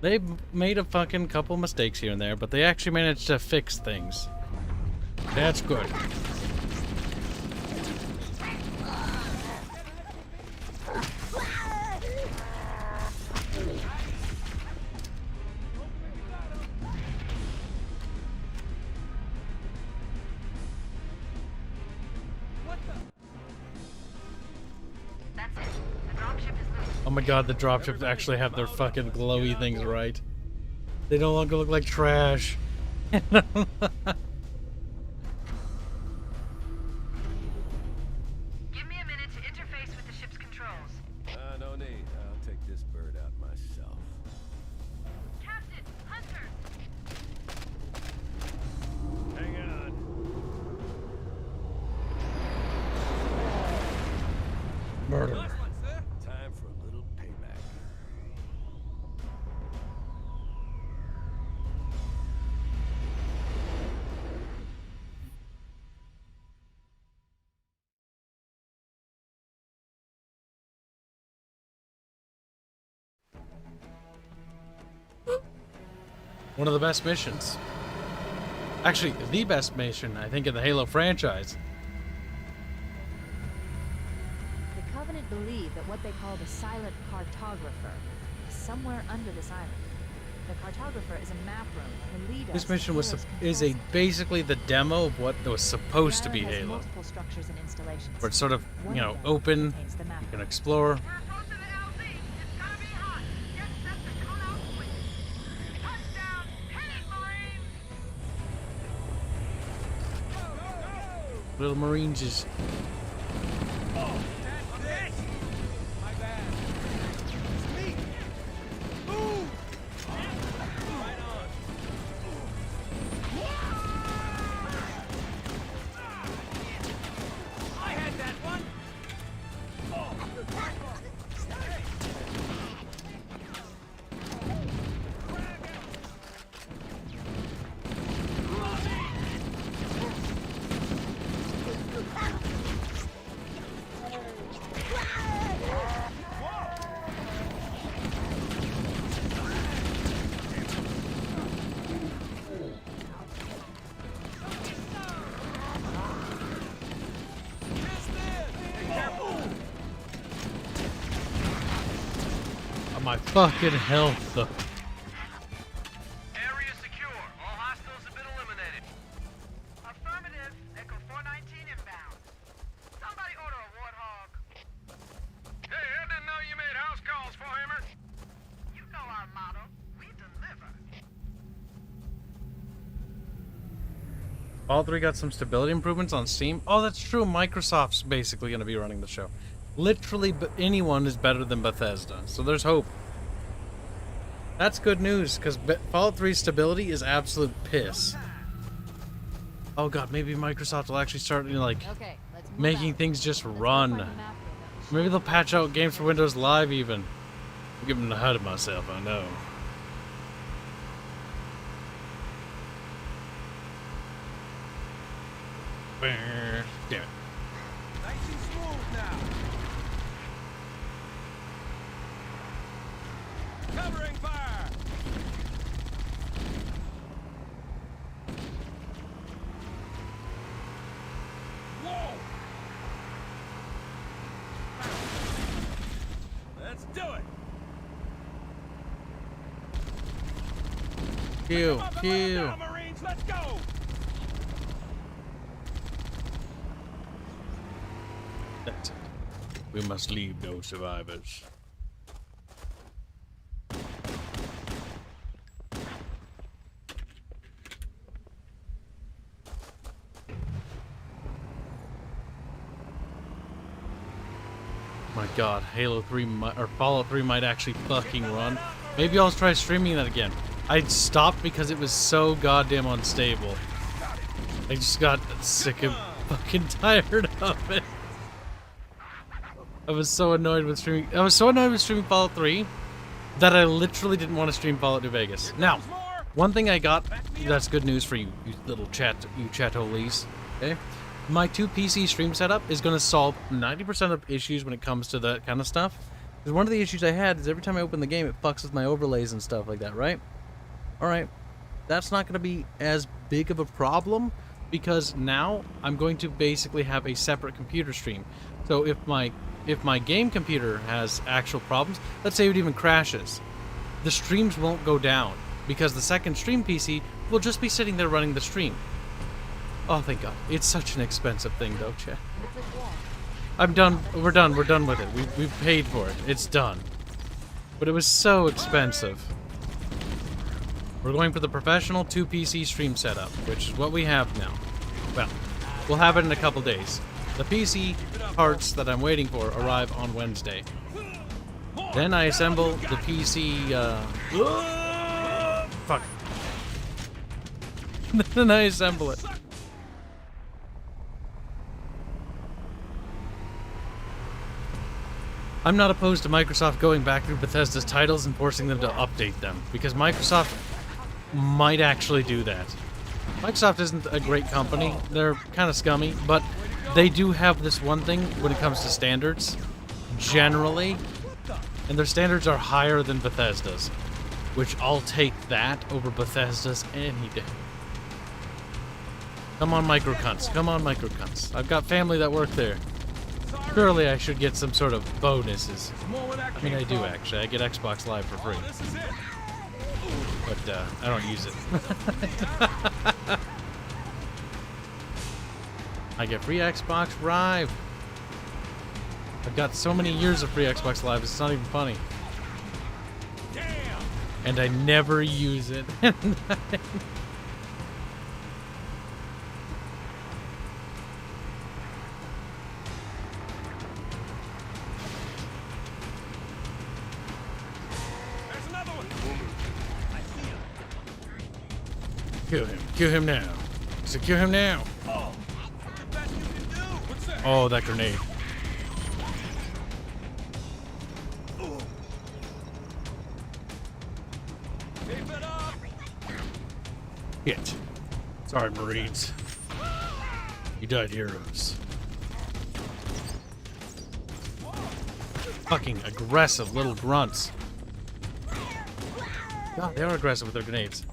They've made a fucking couple mistakes here and there, but they actually managed to fix things. That's good. Oh my god, the dropships actually have their fucking glowy things right. They no longer look like trash. Give me a minute to interface with the ship's controls. No need. I'll take this bird out myself. Captain, Hunter! Hang on. Murder. Nice one, sir. Time for a little payback. One of the best missions. Actually, the best mission, I think, in the Halo franchise. The Covenant believe that what they call the silent cartographer is somewhere under this island. The cartographer is a map room that can lead us This to mission was Halo's is control a basically the demo of what was supposed to center. be The island has Halo. multiple structures and installations. Where it's sort of, One you know, of them open, contains the map you can room. explore. We're approaching the LZ. It's gonna be hot. Get set to cut out quick. Touchdown. Hit it, Marines. Little Marines is... That's it. My bad. It's me. Move. Right on. I had that one. my fucking health. Area secure. All hostiles have been eliminated. Affirmative. Echo 419 inbound. Somebody order a warthog. Hey, I didn't know you made house calls for him. You know our motto. We deliver. All 3 got some stability improvements on Steam. Oh, that's true. Microsoft's basically going to be running the show. Literally, anyone is better than Bethesda, so there's hope. That's good news, because Fallout 3's stability is absolute piss. Oh god, maybe Microsoft will actually start, like, Okay, let's move making out. things just Let's go run. find the map here, though. Maybe they'll patch out games for Windows Live, even. I'm getting ahead of myself, I know. Damn it. Nice and smooth now. Covering fire. Whoa. Let's do it. Kill, Come on, kill. now, Marines, let's go. That's it. We must leave no survivors. My god, Halo 3 or Fallout 3 might actually fucking run. Maybe I'll try streaming that again. I stopped because it was so goddamn unstable. I just got sick and fucking tired of it. I was so annoyed with streaming. I was so annoyed with streaming Fallout 3 that I literally didn't want to stream Fallout New Vegas. Now, one thing I got that's good news for you, you little chat-holies. Okay, my 2 PC stream setup is going to solve 90% of issues when it comes to that kind of stuff. Because one of the issues I had is every time I open the game, it fucks with my overlays and stuff like that, right? All right, that's not going to be as big of a problem because now I'm going to basically have a separate computer stream. So if my game computer has actual problems, let's say it even crashes, the streams won't go down because the second stream PC will just be sitting there running the stream. Oh, thank God. It's such an expensive thing, though, chat. Looks like wall. I'm done. We're done. We're done with it. We've paid for it. It's done. But it was so expensive. We're going for the professional 2 PC stream setup, which is what we have now. Well, we'll have it in a couple days. The PC parts that I'm waiting for arrive on Wednesday. Then I assemble the PC, fuck. Then I assemble it. I'm not opposed to Microsoft going back through Bethesda's titles and forcing them to update them, because Microsoft might actually do that. Microsoft isn't a great company. They're kind of scummy, but they do have this one thing when it comes to standards, generally, and their standards are higher than Bethesda's, which I'll take that over Bethesda's any day. Come on, microcunts. Come on, microcunts. I've got family that work there. Surely I should get some sort of bonuses. I mean, I do actually. I get Xbox Live for free. But I don't use it. I get free Xbox Live. I've got so many years of free Xbox Live, it's not even funny. And I never use it. Kill him. Kill him now. Secure him now. Oh, that grenade. Hit. Sorry, Marines. You died heroes. Fucking aggressive little grunts. God, they are aggressive with their grenades.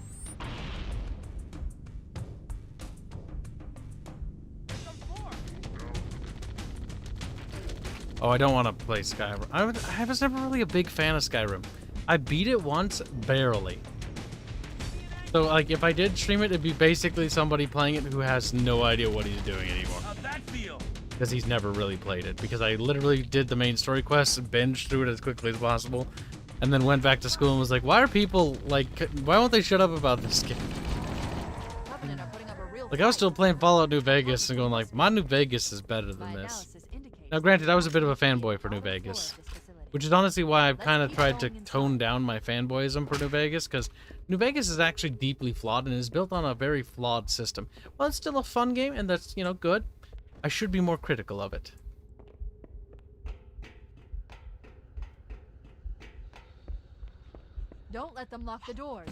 Oh, I don't want to play Skyrim. I was never really a big fan of Skyrim. I beat it once, barely. So, like, if I did stream it, it'd be basically somebody playing it who has no idea what he's doing anymore. How'd that feel? Because he's never really played it. Because I literally did the main story quests, binged through it as quickly as possible, and then went back to school and was like, why are people, like, why won't they shut up about this game? Covenant are putting up a real Like, I was still playing Fallout New Vegas and going like, my New Vegas is better than this. Now, granted, I was a bit of a fanboy for New Vegas, which is honestly why I've kind of tried to tone down my fanboyism for New Vegas, because New Vegas is actually deeply flawed and is built on a very flawed system. Well, it's still a fun game, and that's, you know, good. I should be more critical of it. Don't let them lock the doors.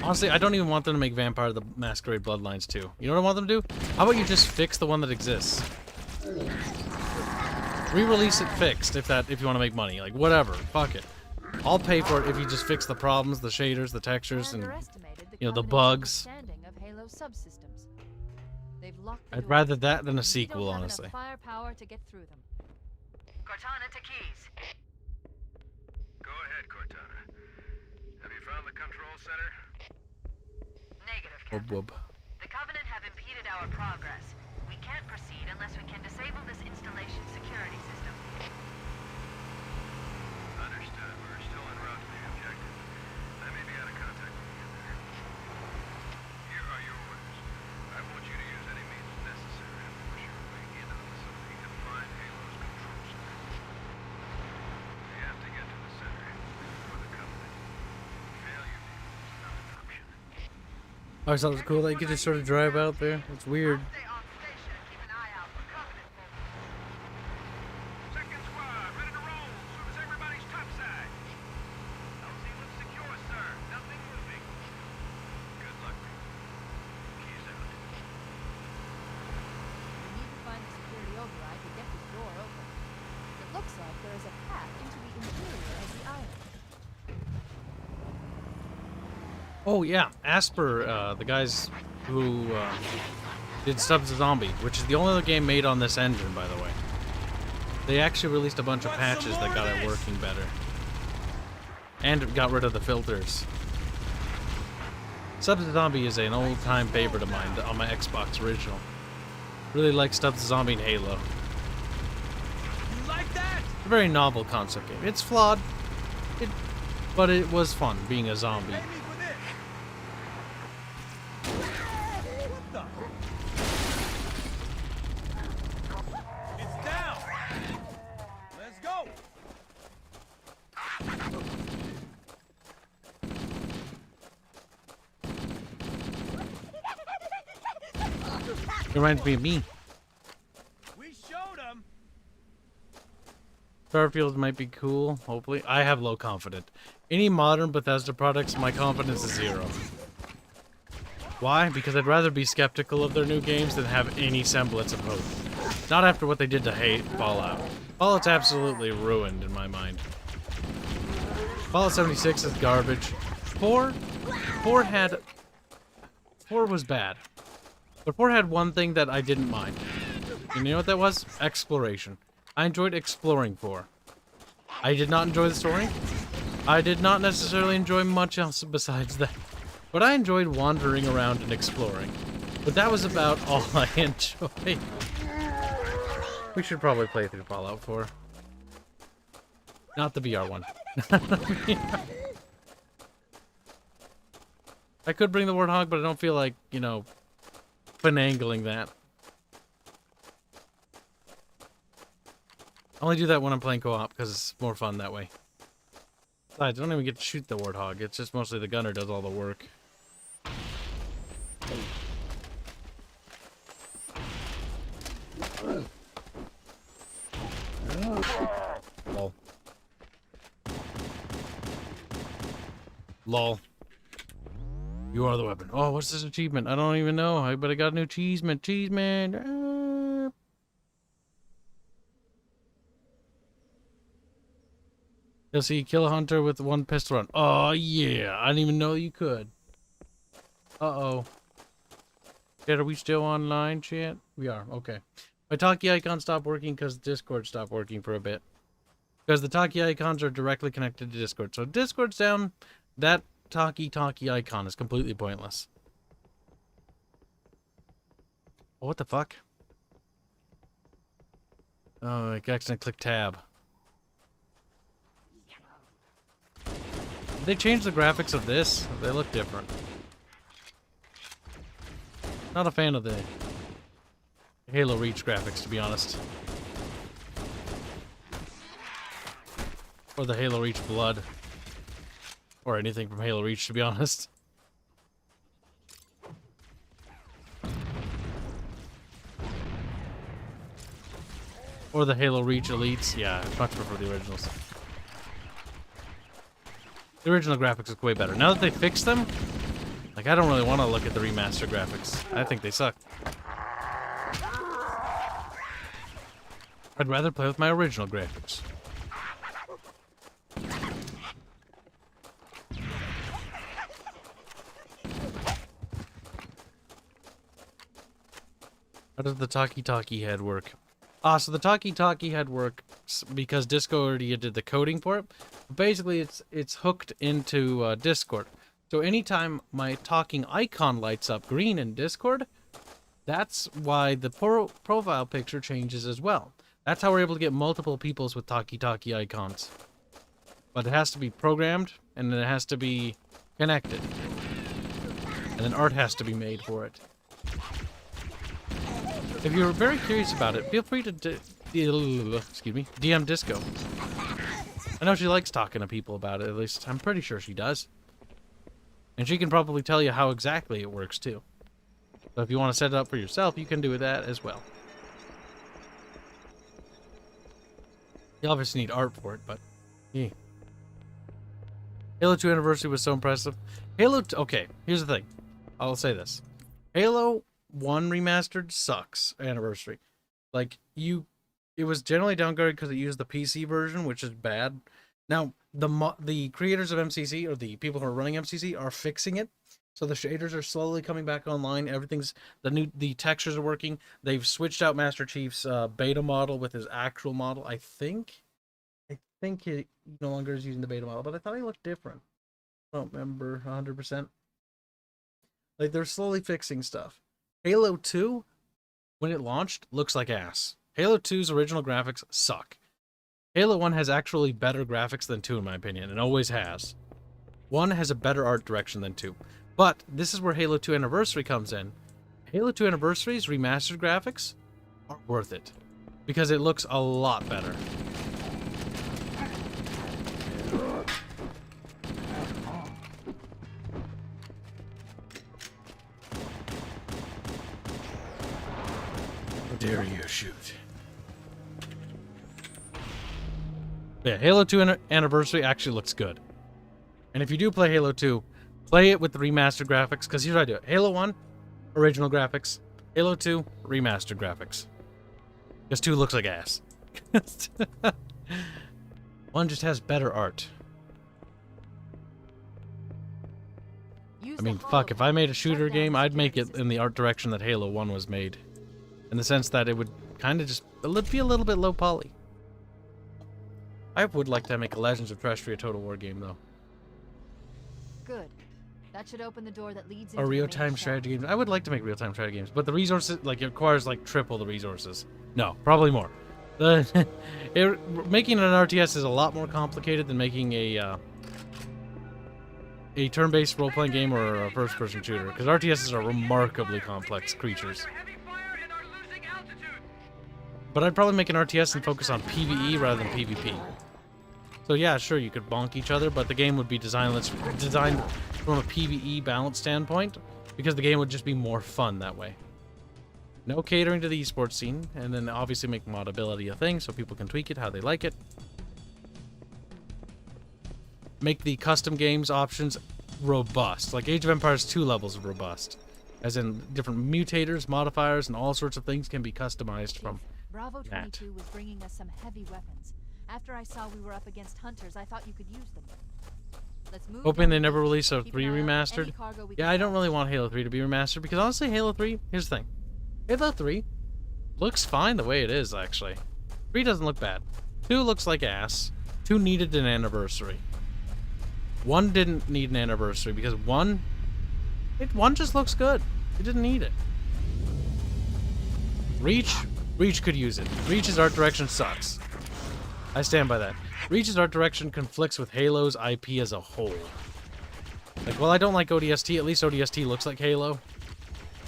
Honestly, I don't even want them to make Vampire the Masquerade Bloodlines 2. You know what I want them to do? How about you just fix the one that exists? Re-release it fixed if you want to make money. Like, whatever. Fuck it. I'll pay for it if you just fix the problems, the shaders, the textures, and, you know, the bugs. Of Halo subsystems. They've locked the I'd doors. rather that than a We sequel, don't have honestly. enough firepower to get through them. Cortana to Keys. Go ahead, Cortana. Have you found the control center? Negative, Whoop Captain. whoop. The Covenant have impeded our progress. We can't proceed unless we can disable this installation security system. Understood. We're still en route to the objective. I may be out of contact when we get there. Here are your orders. I want you to use any means necessary to force your way into the facility and find Halo's control center. We have to get to the center before the Covenant. Failure is not an option. I always thought it was cool that you could just sort of drive out there. It's weird. Stay on station and keep an eye out for Covenant folks. Second squad, ready to roll as soon as everybody's topside. LZ looks secure, sir. Nothing moving. Good luck. Keys out. We need to find the security override to get this door open. It looks like there is a path into the interior of the island. Oh yeah, Asper, the guys who did Stubbs the Zombie, which is the only other game made on this engine, by the way. They actually released a bunch of patches that got it working better. And got rid of the filters. Stubbs the Zombie is an old-time favorite of mine on my Xbox original. Really like Stubbs the Zombie and Halo. You like that? A very novel concept game. It's flawed, but it was fun being a zombie. Pay me for this. What the? It's down. Let's go. It reminds me of me. We showed them. Starfield might be cool, hopefully. I have low confidence. Any modern Bethesda products, my confidence is 0. Why? Because I'd rather be skeptical of their new games than have any semblance of hope. Not after what they did to Fallout. Fallout's absolutely ruined in my mind. Fallout 76 is garbage. 4 was bad. But 4 had one thing that I didn't mind. And you know what that was? Exploration. I enjoyed exploring 4. I did not enjoy the story. I did not necessarily enjoy much else besides that. But I enjoyed wandering around and exploring. But that was about all I enjoyed. We should probably play through Fallout 4. Not the VR one. I could bring the Warthog, but I don't feel like, you know, finagling that. I only do that when I'm playing co-op because it's more fun that way. Besides, I don't even get to shoot the Warthog. It's just mostly the gunner does all the work. Lol. Lol. You are the weapon. Oh, what's this achievement? I don't even know. But I got a new achievement. Achievement. You'll see, kill a hunter with one pistol run. Oh, yeah. I didn't even know you could. Uh-oh. Chat, are we still online, chat? We are. Okay. My talkie icon stopped working because Discord stopped working for a bit. Because the talkie icons are directly connected to Discord. So if Discord's down, that talkie icon is completely pointless. Oh, what the fuck? Oh, I accidentally clicked tab. Did they change the graphics of this? They look different. Not a fan of the Halo Reach graphics, to be honest. Or the Halo Reach Blood. Or anything from Halo Reach, to be honest. Or the Halo Reach Elites. Yeah, I much prefer the originals. The original graphics look way better. Now that they fixed them, like, I don't really want to look at the remastered graphics. I think they suck. I'd rather play with my original graphics. How does the talkie head work? So the talkie head works because Discord already did the coding for it. Basically, it's hooked into Discord. So anytime my talking icon lights up green in Discord, that's why the profile picture changes as well. That's how we're able to get multiple peoples with talkie icons. But it has to be programmed, and then it has to be connected. And then art has to be made for it. If you're very curious about it, feel free to DM Disco. I know she likes talking to people about it, at least I'm pretty sure she does. And she can probably tell you how exactly it works too. So if you want to set it up for yourself, you can do that as well. You obviously need art for it, but yeah. Halo 2 Anniversary was so impressive. Okay, here's the thing. I'll say this. Halo 1 Remastered sucks. Anniversary. Like, it was generally downgraded because it used the PC version, which is bad. Now, the creators of MCC, or the people who are running MCC, are fixing it. So the shaders are slowly coming back online. Everything's, the textures are working. They've switched out Master Chief's beta model with his actual model. I think he no longer is using the beta model, but I thought he looked different. I don't remember 100%. Like, they're slowly fixing stuff. Halo 2, when it launched, looks like ass. Halo 2's original graphics suck. Halo 1 has actually better graphics than 2, in my opinion, and always has. 1 has a better art direction than 2. But this is where Halo 2 Anniversary comes in. Halo 2 Anniversary's remastered graphics are worth it, because it looks a lot better. How dare you shoot? Yeah, Halo 2 Anniversary actually looks good. And if you do play Halo 2, play it with the remastered graphics, because here's how I do it. Halo 1, original graphics. Halo 2, remastered graphics. Because 2 looks like ass. 1 just has better art. I mean, fuck, if I made a shooter game, I'd make it in the art direction that Halo 1 was made. In the sense that it would kind of just be a little bit low poly. I would like to make a Legends of Terrestrial Total War game, though. Good. That should open the door that leads into Or the main real-time shell. strategy games. I would like to make real-time strategy games, but the resources, like, it requires, like, triple the resources. No, probably more. Making an RTS is a lot more complicated than making a turn-based role-playing game or a first-person shooter, because RTSs are remarkably complex creatures. But I'd probably make an RTS and focus on PvE rather than PvP. So yeah, sure, you could bonk each other, but the game would be designed from a PvE balance standpoint, because the game would just be more fun that way. No catering to the esports scene, and then obviously make modability a thing so people can tweak it how they like it. Make the custom games options robust, like Age of Empires 2 levels of robust. As in, different mutators, modifiers, and all sorts of things can be customized from Bravo that. 22 was bringing us some heavy weapons. After I saw we were up against hunters, I thought you could use them. Let's move. Hoping they down never the beach. release a Keep 3 an eye out for any remastered. cargo we Yeah, can I don't find. really want Halo 3 to be remastered, because honestly, Halo 3, here's the thing. Halo 3 looks fine the way it is, actually. 3 doesn't look bad. 2 looks like ass. 2 needed an anniversary. 1 didn't need an anniversary because 1 just looks good. It didn't need it. Reach could use it. Reach's art direction sucks. I stand by that. Reach's art direction conflicts with Halo's IP as a whole. Like, while I don't like ODST, at least ODST looks like Halo.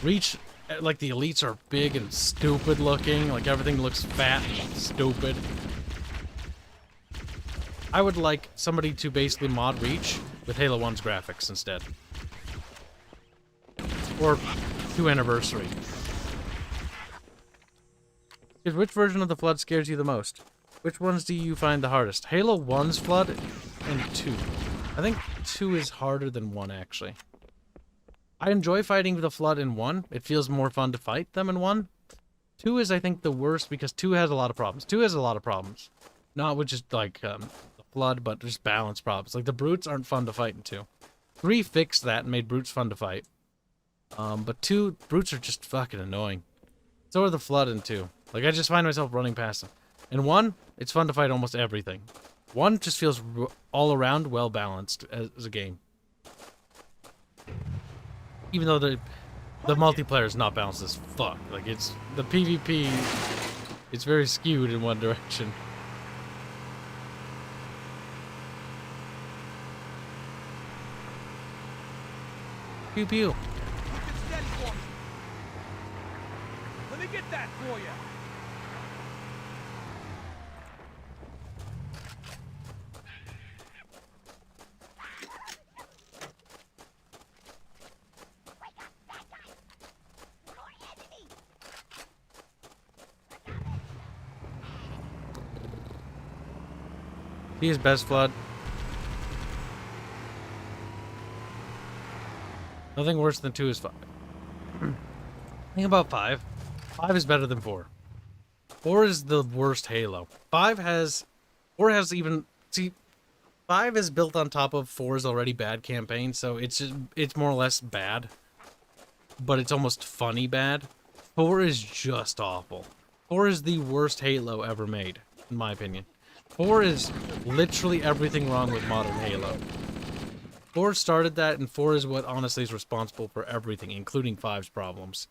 Reach, like, the elites are big and stupid looking. Like, everything looks fat and stupid. I would like somebody to basically mod Reach with Halo 1's graphics instead. Or 2 Anniversary. Because which version of the Flood scares you the most? Which ones do you find the hardest? Halo 1's Flood and 2. I think 2 is harder than 1, actually. I enjoy fighting the Flood in 1. It feels more fun to fight them in 1. 2 is, I think, the worst because 2 has a lot of problems. 2 has a lot of problems. Not with just, like, the Flood, but just balance problems. Like, the Brutes aren't fun to fight in 2. 3 fixed that and made Brutes fun to fight. But 2, Brutes are just fucking annoying. So are the Flood in 2. Like, I just find myself running past them. In 1, it's fun to fight almost everything. 1 just feels all around well balanced as a game. Even though the multiplayer is not balanced as fuck. Like, it's the PvP, it's very skewed in one direction. Pew pew. Keep it steady for me. Let me get that for you. He is best Flood. Nothing worse than 2 is 5. Think about 5. 5 is better than 4. 4 is the worst Halo. 4 has even... See, 5 is built on top of 4's already bad campaign, so it's more or less bad. But it's almost funny bad. 4 is just awful. 4 is the worst Halo ever made, in my opinion. 4 is literally everything wrong with modern Halo. 4 started that, and 4 is what honestly is responsible for everything, including 5's problems.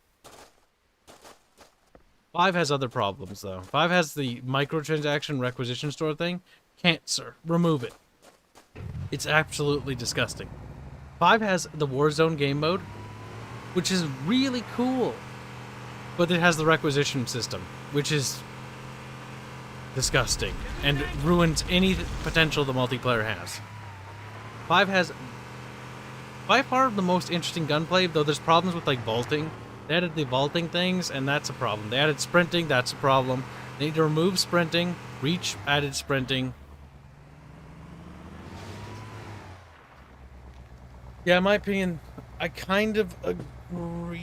5 has other problems, though. 5 has the microtransaction requisition store thing. Cancer. Remove it. It's absolutely disgusting. 5 has the Warzone game mode, which is really cool. But it has the requisition system, which is disgusting and ruins any potential the multiplayer has. 5 has by far the most interesting gunplay, though there's problems with like vaulting. They added the vaulting things, and that's a problem. They added sprinting, that's a problem. They need to remove sprinting. Reach added sprinting. Yeah, in my opinion, I kind of agree.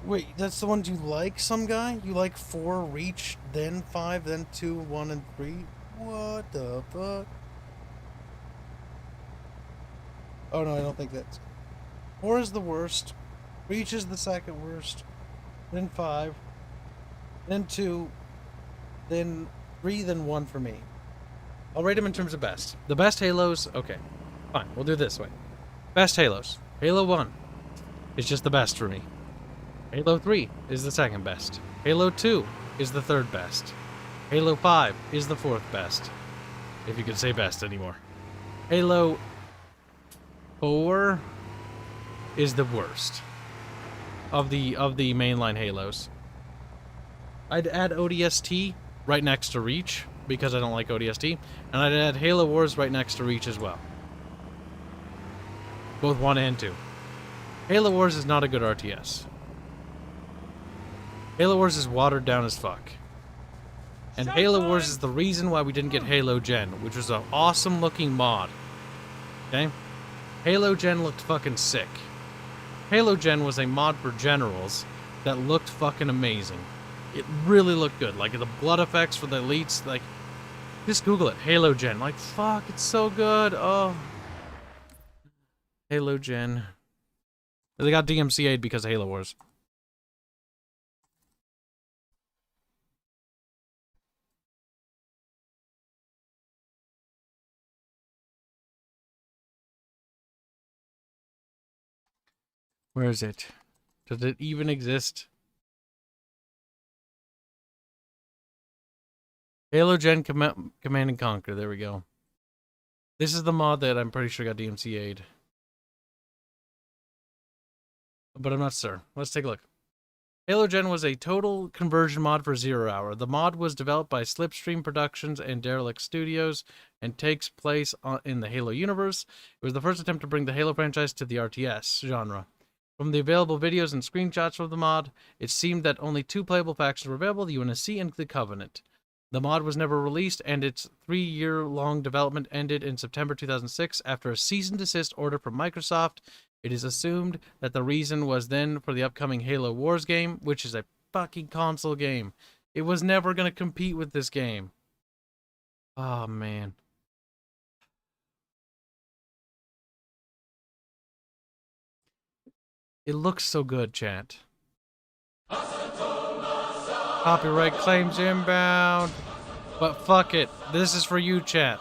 Wait, that's the ones you like, some guy? You like 4, Reach, then 5, then 2, 1, and 3? What the fuck? Oh no, I don't think that's... 4 is the worst. Reach is the second worst. Then 5. Then 2. Then 3, then 1 for me. I'll rate them in terms of best. The best Halos... Okay, fine, we'll do it this way. Best Halos. Halo 1 is just the best for me. Halo 3 is the second best. Halo 2 is the third best. Halo 5 is the fourth best. If you could say best anymore. Halo 4 is the worst of the mainline Halos. I'd add ODST right next to Reach because I don't like ODST, and I'd add Halo Wars right next to Reach as well. Both 1 and 2. Halo Wars is not a good RTS. Halo Wars is watered down as fuck. And Halo Wars is the reason why we didn't get Halo Gen, which was an awesome looking mod. Okay? Halo Gen looked fucking sick. Halo Gen was a mod for generals that looked fucking amazing. It really looked good. Like the blood effects for the elites, like, just Google it. Halo Gen. Like, fuck, it's so good. Oh. Halo Gen. They got DMCA'd because of Halo Wars. Where is it? Does it even exist? Halo Gen Command and Conquer. There we go. This is the mod that I'm pretty sure got DMCA'd. But I'm not sure. Let's take a look. Halo Gen was a total conversion mod for 0 Hour. The mod was developed by Slipstream Productions and Derelict Studios and takes place in the Halo universe. It was the first attempt to bring the Halo franchise to the RTS genre. From the available videos and screenshots of the mod, it seemed that only 2 playable factions were available, the UNSC and the Covenant. The mod was never released, and its 3-year-long development ended in September 2006 after a cease and desist order from Microsoft. It is assumed that the reason was then for the upcoming Halo Wars game, which is a fucking console game. It was never going to compete with this game. Oh, man. It looks so good, chat. Copyright claims inbound. But fuck it. This is for you, chat.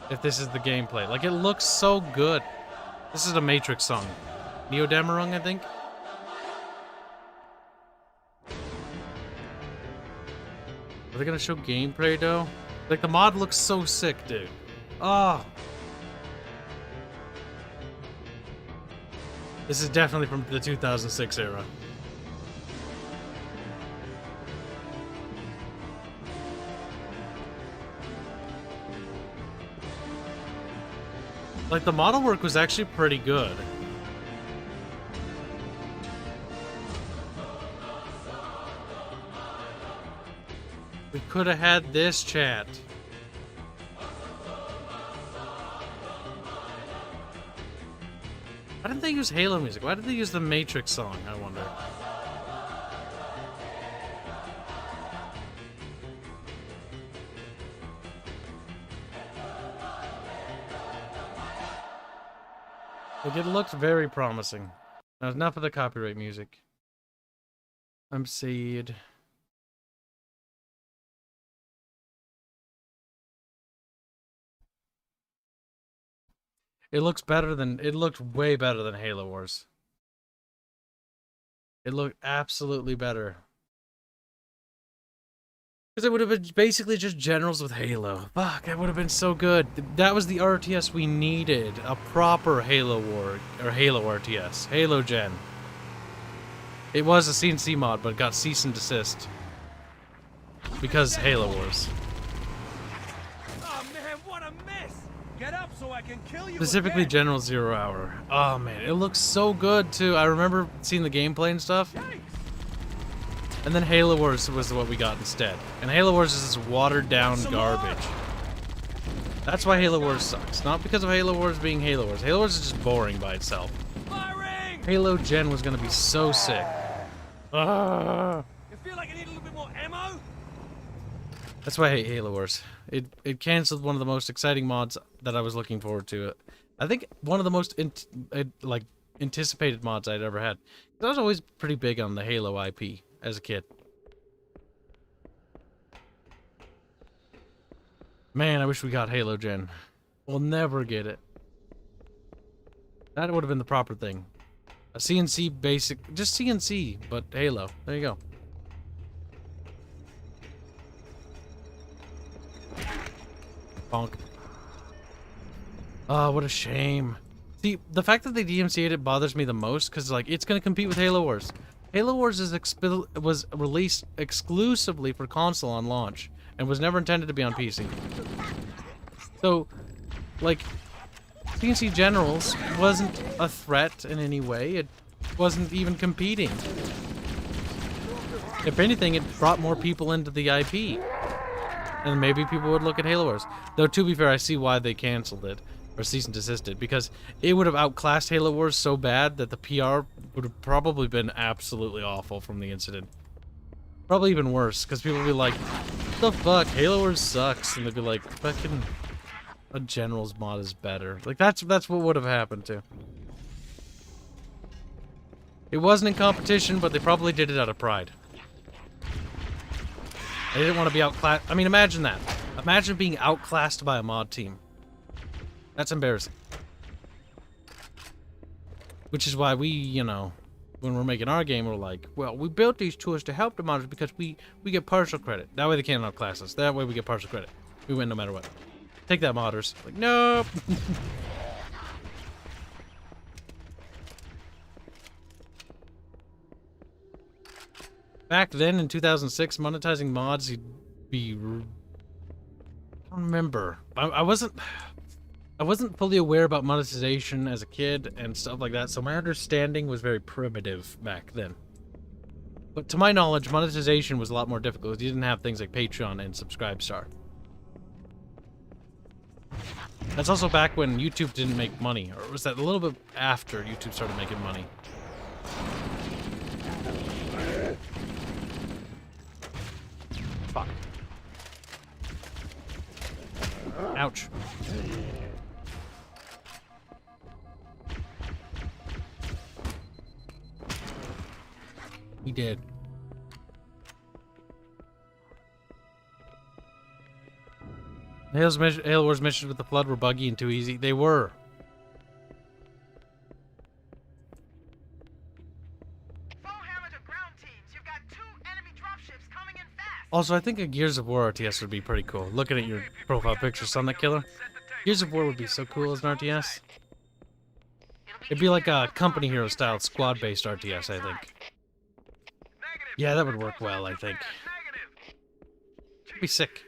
If this is the gameplay. Like, it looks so good. This is a Matrix song. Neo Damarung, I think. Are they gonna show gameplay, though? Like, the mod looks so sick, dude. Oh. This is definitely from the 2006 era. Like, the model work was actually pretty good. We could have had this, chat. Why didn't they use Halo music? Why did they use the Matrix song, I wonder? Like, it looked very promising. Now, enough of the copyright music. I'm seed. It looks better than, it looked way better than Halo Wars. It looked absolutely better. Because it would have been basically just generals with Halo. Fuck, it would have been so good. That was the RTS we needed. A proper Halo War, or Halo RTS. Halo Gen. It was a CNC mod, but it got cease and desist. Because Halo Wars. Oh man, what a mess! Get up so I can kill you. Specifically again. General 0 Hour. Oh man, it looks so good too. I remember seeing the gameplay and stuff. And then Halo Wars was what we got instead. And Halo Wars is this watered down garbage. That's why Halo Wars sucks. Not because of Halo Wars being Halo Wars. Halo Wars is just boring by itself. Firing! Halo Gen was gonna be so sick. Ah. You feel like I need a little bit more ammo? That's why I hate Halo Wars. It canceled one of the most exciting mods that I was looking forward to. I think one of the most anticipated mods I'd ever had. I was always pretty big on the Halo IP as a kid. Man, I wish we got Halo Gen. We'll never get it. That would have been the proper thing. A CNC basic, just CNC, but Halo. There you go. Bonk. Oh, what a shame. See, the fact that they DMCA'd it bothers me the most, because, like, it's going to compete with Halo Wars. Halo Wars was released exclusively for console on launch, and was never intended to be on PC. So, like, CNC Generals wasn't a threat in any way. It wasn't even competing. If anything, it brought more people into the IP. And maybe people would look at Halo Wars. Though, to be fair, I see why they canceled it. Or cease and desisted. Because it would have outclassed Halo Wars so bad that the PR would have probably been absolutely awful from the incident. Probably even worse. Because people would be like, what the fuck? Halo Wars sucks. And they'd be like, fucking a Generals mod is better. Like, that's what would have happened too. It wasn't in competition, but they probably did it out of pride. They didn't want to be outclassed. I mean, imagine that. Imagine being outclassed by a mod team. That's embarrassing. Which is why we, you know, when we're making our game, we're like, well, we built these tools to help the modders because we get partial credit. That way they can't outclass us. That way we get partial credit. We win no matter what. Take that, modders. Like, nope. Back then in 2006, monetizing mods, you'd be... I don't remember. I wasn't fully aware about monetization as a kid and stuff like that, so my understanding was very primitive back then. But to my knowledge, monetization was a lot more difficult. You didn't have things like Patreon and Subscribestar. That's also back when YouTube didn't make money, or was that a little bit after YouTube started making money? Fuck. Ouch. He did. Halo Wars missions with the Flood were buggy and too easy. They were. Also, I think a Gears of War RTS would be pretty cool. Looking at your profile picture, Sonic Killer. Gears of War would be so cool as an RTS. It'd be like a Company Hero style squad-based RTS, I think. Yeah, that would work well, I think. It'd be sick.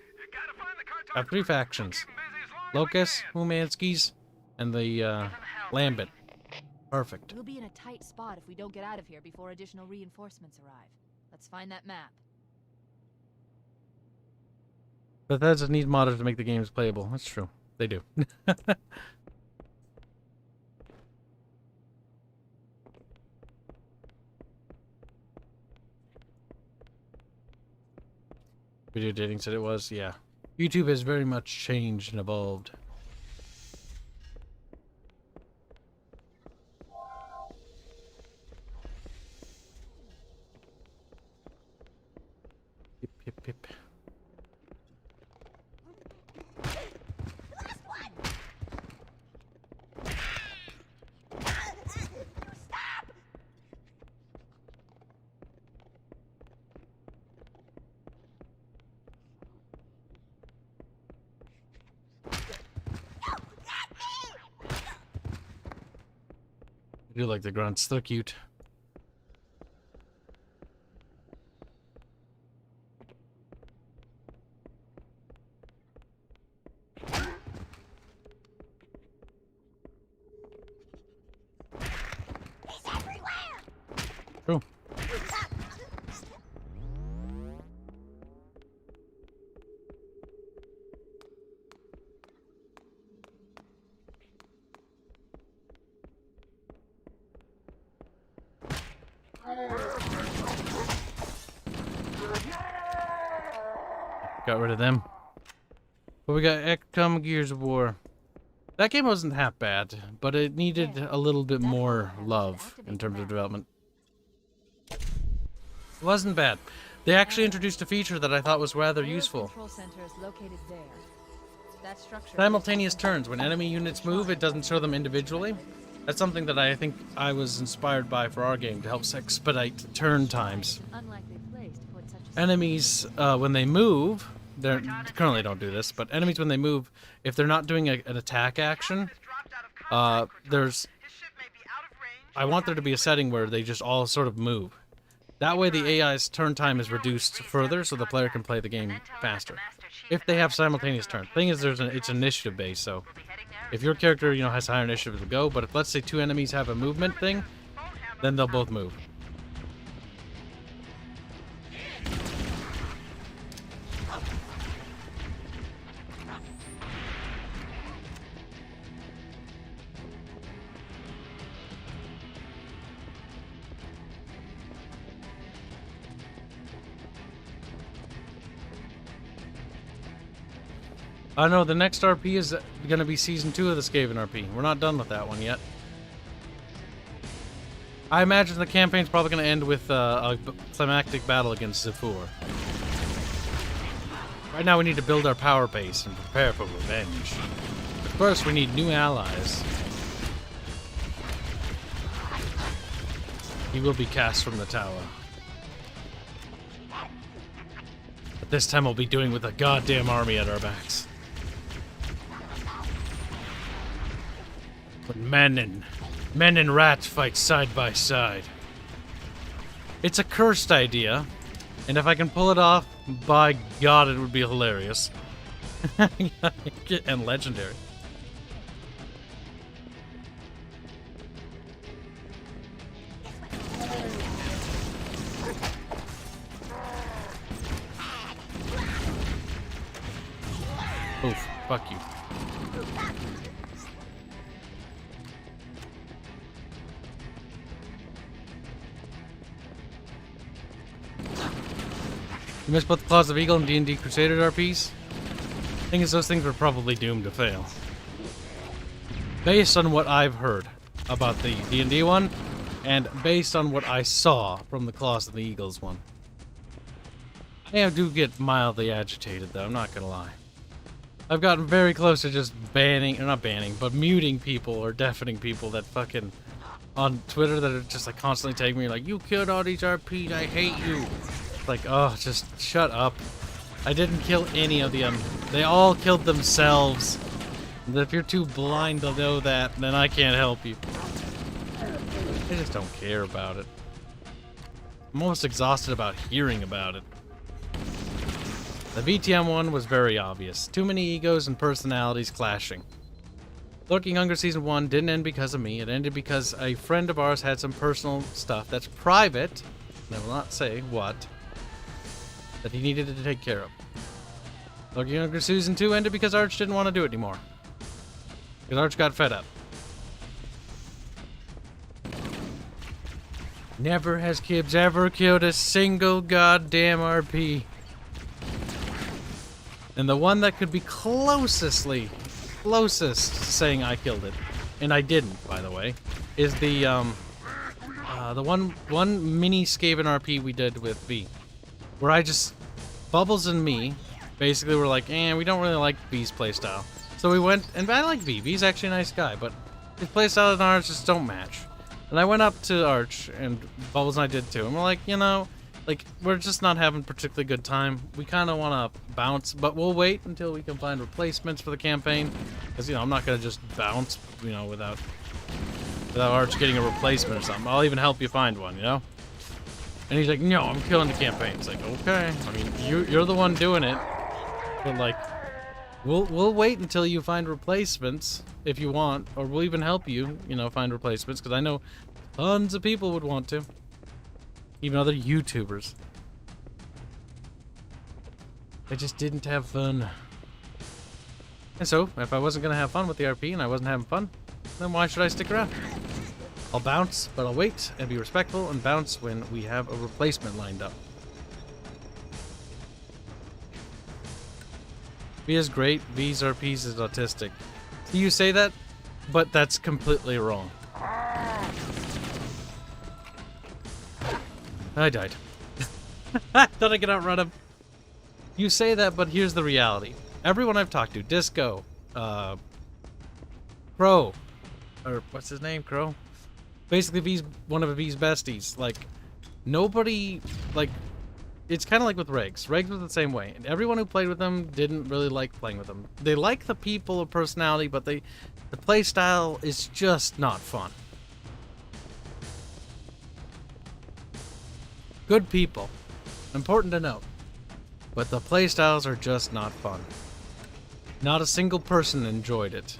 I have 3 factions. Locust, Humanskis, and the Lambent. Perfect. We'll be in a tight spot if we don't get out of here before additional reinforcements arrive. Let's find that map. Bethesda needs modders to make the games playable. That's true. They do. Video dating said it was, yeah. YouTube has very much changed and evolved. Pip, pip, pip. I do like the grunts, they're cute. True. Got rid of them. But we got XCOM Gears of War. That game wasn't half bad, but it needed a little bit more love in terms of development. It wasn't bad. They actually introduced a feature that I thought was rather useful. Simultaneous turns. When enemy units move, it doesn't show them individually. That's something that I think I was inspired by for our game to help expedite turn times. Enemies, when they move, they currently don't do this, but enemies when they move, if they're not doing an attack action, I want there to be a setting where they just all sort of move. That way the AI's turn time is reduced further so the player can play the game faster. If they have simultaneous turn. Thing is, it's initiative based, so if your character, you know, has higher initiative to go, but if let's say 2 enemies have a movement thing, then they'll both move. I know the next RP is going to be Season 2 of the Skaven RP. We're not done with that one yet. I imagine the campaign's probably going to end with a climactic battle against Zephyr. Right now we need to build our power base and prepare for revenge. But first we need new allies. He will be cast from the tower. But this time we'll be doing with a goddamn army at our backs. When men and rats fight side by side. It's a cursed idea, and if I can pull it off, by God, it would be hilarious. And legendary. Oof, fuck you. You missed both the Claws of Eagle and D&D Crusader RPs? Thing is, those things were probably doomed to fail. Based on what I've heard about the D&D one, and based on what I saw from the Claws of the Eagles one. I do get mildly agitated, though, I'm not gonna lie. I've gotten very close to just banning, or not banning, but muting people or deafening people that fucking on Twitter that are just like constantly tagging me like, you killed all these RPs, I hate you. Like, oh, just shut up. I didn't kill any of them. They all killed themselves. And if you're too blind to know that, then I can't help you. I just don't care about it. I'm almost exhausted about hearing about it. The VTM one was very obvious. Too many egos and personalities clashing. Lurking Hunger Season 1 didn't end because of me. It ended because a friend of ours had some personal stuff that's private, and I will not say what, that he needed to take care of. Lurking Hunger Season 2 ended because Arch didn't want to do it anymore. Because Arch got fed up. Never has Kibs ever killed a single goddamn RP. And the one that could be closest to saying I killed it, and I didn't, by the way, is the one mini Skaven RP we did with V, where I just Bubbles and me basically were like, we don't really like V's playstyle, so we went, and I like V. V's actually a nice guy, but his playstyle and ours just don't match. And I went up to Arch, and Bubbles and I did too, and we're like, like, we're just not having a particularly good time. We kind of want to bounce, but we'll wait until we can find replacements for the campaign. Because, I'm not going to just bounce, without Arch getting a replacement or something. I'll even help you find one, And he's like, no, I'm killing the campaign. It's like, okay. I mean, you're the one doing it. But, like, we'll wait until you find replacements if you want. Or we'll even help you, find replacements. Because I know tons of people would want to. Even other YouTubers. I just didn't have fun. And so, if I wasn't going to have fun with the RP and I wasn't having fun, then why should I stick around? I'll bounce, but I'll wait and be respectful and bounce when we have a replacement lined up. V is great, V's RPs is autistic. You say that, but that's completely wrong. I died. Thought I could outrun him. You say that, but here's the reality. Everyone I've talked to, Disco, Crow, or what's his name, Crow? Basically, V's one of V's besties. Like, nobody, like, it's kind of like with Regs. Regs was the same way. And everyone who played with them didn't really like playing with them. They like the people or personality, but the play style is just not fun. Good people. Important to note. But the playstyles are just not fun. Not a single person enjoyed it.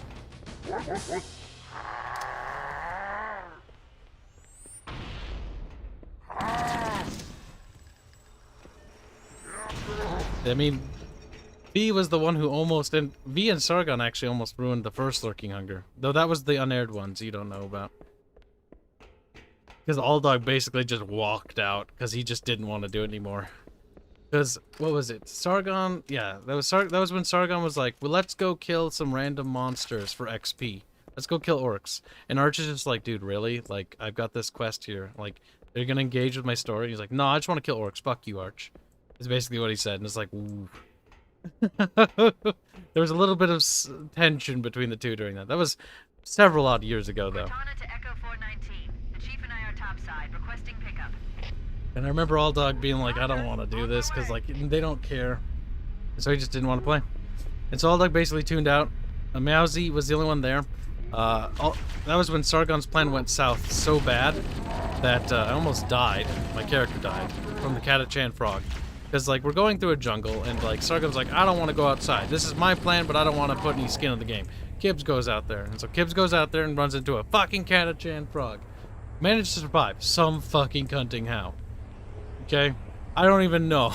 I mean, V was the one who almost, and V and Sargon actually almost ruined the first Lurking Hunger. Though that was the unaired ones you don't know about. Because Alldog basically just walked out because he just didn't want to do it anymore. Because, what was it? Sargon, yeah, that was when Sargon was like, well, let's go kill some random monsters for XP. Let's go kill orcs. And Arch is just like, dude, really? Like, I've got this quest here. Like, are you going to engage with my story? He's like, no, I just want to kill orcs. Fuck you, Arch. Is basically what he said. And it's like, ooh. There was a little bit of tension between the two during that. That was several odd years ago, though. Cortana to Echo 419. The Chief and I are topside, requesting And I remember All Dog being like, I don't want to do this because like they don't care. And so he just didn't want to play. And so All Dog basically tuned out. Meowsy was the only one there. That was when Sargon's plan went south so bad that I almost died. My character died from the Catachan frog. Because like we're going through a jungle and like Sargon's like, I don't want to go outside. This is my plan, but I don't want to put any skin in the game. Kibs goes out there. And so Kibs goes out there and runs into a fucking Catachan frog. Managed to survive. Some fucking cunting how. Okay? I don't even know.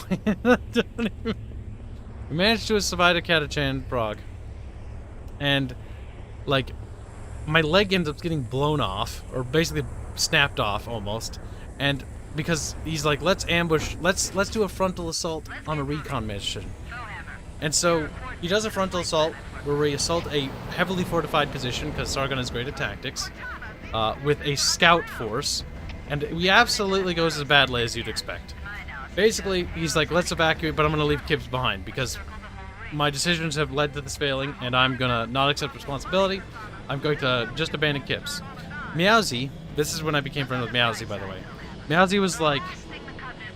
We managed to survive a Catachan frog. And, like, my leg ends up getting blown off, or basically snapped off, almost. And because he's like, let's ambush, let's do a frontal assault on a recon mission. And so, he does a frontal assault, where we assault a heavily fortified position, because Sargon is great at tactics, with a scout force. And we absolutely goes as badly as you'd expect. Basically, he's like, let's evacuate, but I'm going to leave Kibs behind, because my decisions have led to this failing, and I'm going to not accept responsibility. I'm going to just abandon Kibs. Meowsy, this is when I became friends with Meowsy, by the way. Meowsy was like,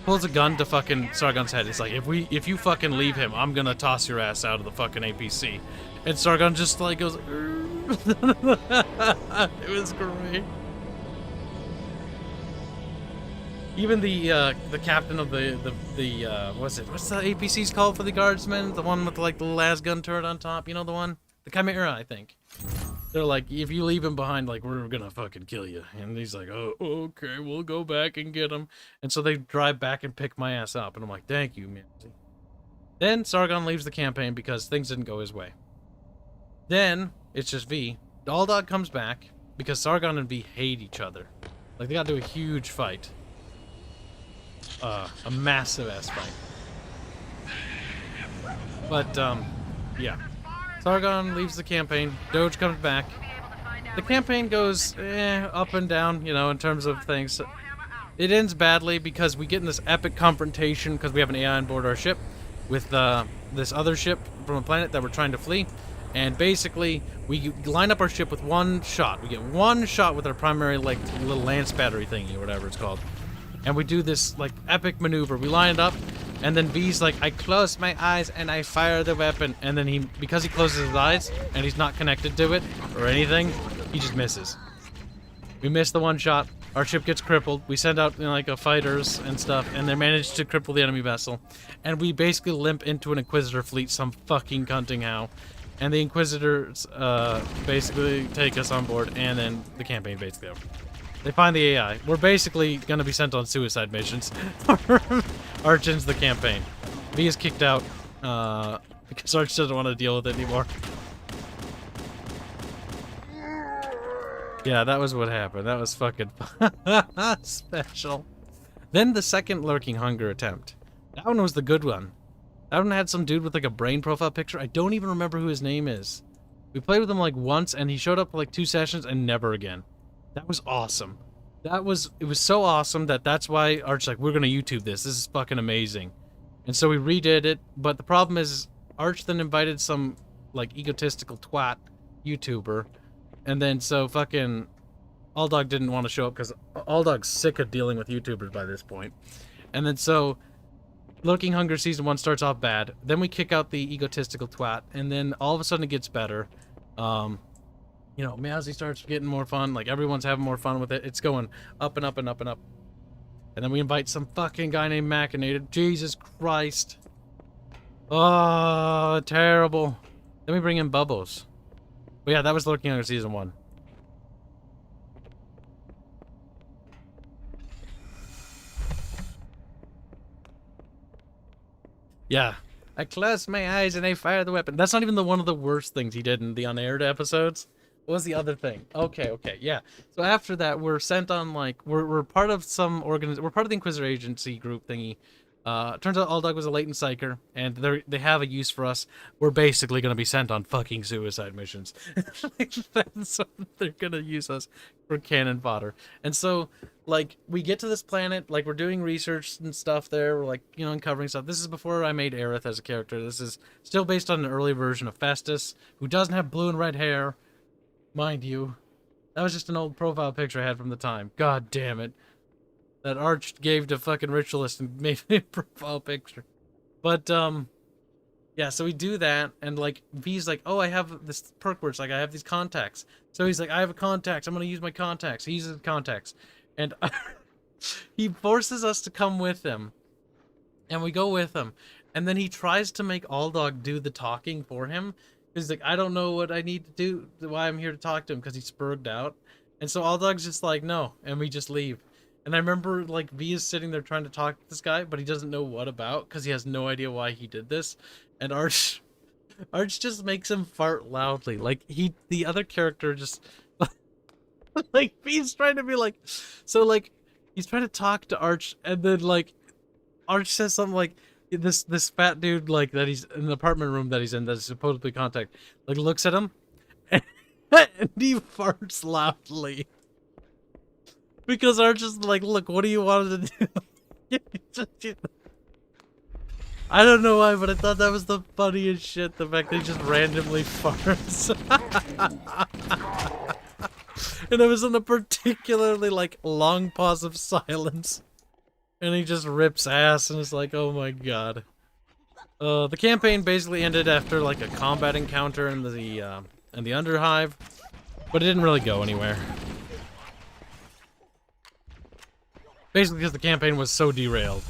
pulls a gun to fucking Sargon's head. He's like, if you fucking leave him, I'm going to toss your ass out of the fucking APC. And Sargon just like goes, it was great. Even the captain of the what's the APC's called for the guardsmen? The one with like the las gun turret on top, you know the one? The Chimera, I think. They're like, if you leave him behind, like, we're gonna fucking kill you. And he's like, oh, okay, we'll go back and get him. And so they drive back and pick my ass up. And I'm like, thank you, man. Then Sargon leaves the campaign because things didn't go his way. Then, it's just V. All Dog comes back because Sargon and V hate each other. Like, they got into a huge fight. A massive ass fight. But, yeah. Sargon leaves the campaign. Doge comes back. The campaign goes up and down, you know, in terms of things. It ends badly because we get in this epic confrontation because we have an AI on board our ship with this other ship from a planet that we're trying to flee. And basically, we line up our ship with one shot. We get one shot with our primary, like, little lance battery thingy or whatever it's called. And we do this, like, epic maneuver. We line it up, and then V's like, I close my eyes and I fire the weapon. And then because he closes his eyes and he's not connected to it or anything, he just misses. We miss the one shot. Our ship gets crippled. We send out, you know, like, fighters and stuff, and they manage to cripple the enemy vessel. And we basically limp into an Inquisitor fleet some fucking cunting how. And the Inquisitors basically take us on board, and then the campaign basically over. They find the AI. We're basically going to be sent on suicide missions. Arch ends the campaign. V is kicked out because Arch doesn't want to deal with it anymore. Yeah, that was what happened. That was fucking special. Then the second Lurking Hunger attempt. That one was the good one. That one had some dude with like a brain profile picture. I don't even remember who his name is. We played with him like once, and he showed up for like 2 sessions and never again. That was awesome. It was so awesome that's why Arch's like, we're gonna YouTube this. This is fucking amazing. And so we redid it, but the problem is Arch then invited some like egotistical twat YouTuber, and then so fucking All Dog didn't want to show up because All Dog's sick of dealing with YouTubers by this point. And then so Lurking Hunger Season 1 starts off bad. Then we kick out the egotistical twat, and then all of a sudden it gets better. You know, Meowsy starts getting more fun. Like, everyone's having more fun with it. It's going up and up and up and up. And then we invite some fucking guy named Machinated. Jesus Christ. Oh, terrible. Then we bring in Bubbles. But yeah, that was Lurking Hunger Season 1. Yeah. I close my eyes and I fire the weapon. That's not even one of the worst things he did in the unaired episodes. What was the other thing? Okay, yeah. So after that, we're sent on, like, we're part of some we're part of the Inquisitor Agency group thingy. Turns out All Dog was a latent psyker, and they have a use for us. We're basically gonna be sent on fucking suicide missions. That's what they're gonna use us for cannon fodder. And so, like, we get to this planet, like, we're doing research and stuff there. We're, like, you know, uncovering stuff. This is before I made Aerith as a character. This is still based on an early version of Festus, who doesn't have blue and red hair. Mind you, that was just an old profile picture I had from the time. God damn it. that Arch gave to fucking Ritualist and made a profile picture. But, yeah, so we do that, and, like, V's like, oh, I have this perk where it's like, I have these contacts. So he's like, I have a contacts, I'm gonna use my contacts. He uses contacts. And he forces us to come with him. And we go with him. And then he tries to make Alldog do the talking for him. He's like, I don't know what I need to do, why I'm here to talk to him, because he's spurged out. And so Alldog's just like, no, and we just leave. And I remember, like, V is sitting there trying to talk to this guy, but he doesn't know what about, because he has no idea why he did this. And Arch just makes him fart loudly. Like, the other character just, like, V's trying to be like, so, like, he's trying to talk to Arch, and then, like, Arch says something like, this fat dude, like, that he's in the apartment room that he's in, that's supposedly contact, like, looks at him, and he farts loudly. Because Arch is like, look, what do you want to do? I don't know why, but I thought that was the funniest shit, the fact that he just randomly farts. And it was in a particularly, like, long pause of silence. And he just rips ass, and it's like, oh my god. The campaign basically ended after, like, a combat encounter in the Underhive, but it didn't really go anywhere. Basically because the campaign was so derailed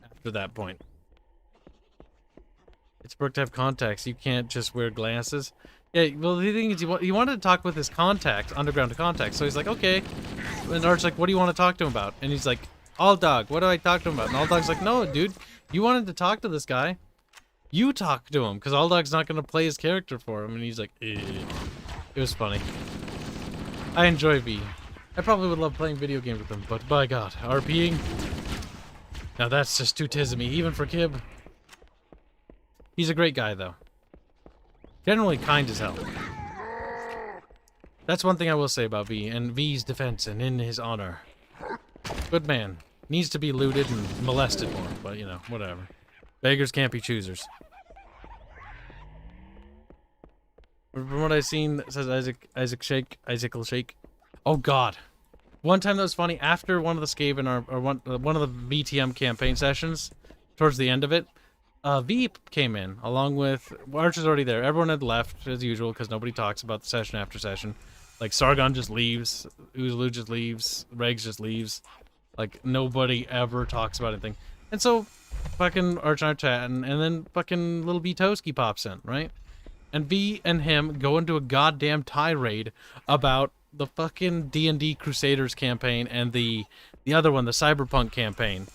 after that point. It's perk to have contacts, you can't just wear glasses. Yeah, well, the thing is, he wanted to talk with his contacts, underground contacts, so he's like, okay. And Arch's like, what do you want to talk to him about? And he's like, Alldog, what do I talk to him about? And Alldog's like, no, dude, you wanted to talk to this guy. You talk to him, because Alldog's not going to play his character for him. And he's like, eh. It was funny. I enjoy V. I probably would love playing video games with him, but by God, RPing? Now that's just too tismy, even for Kib. He's a great guy, though. Generally kind as hell. That's one thing I will say about V, and V's defense and in his honor. Good man. Needs to be looted and molested more, but, you know, whatever. Beggars can't be choosers. From what I've seen, it says Isaac will shake. Oh god. One time that was funny, after one of the Skaven, or one of the VTM campaign sessions, towards the end of it, V came in, along with, Arch was already there, everyone had left, as usual, because nobody talks about the session after session. Like, Sargon just leaves, Uzulu just leaves, Regs just leaves. Like, nobody ever talks about anything. And so, fucking Arch and I are chatting, and then fucking little Vitoski pops in, right? And V and him go into a goddamn tirade about the fucking D&D Crusaders campaign and the other one, the Cyberpunk campaign.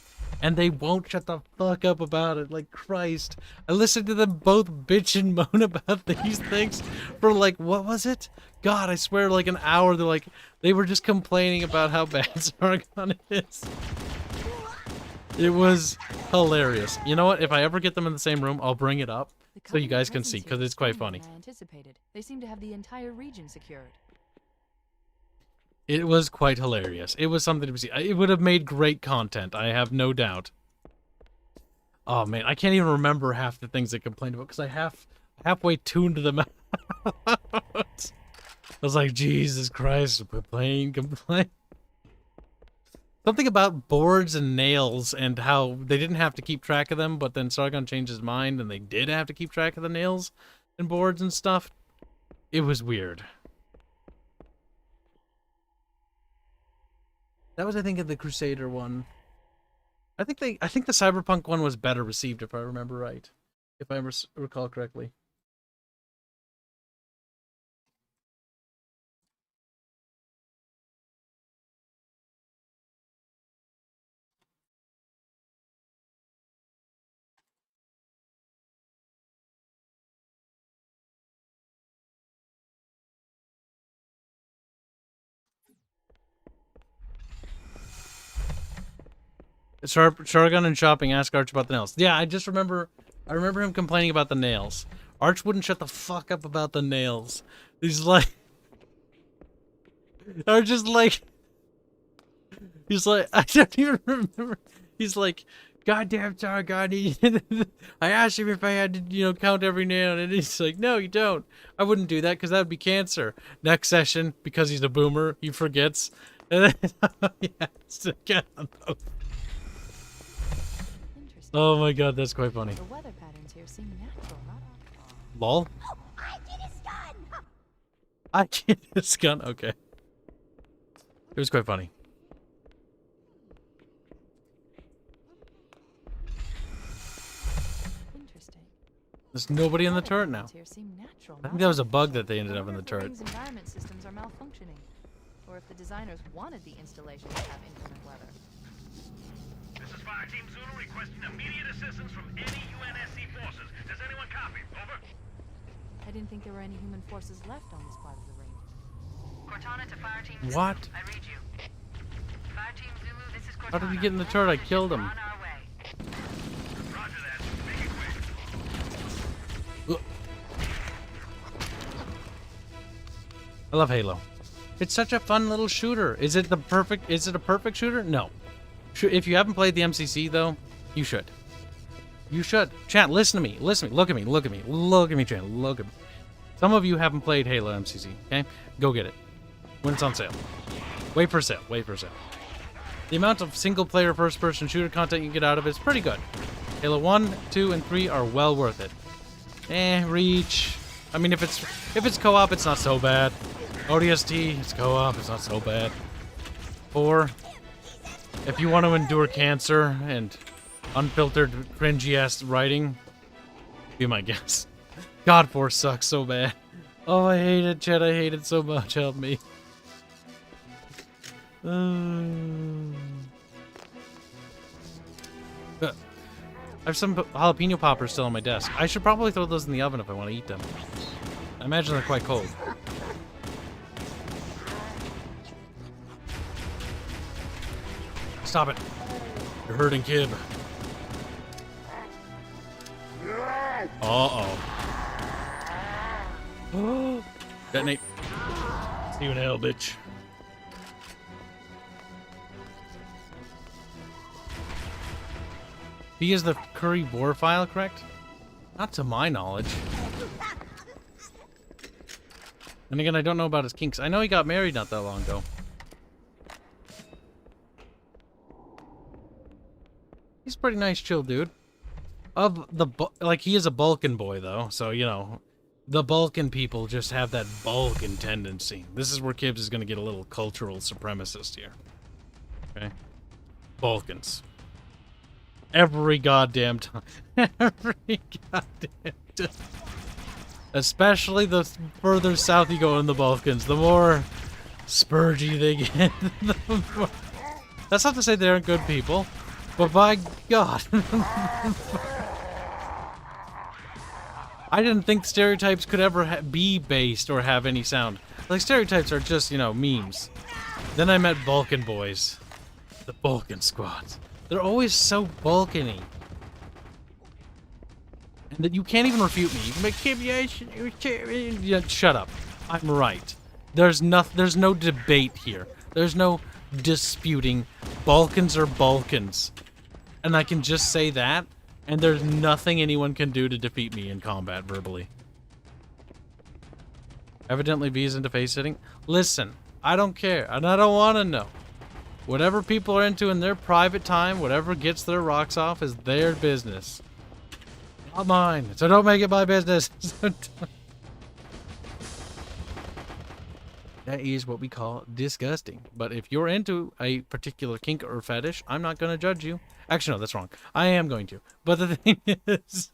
And they won't shut the fuck up about it, like, Christ. I listened to them both bitch and moan about these things for, like, what was it? God, I swear, like, an hour. They're like, they were just complaining about how bad Sargon is. It was hilarious. You know what? If I ever get them in the same room, I'll bring it up so you guys can see, because it's quite funny. I anticipated. They seem to have the entire region secured. It was quite hilarious. It was something to see. It would have made great content, I have no doubt. Oh man, I can't even remember half the things they complained about, because I halfway tuned them out. I was like, Jesus Christ, complain. Something about boards and nails and how they didn't have to keep track of them, but then Sargon changed his mind and they did have to keep track of the nails and boards and stuff. It was weird. That was, I think, the Crusader one. I think the Cyberpunk one was better received, if I remember right. If I recall correctly. Sargon and shopping, ask Arch about the nails. Yeah, I remember him complaining about the nails. Arch wouldn't shut the fuck up about the nails. He's like, I don't even remember. He's like, goddamn Sargon, I asked him if I had to, count every nail, and he's like, no, you don't. I wouldn't do that, because that would be cancer. Next session, because he's a boomer, he forgets. Yeah, it's a gun on both. Interesting. Oh my god, that's quite funny. The weather patterns here seem natural, not off. Lol. I get his gun. Okay. It was quite funny. Interesting. There's nobody in the turret now. Here seem natural, I think not that was a off. bug that they ended I up in the wonder if turret. ring's environment systems are malfunctioning, or if the designers wanted the installation to have inclement weather. This is Fire Team Zulu requesting immediate assistance from any UNSC forces. Does anyone copy? Over. I didn't think there were any human forces left on this part of the ring. Cortana to Fire Team Zulu. What? I read you. Fire Team Zulu, this is Cortana. How did he get in the turret? I killed him. We're on our way. Roger that. Make it quick. I love Halo. It's such a fun little shooter. Is it a perfect shooter? No. If you haven't played the MCC though, you should. You should. Chat, listen to me. Listen to me. Look at me. Look at me. Look at me, chat. Look at me. Some of you haven't played Halo MCC, okay? Go get it. When it's on sale. Wait for sale. Wait for sale. The amount of single-player first-person shooter content you get out of it is pretty good. Halo 1, 2, and 3 are well worth it. Reach. I mean, if it's co-op, it's not so bad. ODST, it's co-op, it's not so bad. 4. If you want to endure cancer and unfiltered, cringy-ass writing, be my guess. God, 4 sucks so bad. Oh, I hate it, Chet. I hate it so much. Help me. I have some jalapeno poppers still on my desk. I should probably throw those in the oven if I want to eat them. I imagine they're quite cold. Stop it. You're hurting Kib. Uh-oh. Detonate. See you in hell, bitch. He is the Curry Boar file, correct? Not to my knowledge. And again, I don't know about his kinks. I know he got married not that long ago. He's a pretty nice, chill dude. He is a Balkan boy, though. So, you know, the Balkan people just have that Balkan tendency. This is where Kibs is going to get a little cultural supremacist here. Okay? Balkans. Every goddamn time. Every goddamn time. Especially the further south you go in the Balkans, the more spurgy they get. That's not to say they aren't good people, but by God. I didn't think stereotypes could ever be based or have any sound. Like, stereotypes are just, you know, memes. Then I met Balkan boys. The Balkan squads. They're always so Balkan-y. And that you can't even refute me. You can make yeah, shut up. I'm right. There's no debate here. There's no disputing. Balkans are Balkans. And I can just say that, and there's nothing anyone can do to defeat me in combat verbally. Evidently V's into face sitting. Listen, I don't care, and I don't want to know. Whatever people are into in their private time, whatever gets their rocks off is their business. Not mine, so don't make it my business. That is what we call disgusting. But if you're into a particular kink or fetish, I'm not going to judge you. Actually, no, that's wrong. I am going to. But the thing is,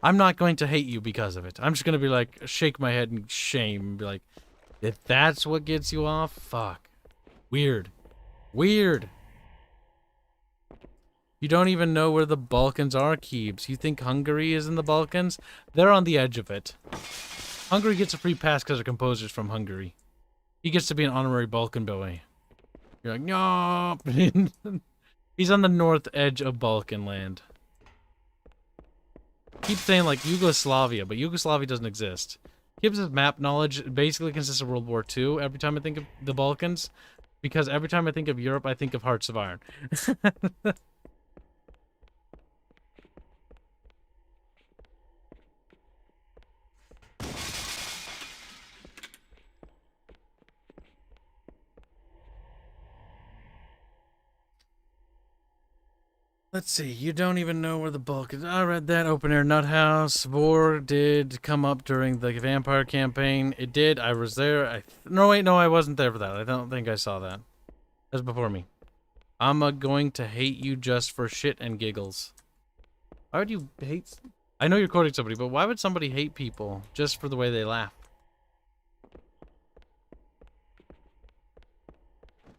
I'm not going to hate you because of it. I'm just going to be like, shake my head in shame and be like, if that's what gets you off, fuck. Weird. Weird. You don't even know where the Balkans are, Kibs. You think Hungary is in the Balkans? They're on the edge of it. Hungary gets a free pass because the composer's from Hungary. He gets to be an honorary Balkan boy. You're like, no. He's on the north edge of Balkan land. Keep saying like Yugoslavia, but Yugoslavia doesn't exist. Kibs' map knowledge basically consists of World War II every time I think of the Balkans. Because every time I think of Europe, I think of Hearts of Iron. Let's see. You don't even know where the bulk is. I read that. Open air nut house. War did come up during the vampire campaign. It did. I was there. No, wait, no, I wasn't there for that. I don't think I saw that. That's before me. I'm going to hate you just for shit and giggles. Why would you hate? I know you're quoting somebody, but why would somebody hate people just for the way they laugh?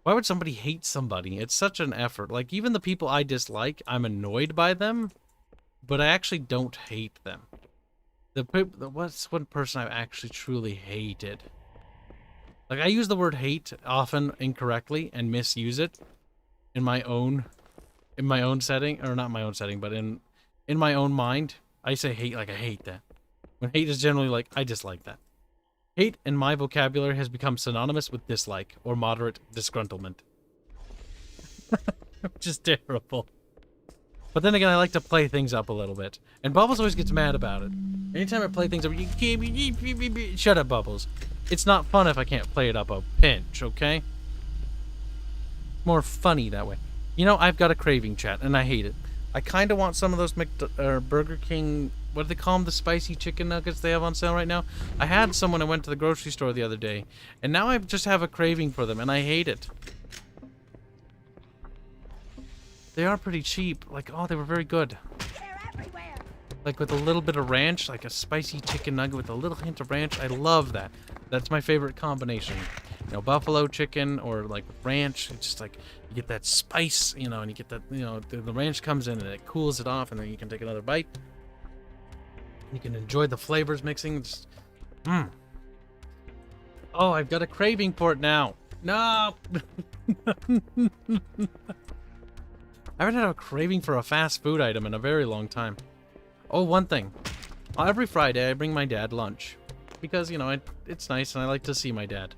Why would somebody hate somebody? It's such an effort. Like, even the people I dislike, I'm annoyed by them, but I actually don't hate them. What's one person I've actually truly hated? Like, I use the word hate often incorrectly and misuse it in my own setting, or not my own setting, but in my own mind. I say hate like I hate that. When hate is generally like, I dislike that. Hate in my vocabulary has become synonymous with dislike or moderate disgruntlement. Which is terrible. But then again, I like to play things up a little bit. And Bubbles always gets mad about it. Anytime I play things up, you can't... Shut up, Bubbles. It's not fun if I can't play it up a pinch, okay? More funny that way. You know, I've got a craving, chat, and I hate it. I kind of want some of those Burger King... What do they call them? The spicy chicken nuggets they have on sale right now? I had some when I went to the grocery store the other day. And now I just have a craving for them, and I hate it. They are pretty cheap. Like, oh, they were very good. They're everywhere. Like with a little bit of ranch, like a spicy chicken nugget with a little hint of ranch. I love that. That's my favorite combination. You know, buffalo chicken or like ranch. It's just like, you get that spice, you know, and you get that, you know, the ranch comes in and it cools it off, and then you can take another bite. You can enjoy the flavors mixing. Just, Oh, I've got a craving for it now. No! I haven't had a craving for a fast food item in a very long time. Oh, one thing. Every Friday, I bring my dad lunch. Because, you know, it's nice and I like to see my dad.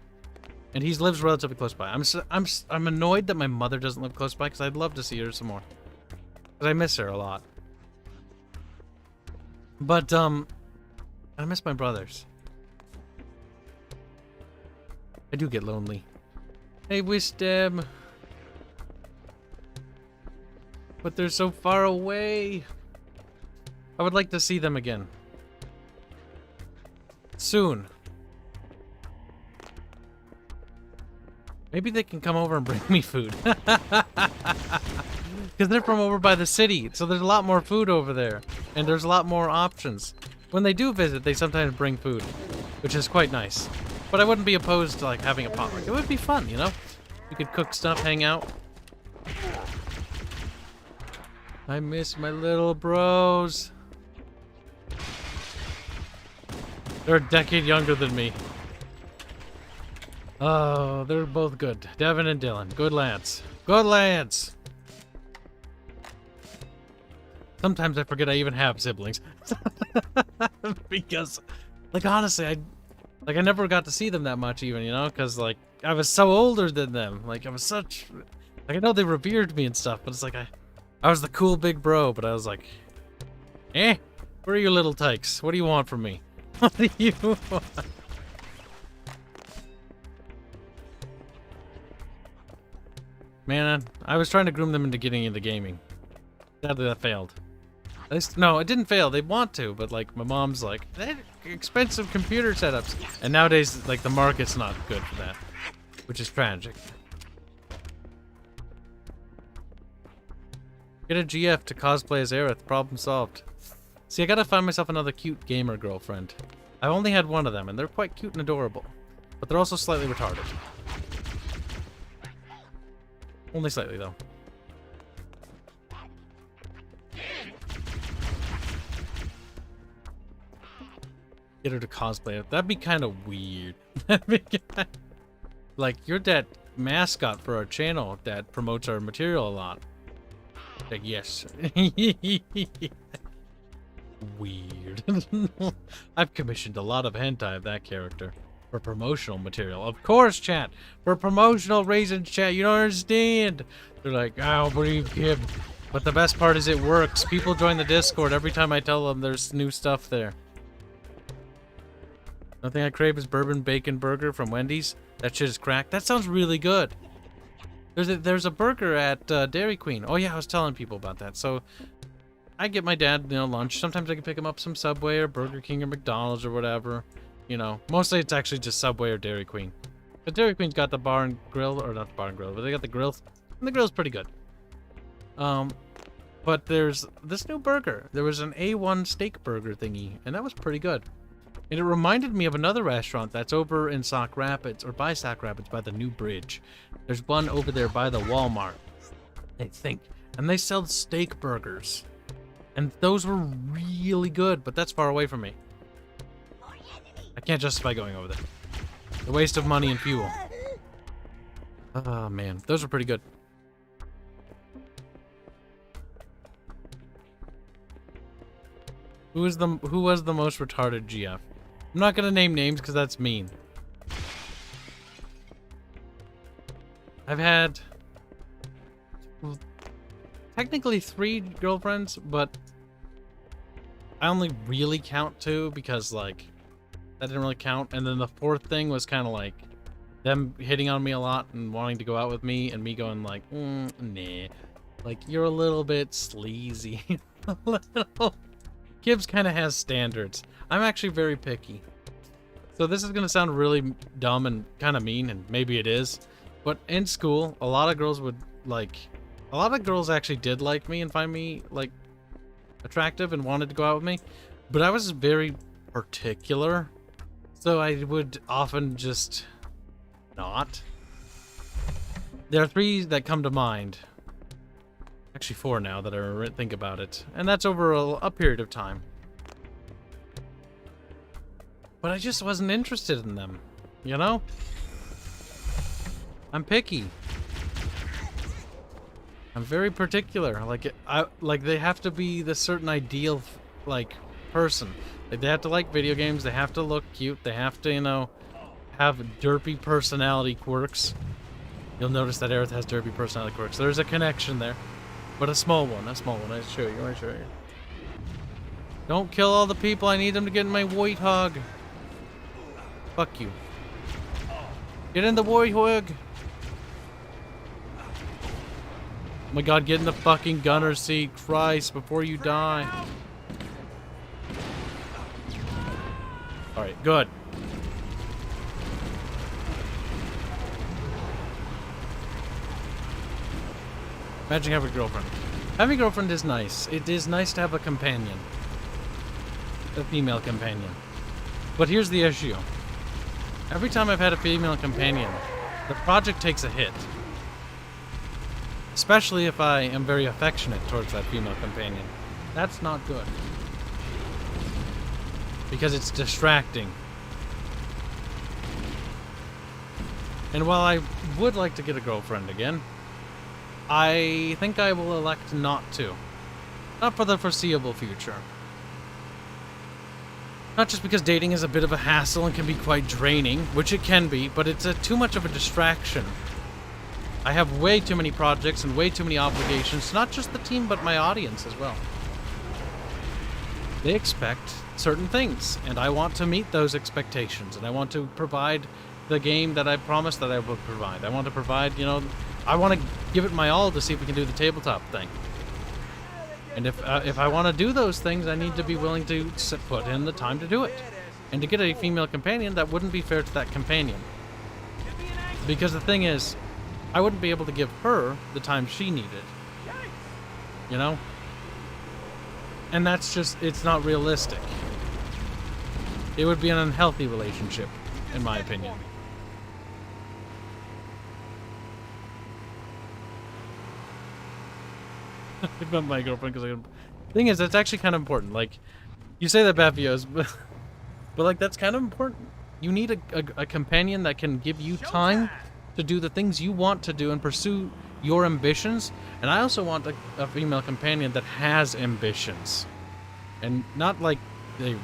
And he lives relatively close by. I'm annoyed that my mother doesn't live close by because I'd love to see her some more. Because I miss her a lot. But, I miss my brothers. I do get lonely. Hey, Wisdom. But they're so far away. I would like to see them again. Soon. Maybe they can come over and bring me food. Because they're from over by the city, so there's a lot more food over there. And there's a lot more options. When they do visit, they sometimes bring food, which is quite nice. But I wouldn't be opposed to like having a potluck. It would be fun, you know? You could cook stuff, hang out. I miss my little bros. They're a decade younger than me. Oh, they're both good. Devin and Dylan. Good lads. Good lads! Sometimes I forget I even have siblings. Because, like, honestly, I never got to see them that much even, you know? Because, like, I was so older than them. Like, I was such... Like, I know they revered me and stuff, but it's like I was the cool big bro, but I was like... where are your little tykes? What do you want from me? What do you want? Man, I was trying to groom them into getting into gaming. Sadly, that failed. At least, no, it didn't fail. They want to, but like my mom's like, expensive computer setups. And nowadays, like the market's not good for that, which is tragic. Get a GF to cosplay as Aerith. Problem solved. See, I gotta find myself another cute gamer girlfriend. I've only had one of them, and they're quite cute and adorable. But they're also slightly retarded. Only slightly, though. Get her to cosplay it. That'd be kind of weird. Like, you're that mascot for our channel that promotes our material a lot. Like, yes. Weird. I've commissioned a lot of hentai of that character for promotional material. Of course, chat. For promotional reasons, chat. You don't understand. They're like, I don't believe him. But the best part is it works. People join the Discord every time I tell them there's new stuff there. Nothing I crave is bourbon bacon burger from Wendy's. That shit is crack. That sounds really good. There's a burger at Dairy Queen. Oh yeah, I was telling people about that. So I get my dad, lunch. Sometimes I can pick him up some Subway or Burger King or McDonald's or whatever. Mostly it's actually just Subway or Dairy Queen. But Dairy Queen's got the bar and grill, or not the bar and grill, but they got the grills, and the grill's pretty good. But there's this new burger. There was an A1 steak burger thingy, and that was pretty good. And it reminded me of another restaurant that's over in Sauk Rapids, or by Sauk Rapids, by the new bridge. There's one over there by the Walmart, I think. And they sell steak burgers. And those were really good, but that's far away from me. I can't justify going over there. The waste of money and fuel. Oh, man. Those were pretty good. Who was the most retarded GF? I'm not gonna name names because that's mean. I've had technically 3 girlfriends, but I only really count 2 because that didn't really count. And then the 4th thing was kind of like them hitting on me a lot and wanting to go out with me, and me going like, nah, you're a little bit sleazy. A little. Kibs kind of has standards. I'm actually very picky. So this is going to sound really dumb and kind of mean, and maybe it is. But in school, a lot of girls actually did like me and find me, attractive and wanted to go out with me. But I was very particular. So I would often just not. There are 3 that come to mind. Actually 4 now that I think about it. And that's over a period of time. But I just wasn't interested in them. I'm picky. I'm very particular. They have to be the certain ideal, person. They have to like video games. They have to look cute. They have to, have derpy personality quirks. You'll notice that Aerith has derpy personality quirks. There's a connection there. But a small one. I show you. Don't kill all the people. I need them to get in my white hog. Fuck you. Get in the white hog. Oh my god, get in the fucking gunner seat. Christ, before you die. Alright, good. Imagine having a girlfriend. Having a girlfriend is nice. It is nice to have a companion. A female companion. But here's the issue. Every time I've had a female companion, the project takes a hit. Especially if I am very affectionate towards that female companion. That's not good. Because it's distracting. And while I would like to get a girlfriend again, I think I will elect not to. Not for the foreseeable future. Not just because dating is a bit of a hassle and can be quite draining, which it can be, but it's too much of a distraction. I have way too many projects and way too many obligations, not just the team, but my audience as well. They expect certain things, and I want to meet those expectations, and I want to provide the game that I promised that I would provide. I want to provide, I want to give it my all to see if we can do the tabletop thing. And if I want to do those things, I need to be willing to put in the time to do it. And to get a female companion, that wouldn't be fair to that companion. Because the thing is, I wouldn't be able to give her the time she needed. And that's just, it's not realistic. It would be an unhealthy relationship, in my opinion. About my girlfriend, because thing is, that's actually kind of important. You say that, Bafios, but that's kind of important. You need a companion that can give you time to do the things you want to do and pursue your ambitions. And I also want a female companion that has ambitions, and not a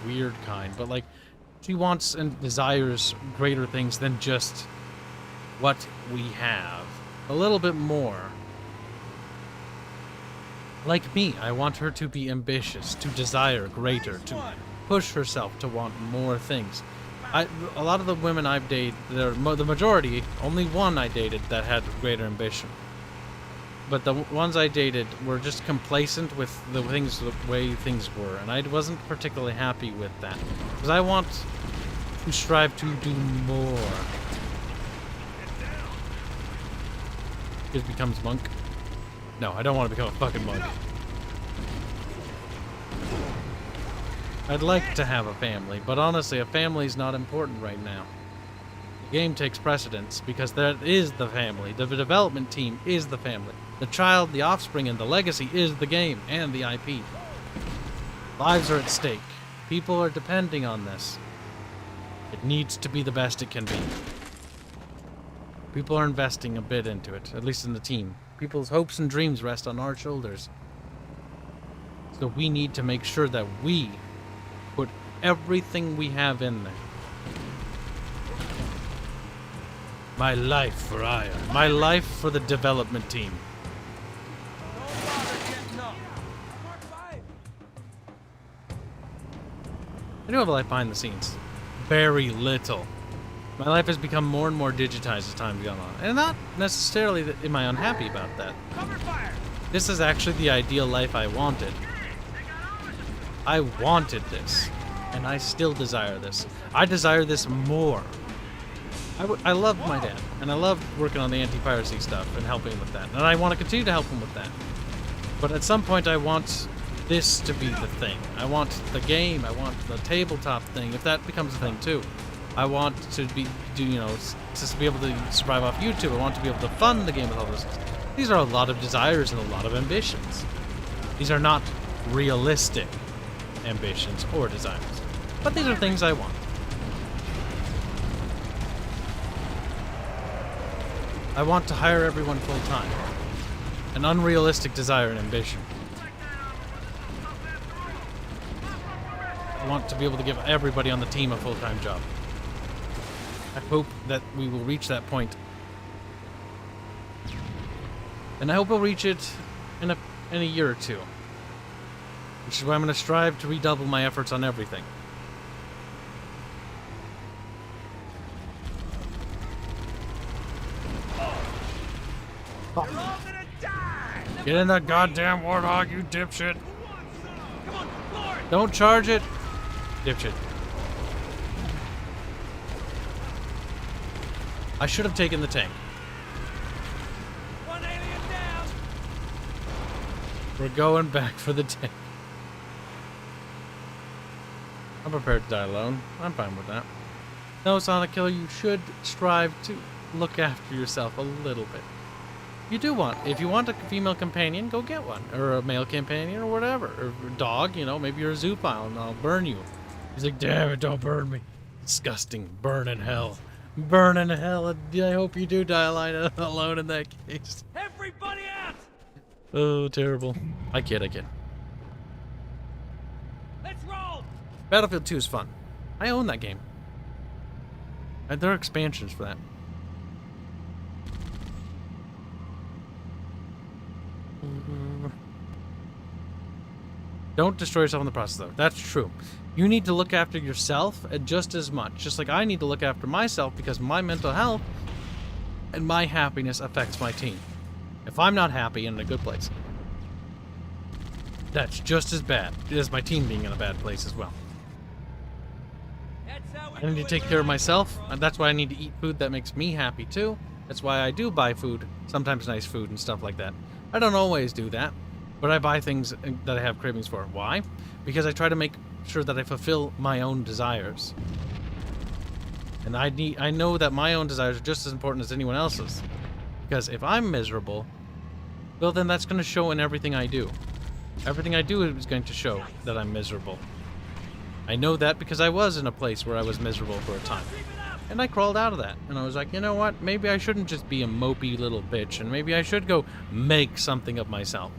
weird kind, but she wants and desires greater things than just what we have. A little bit more. Like me, I want her to be ambitious, to desire greater, to push herself to want more things. A lot of the women I've dated, the majority, only one I dated that had greater ambition. But the ones I dated were just complacent with the way things were, and I wasn't particularly happy with that. Because I want to strive to do more. Kibs becomes monk. No, I don't want to become a fucking monk. I'd like to have a family, but honestly, a family's not important right now. The game takes precedence because that is the family. The development team is the family. The child, the offspring, and the legacy is the game and the IP. Lives are at stake. People are depending on this. It needs to be the best it can be. People are investing a bit into it, at least in the team. People's hopes and dreams rest on our shoulders. So we need to make sure that we put everything we have in there. My life for Aya. My life for the development team. Don't bother getting up. Mark 5. I do have a life behind the scenes. Very little. My life has become more and more digitized as time's gone on. And not necessarily that am I unhappy about that. Cover fire. This is actually the ideal life I wanted. I wanted this. And I still desire this. I desire this more. I love my dad. And I love working on the anti-piracy stuff and helping him with that. And I want to continue to help him with that. But at some point I want this to be the thing. I want the game. I want the tabletop thing. If that becomes a thing too. I want to be able to survive off YouTube. I want to be able to fund the game with all those things. These are a lot of desires and a lot of ambitions. These are not realistic ambitions or desires. But these are things I want. I want to hire everyone full time. An unrealistic desire and ambition. I want to be able to give everybody on the team a full-time job. I hope that we will reach that point. And I hope we'll reach it in a year or two. Which is why I'm going to strive to redouble my efforts on everything. You're all gonna die. Get in that goddamn warthog, you dipshit. Come on, Lord. Don't charge it. Dipshit. I should have taken the tank. One alien down. We're going back for the tank. I'm prepared to die alone. I'm fine with that. No, Sonic Killer, you should strive to look after yourself a little bit. You do want, if you want a female companion, go get one. Or a male companion, or whatever. Or a dog, you know, maybe you're a zoophile and I'll burn you. He's like, damn it, don't burn me. Disgusting. Burn in hell. Burn in hell. I hope you do die alone in that case. Everybody out. Oh, terrible. I kid. Let's roll. Battlefield 2 is fun. I own that game. And there are expansions for that. Don't destroy yourself in the process, though. That's true. You need to look after yourself just as much. Just like I need to look after myself because my mental health and my happiness affects my team. If I'm not happy and in a good place, that's just as bad as my team being in a bad place as well. That's how we I need to take care of myself, and that's why I need to eat food that makes me happy too. That's why I do buy food, sometimes nice food and stuff like that. I don't always do that, but I buy things that I have cravings for. Why? Because I try to make sure that I fulfill my own desires. And I know that my own desires are just as important as anyone else's. Because if I'm miserable, well then that's going to show in everything I do. Everything I do is going to show that I'm miserable. I know that because I was in a place where I was miserable for a time. And I crawled out of that. And I was like, you know what? Maybe I shouldn't just be a mopey little bitch. And maybe I should go make something of myself.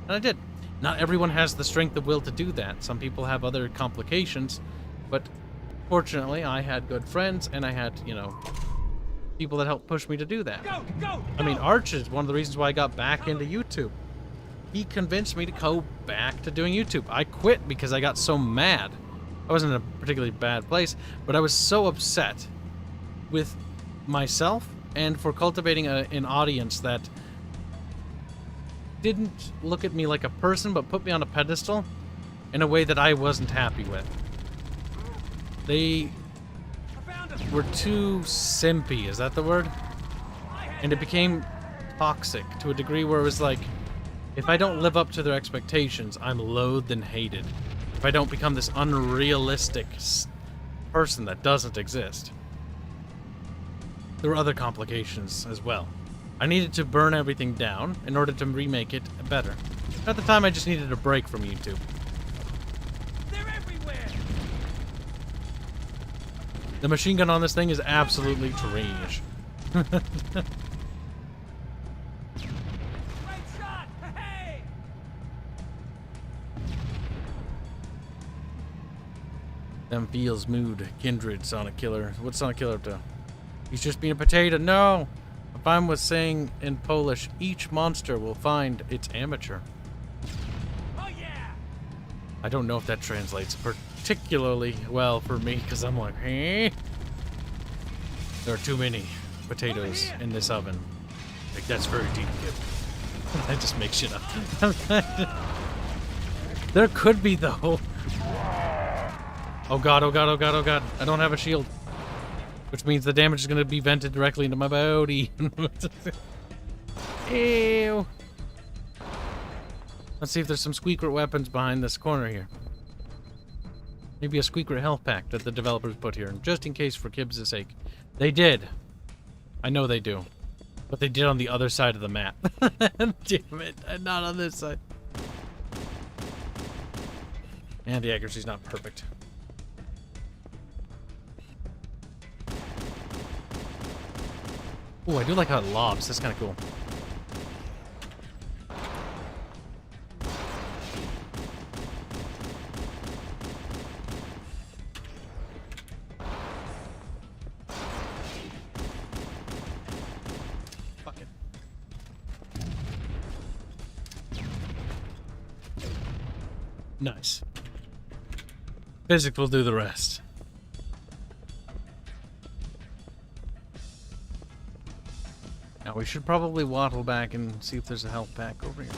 And I did. Not everyone has the strength of will to do that. Some people have other complications. But fortunately, I had good friends. And I had, you know, people that helped push me to do that. Go. I mean, Arch is one of the reasons why I got back into YouTube. He convinced me to go back to doing YouTube. I quit because I got so mad I wasn't in a particularly bad place, but I was so upset with myself and for cultivating an audience that didn't look at me like a person, but put me on a pedestal in a way that I wasn't happy with. They were too simpy, is that the word? And it became toxic to a degree where it was like, if I don't live up to their expectations, I'm loathed and hated. If I don't become this unrealistic person that doesn't exist. There were other complications as well. I needed to burn everything down in order to remake it better. At the time, I just needed a break from YouTube. They're everywhere. The machine gun on this thing is absolutely trash. Great shot. Hey. Them feels, mood, kindred, Sonic Killer. What's Sonic Killer up to? He's just being a potato. No! If I was saying in Polish, each monster will find its amateur. Oh yeah. I don't know if that translates particularly well for me, because I'm like, eh? There are too many potatoes in this oven. Like, that's very deep, kid. I just make shit up. There could be, though. Oh god, oh god, oh god, oh god. I don't have a shield. Which means the damage is going to be vented directly into my body. Ew. Let's see if there's some squeaker weapons behind this corner here. Maybe a squeaker health pack that the developers put here, just in case for Kibs' sake. They did. I know they do. But they did on the other side of the map. Damn it, and not on this side. And the accuracy's not perfect. Oh, I do like how it lobs. That's kind of cool. Fuck it. Nice. Physics will do the rest. Now we should probably waddle back and see if there's a health pack over here.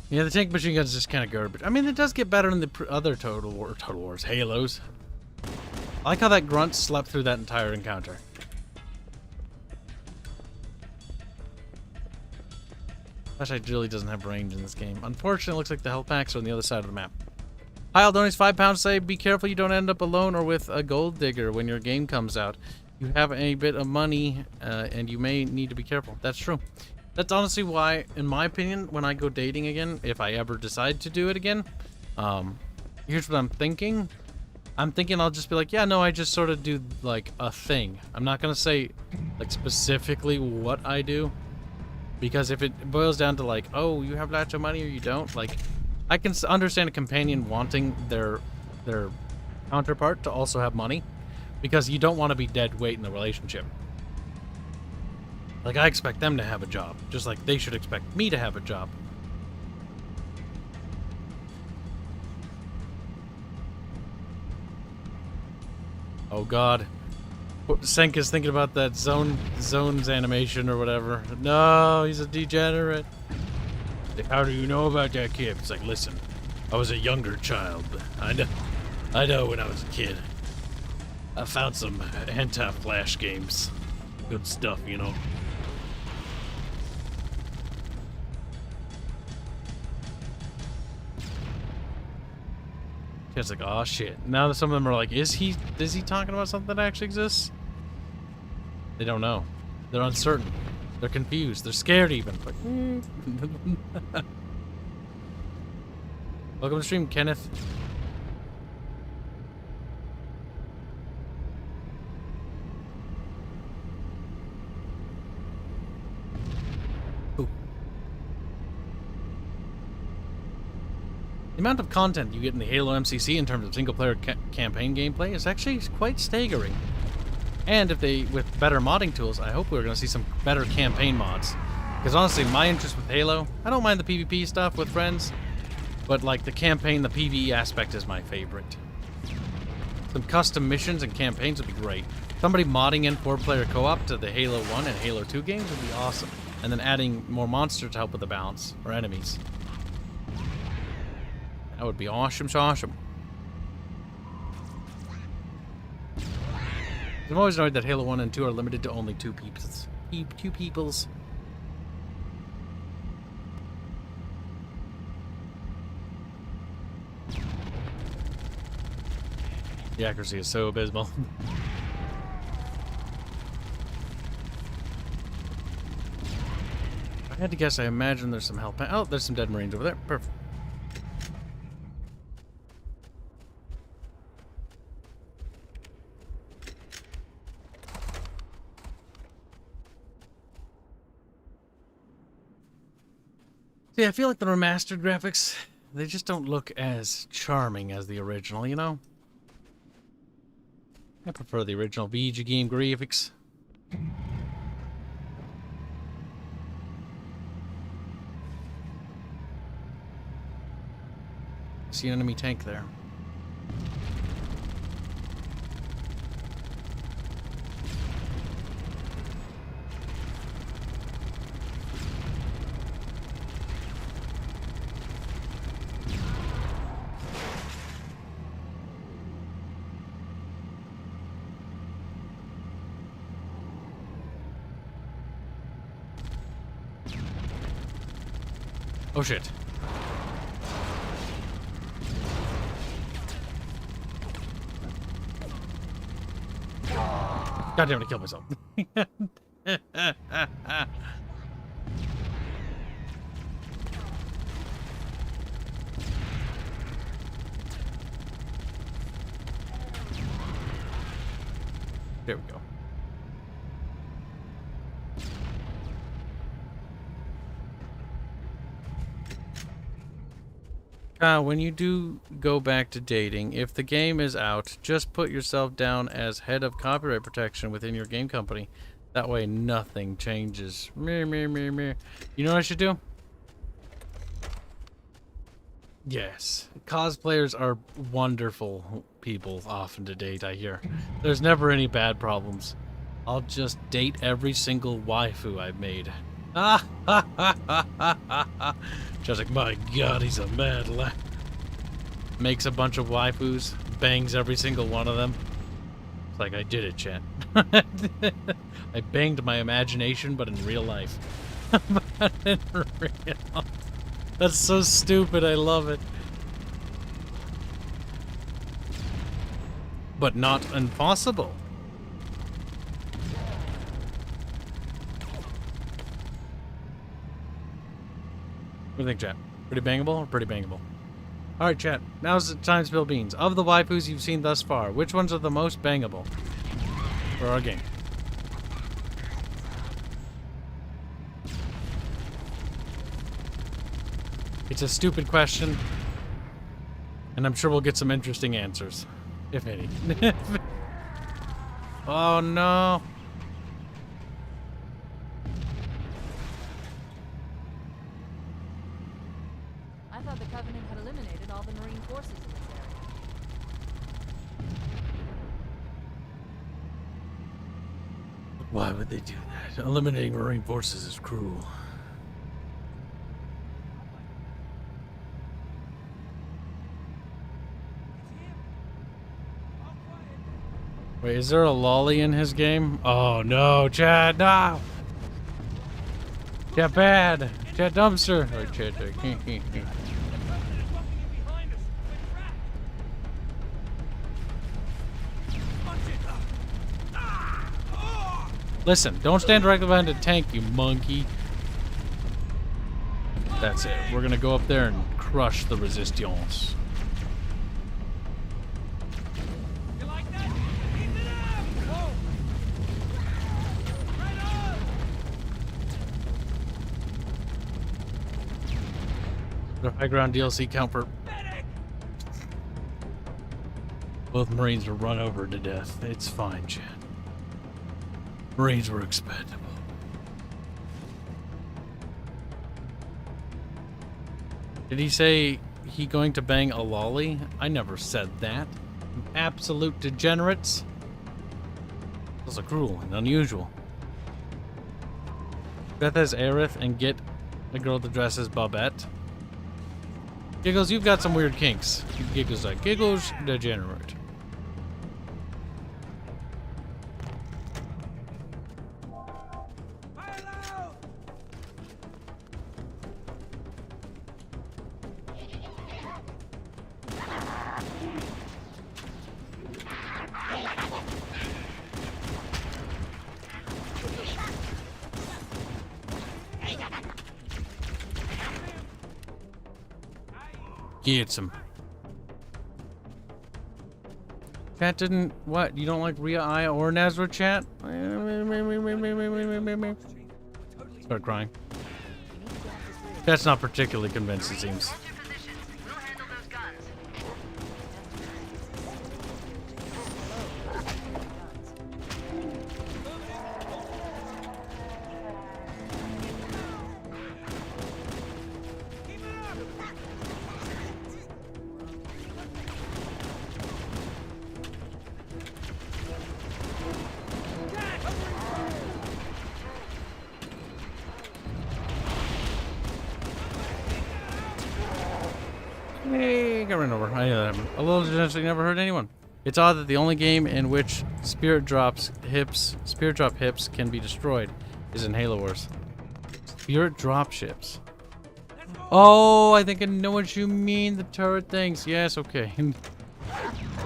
Yeah, the tank machine gun's just kind of garbage. I mean, it does get better in the other Total Wars Halos. I like how that grunt slept through that entire encounter. Flashlight really doesn't have range in this game. Unfortunately, it looks like the health packs are on the other side of the map. Kyle donates £5 say, be careful you don't end up alone or with a gold digger when your game comes out. You have a bit of money and you may need to be careful. That's true. That's honestly why, in my opinion, when I go dating again, if I ever decide to do it again, here's what I'm thinking. I'm thinking I'll just be like, yeah, no, I just sort of do like a thing. I'm not going to say like specifically what I do. Because if it boils down to like, oh, you have lots of money or you don't, like, I can understand a companion wanting their counterpart to also have money, because you don't want to be dead weight in the relationship. Like, I expect them to have a job, just like they should expect me to have a job. Oh god. Senk is thinking about that zones animation or whatever. No, he's a degenerate. How do you know about that, kid? It's like, listen, I was a younger child. I know when I was a kid. I found some anti-flash games. Good stuff, you know. It's like, oh shit. Now that some of them are like, is he talking about something that actually exists? They don't know. They're uncertain. They're confused. They're scared even. Like, welcome to stream, Kenneth. Ooh. The amount of content you get in the Halo MCC in terms of single-player campaign gameplay is actually quite staggering. And if they, with better modding tools, I hope we're going to see some better campaign mods. Because honestly, my interest with Halo, I don't mind the PvP stuff with friends, but like the campaign, the PvE aspect is my favorite. Some custom missions and campaigns would be great. Somebody modding in 4-player co-op to the Halo 1 and Halo 2 games would be awesome. And then adding more monsters to help with the balance, or enemies. That would be awesome, awesome. I'm always annoyed that Halo 1 and 2 are limited to only two peoples. Two peoples. The accuracy is so abysmal. I had to guess, I imagine there's some help. Oh, there's some dead Marines over there. Perfect. See, I feel like the remastered graphics, they just don't look as charming as the original, you know? I prefer the original VG game graphics. See an enemy tank there. Oh shit. God damn it, I killed myself. There we go. When you do go back to dating, if the game is out, just put yourself down as head of copyright protection within your game company. That way nothing changes. You know what I should do? Yes. Cosplayers are wonderful people often to date, I hear. There's never any bad problems. I'll just date every single waifu I've made. Just like, my god, he's a mad lad. Makes a bunch of waifus, bangs every single one of them. It's like, I did it, chat. I banged my imagination, but in real life. But in real. That's so stupid, I love it. But not impossible. What do you think, chat? Pretty bangable or pretty bangable? Alright, chat. Now's the time to spill beans. Of the waifus you've seen thus far, which ones are the most bangable for our game? It's a stupid question, and I'm sure we'll get some interesting answers, if any. Oh no! I thought the Covenant had eliminated all the Marine forces in this area. Why would they do that? Eliminating Marine forces is cruel. Wait, is there a lolly in his game? Oh no, Chad, no! Chad bad! Chad dumpster! Or Chad Listen, don't stand directly behind a tank, you monkey. That's it. We're gonna go up there and crush the resistance. The high ground DLC count for both Marines were run over to death. It's fine, Chad. Marines were expendable. Did he say he going to bang a lolly? I never said that. You absolute degenerates. Those are cruel and unusual. Beth as Aerith and get a girl to dress as Bobette. Giggles, you've got some weird kinks. Giggles like Giggles, degenerate. Gets him. Chat didn't. What? You don't like Rhea, Aya, or Nazra chat? Start crying. That's not particularly convinced, it seems. Hold your positions. We'll handle those guns. Hey, got run over. I a little genetically never hurt anyone. It's odd that the only game in which spirit drop hips can be destroyed is in Halo Wars. Spirit drop ships. Oh, I think I know what you mean. The turret things. Yes, okay.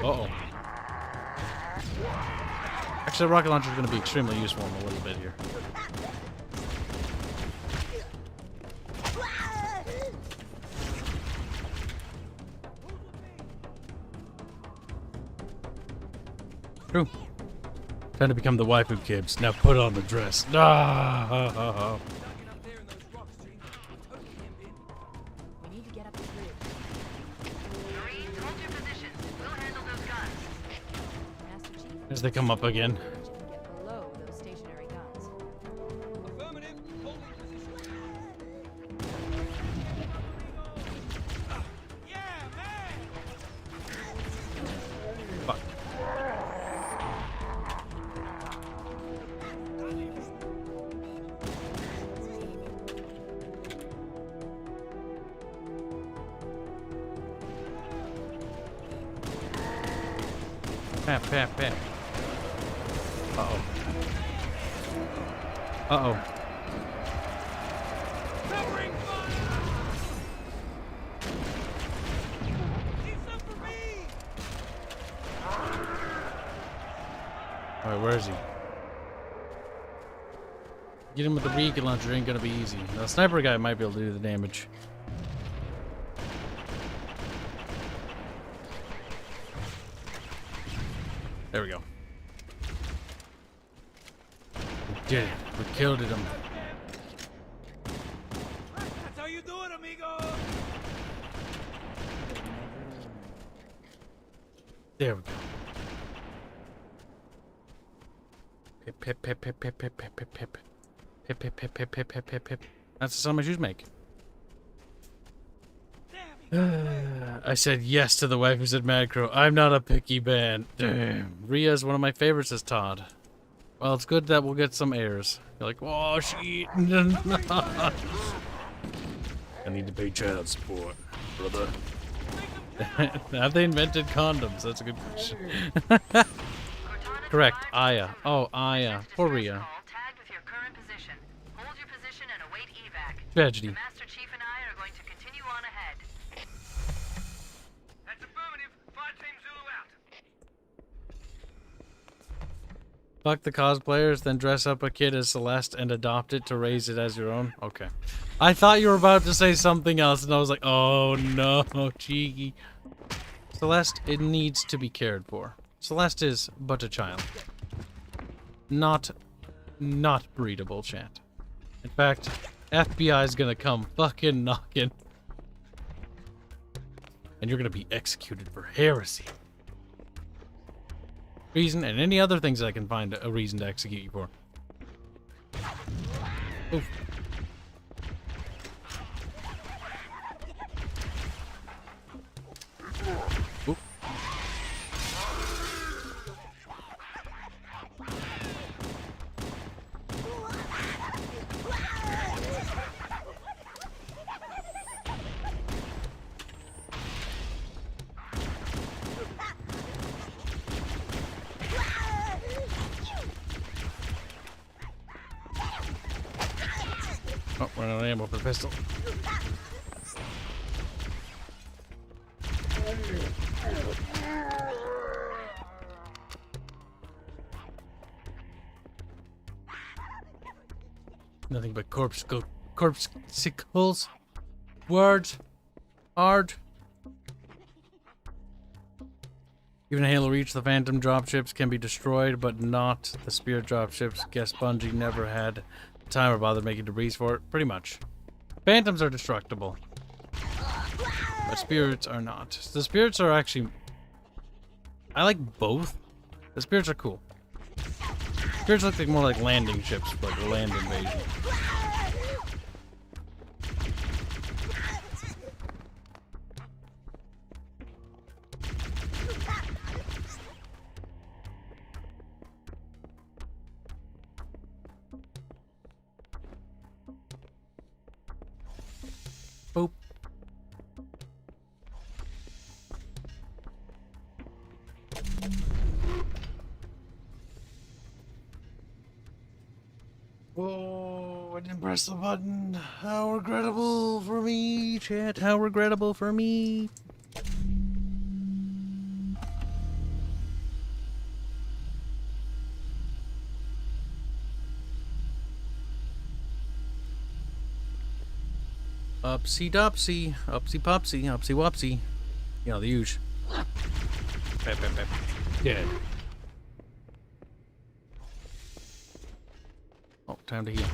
Uh-oh. Actually, the rocket launcher is going to be extremely useful in a little bit here. True. Time to become the waifu, Kibs. Now put on the dress. Ah! We need to get up this ridge. Marines, hold your positions. We'll handle those guns. Master Chief, As they come up again. can get below those stationary guns. Affirmative. Holding position. Yeah, man. Fuck. Pap, pap, pap. Uh-oh. Uh-oh. Covering fire. Keep some for me. Alright, where is he? Get him with the rocket launcher ain't gonna be easy. The sniper guy might be able to do the damage. There we go. We did it. We killed him. That's how you do it, amigo. There we go. Pip, pip, pip, pip, pip, pip, pip, pip, pip. Pip, pip, pip, pip, pip, pip, pip, pip. That's the sound my shoes make. I said yes to the wife who said Mad Crow. I'm not a picky band. Damn. Rhea's one of my favorites, says Todd. Well, it's good that we'll get some heirs. You're like, oh, shit. I need to pay child support, brother. Have they invented condoms? That's a good question. Correct, Aya. Oh, Aya. Poor Rhea. Tagged with your current position. Hold your position and await evac. Tragedy. The Master Chief and I are going to continue on ahead. That's affirmative. Fire team Zulu out. Fuck the cosplayers, then dress up a kid as Celeste and adopt it to raise it as your own? Okay. I thought you were about to say something else, and I was like, oh no, cheeky. Celeste, it needs to be cared for. Celeste is but a child. Not breedable, chat. In fact, FBI is gonna come fucking knocking. And you're gonna be executed for heresy. Reason and any other things that I can find a reason to execute you for. Oof. Oh, running out of ammo for the pistol. Nothing but corpsicles. Words. Hard. Even Halo Reach, the Phantom dropships can be destroyed, but not the Spirit dropships. Guess Bungie never had time or bothered making debris for it. Pretty much. Phantoms are destructible. But Spirits are not. The Spirits are actually... I like both. The Spirits are cool. Spirits look like more like landing ships, like a land invasion. Boop. Whoa, I didn't press the button. How regrettable for me, chat. How regrettable for me. Upsy dopsy, upsy popsy, upsy wopsy. You know, the usual. Pep, pep, pep. Dead. Oh, time to heal.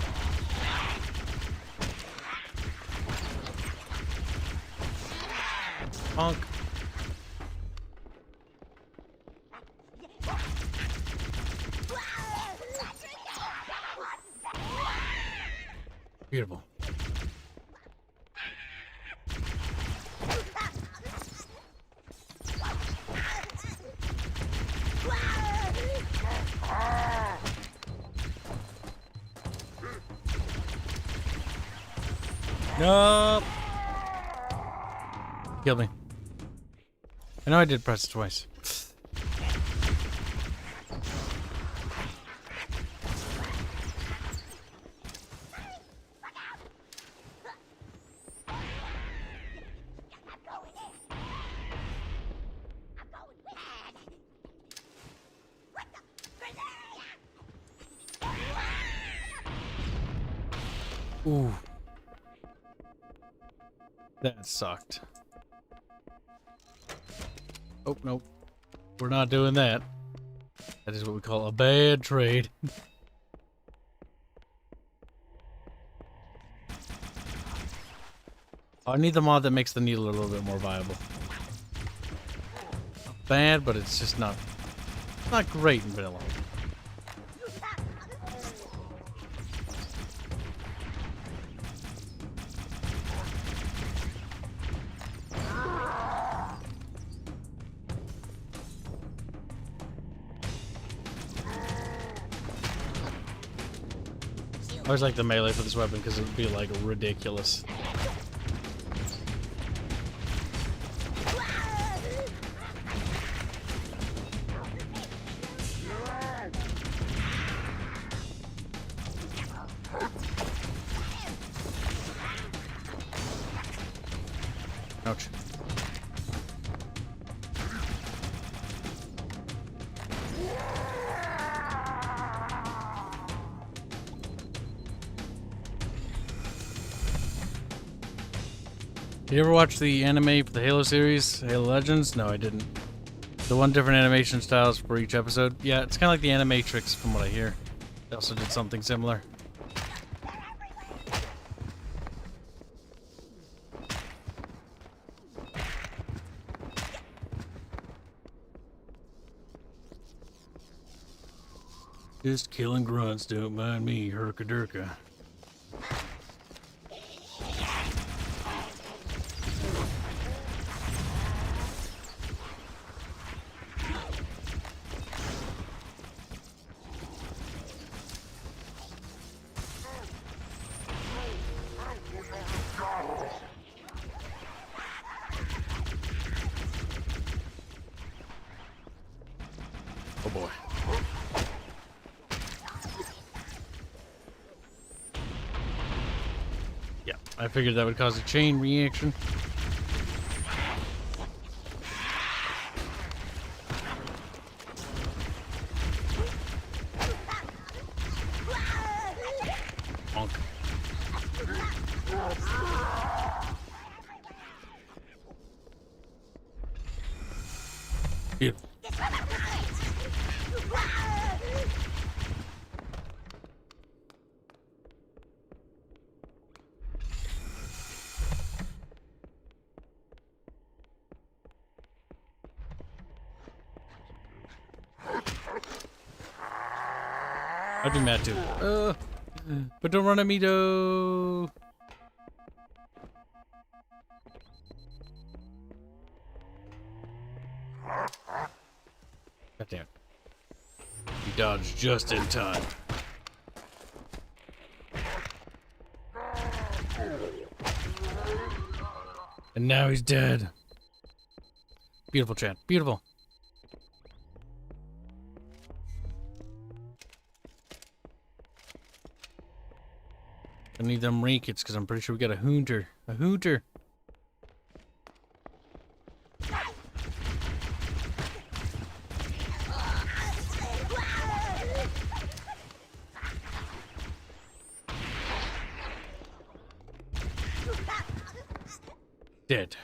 Honk. Beautiful. Nope. Killed me. I know I did press it twice. Ooh. That sucked. Oh, nope. We're not doing that. That is what we call a bad trade. I need the mod that makes the needle a little bit more viable. Not bad, but it's just not great in vanilla. I always like the melee for this weapon because it would be like ridiculous. Ouch. You ever watch the anime for the Halo series, Halo Legends? No, I didn't. The one different animation styles for each episode. Yeah, it's kind of like the Animatrix from what I hear. They also did something similar. Just killing grunts, don't mind me, herka-durka. Oh boy. I figured that would cause a chain reaction. Bonk. Beautiful. I'd be mad too. But don't run at me though. God damn it. He dodged just in time. And now he's dead. Beautiful, Chad. Beautiful. I need them rinkets because I'm pretty sure we got a hooter. A hooter. Dead.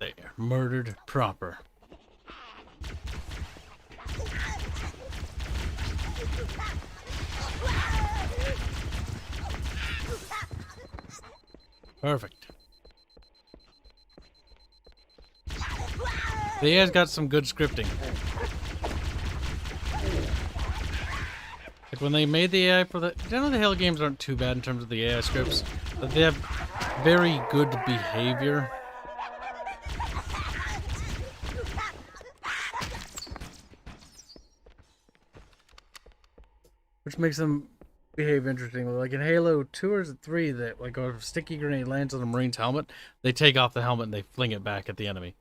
There, murdered proper. Perfect. The AI's got some good scripting. Like when they made the AI for the... Generally the Halo games aren't too bad in terms of the AI scripts, but they have very good behavior. Which makes them behave interesting. Like in Halo 2 or 3, that like if a sticky grenade lands on a Marine's helmet, they take off the helmet and they fling it back at the enemy.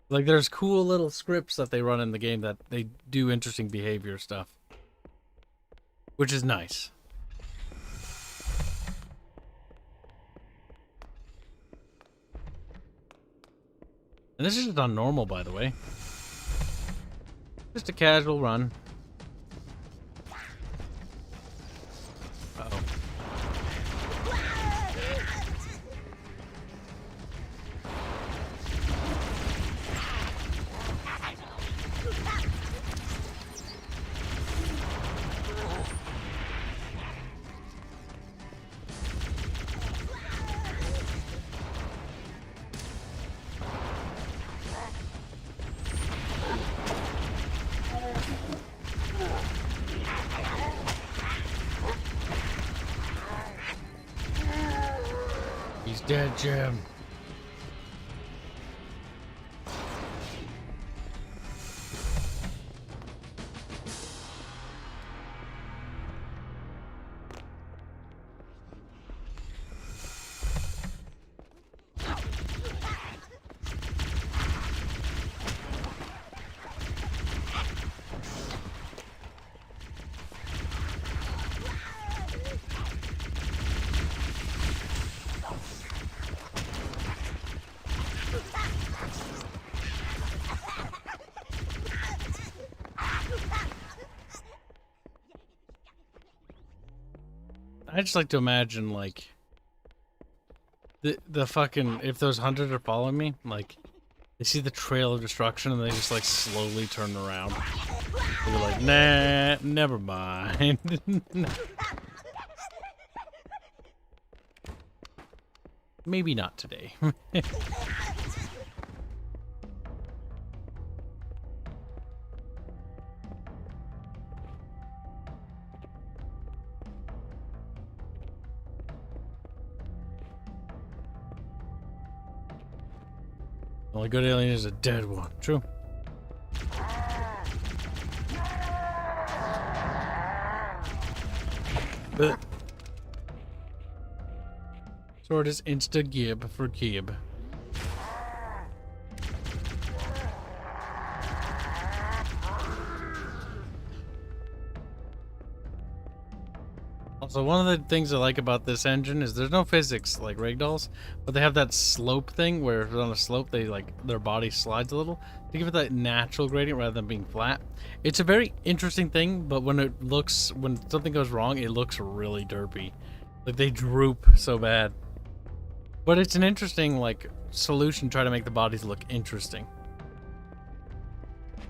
Like there's cool little scripts that they run in the game that they do interesting behavior stuff. Which is nice. And this is just on normal, by the way. Just a casual run. Uh-oh. He's dead, Jim. I just like to imagine, like, the fucking, if those hunters are following me, like, they see the trail of destruction and they just, like, slowly turn around. They're like, nah, never mind. Maybe not today. The only good alien is a dead one. True. Sword is insta-gib for Kib. Also, one of the things I like about this engine is there's no physics like ragdolls, but they have that slope thing where if on a slope they like their body slides a little to give it that natural gradient rather than being flat. It's a very interesting thing, but when something goes wrong, it looks really derpy. Like they droop so bad. But it's an interesting like solution to try to make the bodies look interesting.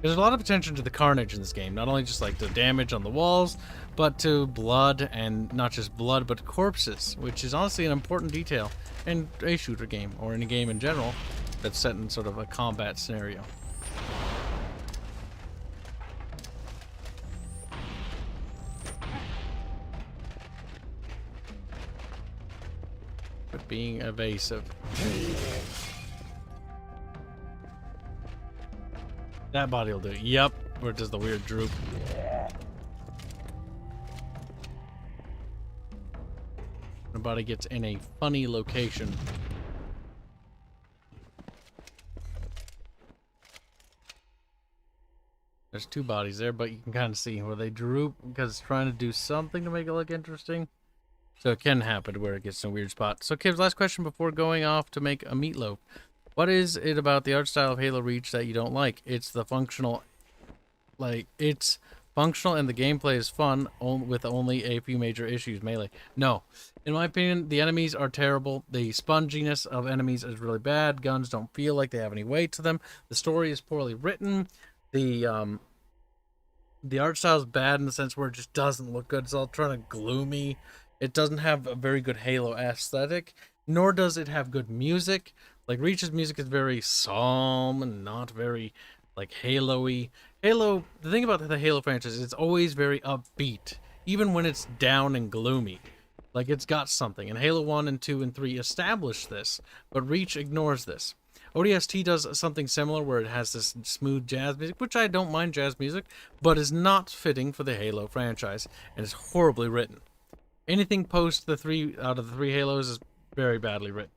There's a lot of attention to the carnage in this game, not only just like the damage on the walls, but to blood, and not just blood, but corpses, which is honestly an important detail in a shooter game, or in a game in general, that's set in sort of a combat scenario. But being evasive. That body will do it. Yep. Where it does the weird droop. The body gets in a funny location. There's two bodies there, but you can kind of see where they droop because it's trying to do something to make it look interesting. So it can happen where it gets in a weird spot. So Kibs, last question before going off to make a meatloaf. What is it about the art style of Halo Reach that you don't like? It's the functional, it's functional and the gameplay is fun with only a few major issues. Melee. No. In my opinion, the enemies are terrible. The sponginess of enemies is really bad. Guns don't feel like they have any weight to them. The story is poorly written. The art style is bad in the sense where it just doesn't look good. It's all trying to gloomy. It doesn't have a very good Halo aesthetic, nor does it have good music. Like, Reach's music is very solemn and not very, like, Halo-y. The thing about the Halo franchise is it's always very upbeat, even when it's down and gloomy. Like, it's got something. And Halo 1 and 2 and 3 established this, but Reach ignores this. ODST does something similar where it has this smooth jazz music, which I don't mind jazz music, but is not fitting for the Halo franchise, and is horribly written. Anything post the 3 out of the 3 Halos is very badly written.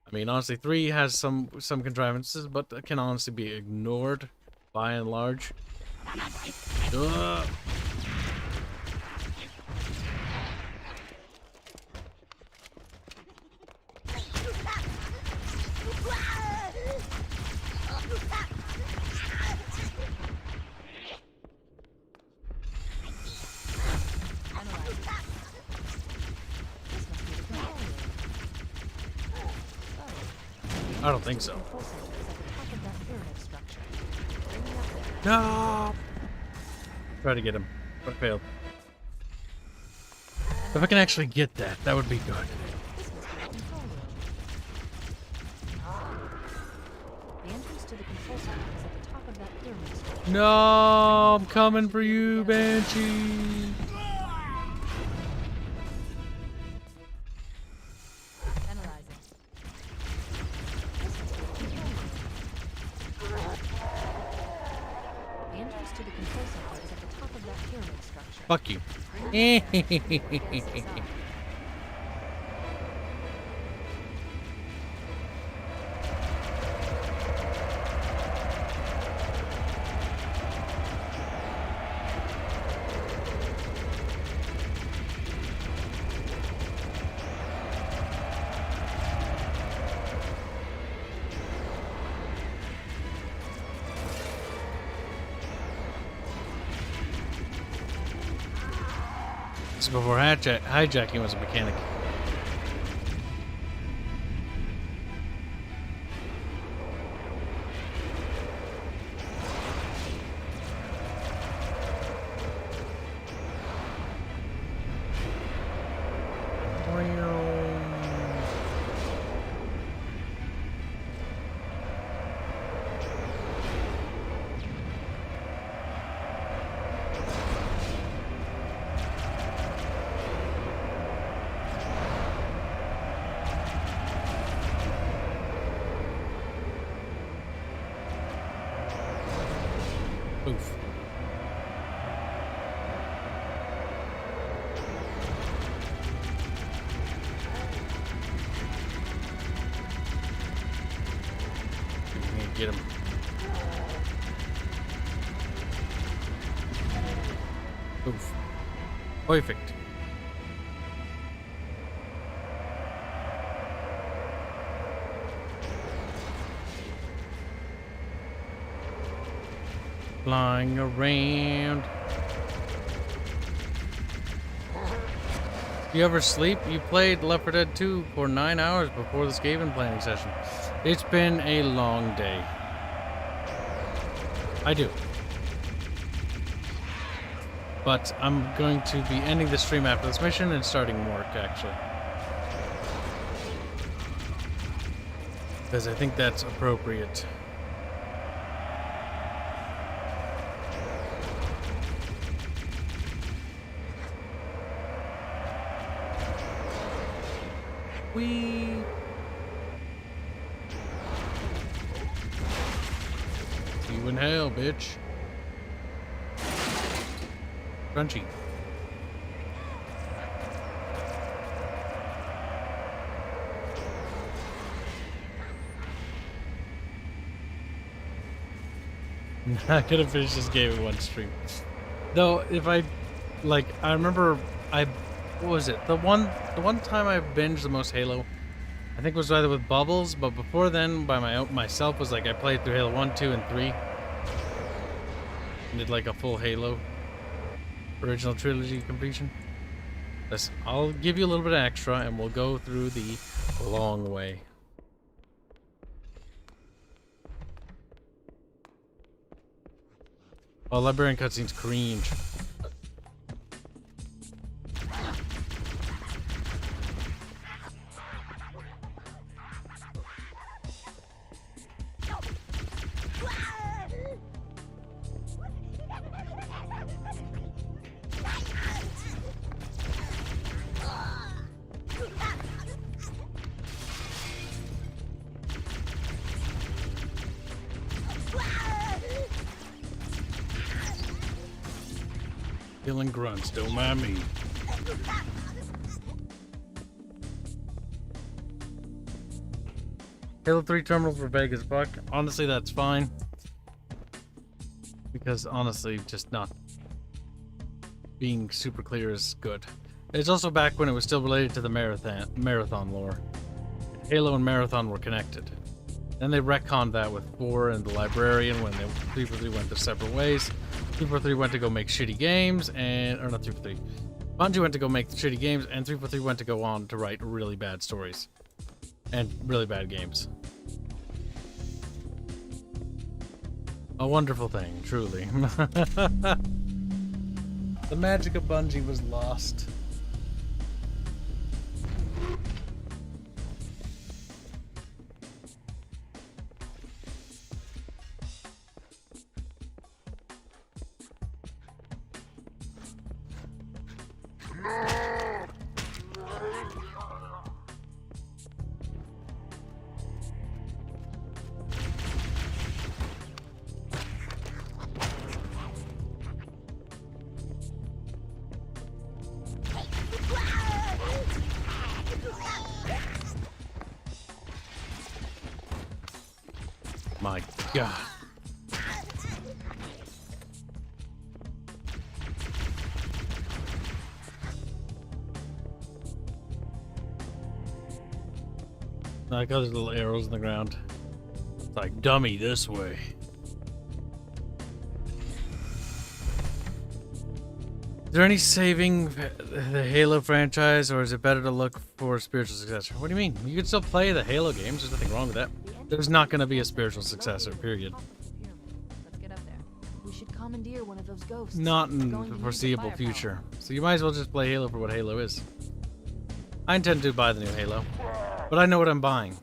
I mean, honestly, 3 has some contrivances, but can honestly be ignored by and large. Ugh. I don't think so. No! Try to get him, but failed. If I can actually get that, that would be good. No, I'm coming for you, Banshee. Fuck you. This is before hijacking was a mechanic. Oof. Oof. Perfect. Flying around. You ever sleep? You played Left 4 Dead 2 for 9 hours before the Skaven planning session. It's been a long day. I do. But I'm going to be ending the stream after this mission and starting work, actually. Because I think that's appropriate. Whee! See you in hell, bitch. Crunchy. Not gonna finish this game in one stream. Though, if I remember, what was it? The one time I binged the most Halo, I think it was either with Bubbles, but before then, by myself, was like I played through Halo 1, 2, and 3. And did like a full Halo original trilogy completion. Listen, I'll give you a little bit extra, and we'll go through the long way. Oh, librarian cutscenes cringe. Killing grunts, don't mind me. Halo 3 terminals for Vegas buck. Honestly, that's fine. Because honestly, just not being super clear is good. It's also back when it was still related to the marathon lore. Halo and Marathon were connected. Then they retconned that with 4 and the Librarian when 343 went their separate ways. 343 went to go make shitty games, or not 343. Bungie went to go make shitty games, and 343 went to go on to write really bad stories. And really bad games. A wonderful thing, truly. The magic of Bungie was lost. My God. I like how there's little arrows in the ground. It's like, dummy, this way. Is there any saving the Halo franchise, or is it better to look for a spiritual successor? What do you mean? You can still play the Halo games. There's nothing wrong with that. There's not going to be a spiritual successor, period. Let's get up there. We should commandeer one of those ghosts. Not in the foreseeable future. So you might as well just play Halo for what Halo is. I intend to buy the new Halo, but I know what I'm buying.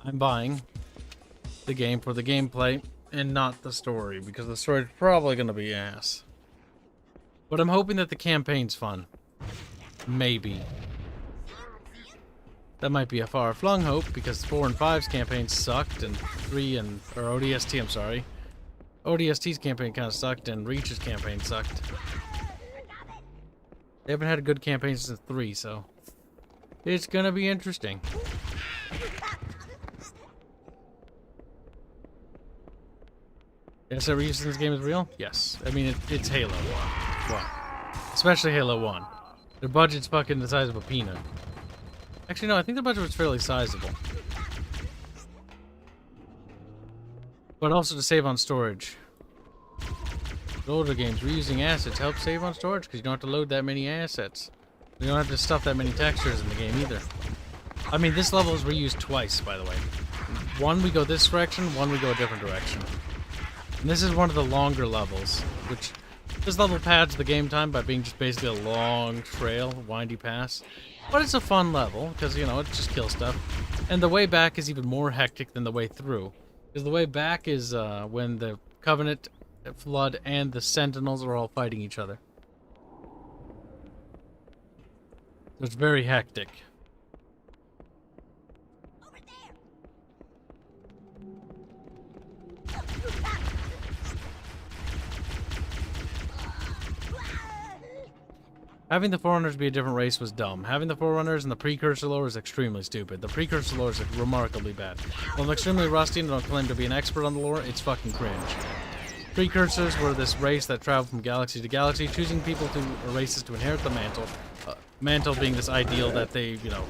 I'm buying the game for the gameplay and not the story, because the story is probably going to be ass. But I'm hoping that the campaign's fun. Maybe. That might be a far-flung hope, because 4 and 5's campaigns sucked, and ODST, I'm sorry. ODST's campaign kind of sucked, and Reach's campaign sucked. They haven't had a good campaign since 3, so it's gonna be interesting. Yes, every use in this game is real? Yes. I mean, it's Halo. 1. Especially Halo 1. Their budget's fucking the size of a peanut. Actually, no, I think the budget was fairly sizable. But also to save on storage. With older games, reusing assets helps save on storage because you don't have to load that many assets. You don't have to stuff that many textures in the game either. I mean, this level is reused twice, by the way. One we go this direction, one we go a different direction. And this is one of the longer levels, which this level pads the game time by being just basically a long trail, windy pass. But it's a fun level, because, you know, it just kills stuff. And the way back is even more hectic than the way through. Because the way back is when the Covenant, Flood, and the Sentinels are all fighting each other. So it's very hectic. Having the Forerunners be a different race was dumb. Having the Forerunners and the Precursor lore is extremely stupid. The Precursor lore is remarkably bad. While I'm extremely rusty and don't claim to be an expert on the lore, it's fucking cringe. Precursors were this race that traveled from galaxy to galaxy, choosing people to races to inherit the mantle. Mantle being this ideal that they, you know,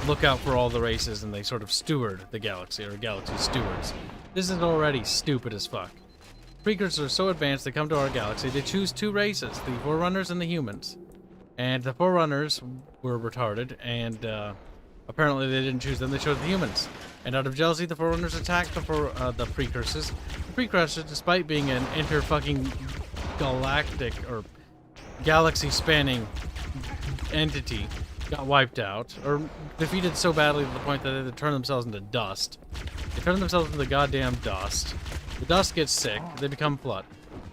look out for all the races and they sort of steward the galaxy, or galaxy stewards. This is already stupid as fuck. Precursors are so advanced they come to our galaxy, they choose two races, the Forerunners and the humans. And the Forerunners were retarded, and apparently they didn't choose them, they chose the humans. And out of jealousy, the Forerunners attacked the Precursors. The Precursors, despite being an inter-fucking galactic, or galaxy-spanning entity, got wiped out, or defeated so badly to the point that they had to turn themselves into dust. They turn themselves into goddamn dust. The dust gets sick, they become Flood.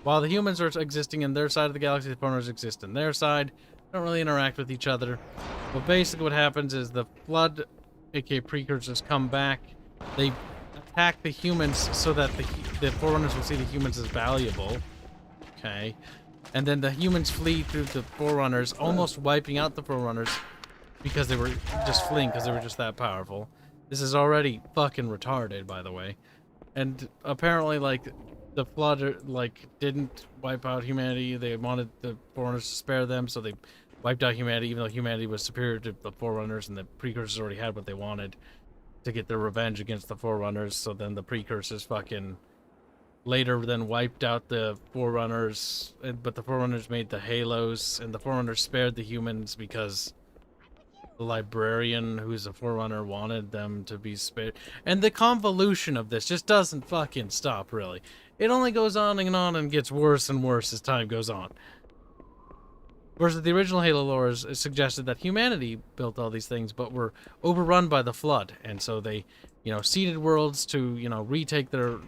While the humans are existing in their side of the galaxy, the Forerunners exist in their side. Don't really interact with each other. But basically what happens is the Flood, aka Precursors, come back. They attack the humans so that the Forerunners will see the humans as valuable. Okay. And then the humans flee through the Forerunners, almost wiping out the Forerunners because they were just fleeing because they were just that powerful. This is already fucking retarded, by the way. And apparently, like, the Flood, like, didn't wipe out humanity. They wanted the Forerunners to spare them, so they wiped out humanity, even though humanity was superior to the Forerunners, and the Precursors already had what they wanted to get their revenge against the Forerunners. So then the Precursors fucking later then wiped out the Forerunners, but the Forerunners made the Halos, and the Forerunners spared the humans because the librarian, who's a Forerunner, wanted them to be spared. And the convolution of this just doesn't fucking stop, really. It only goes on and gets worse and worse as time goes on. Versus the original Halo lore is suggested that humanity built all these things, but were overrun by the Flood, and so they, you know, seeded worlds to, you know, retake their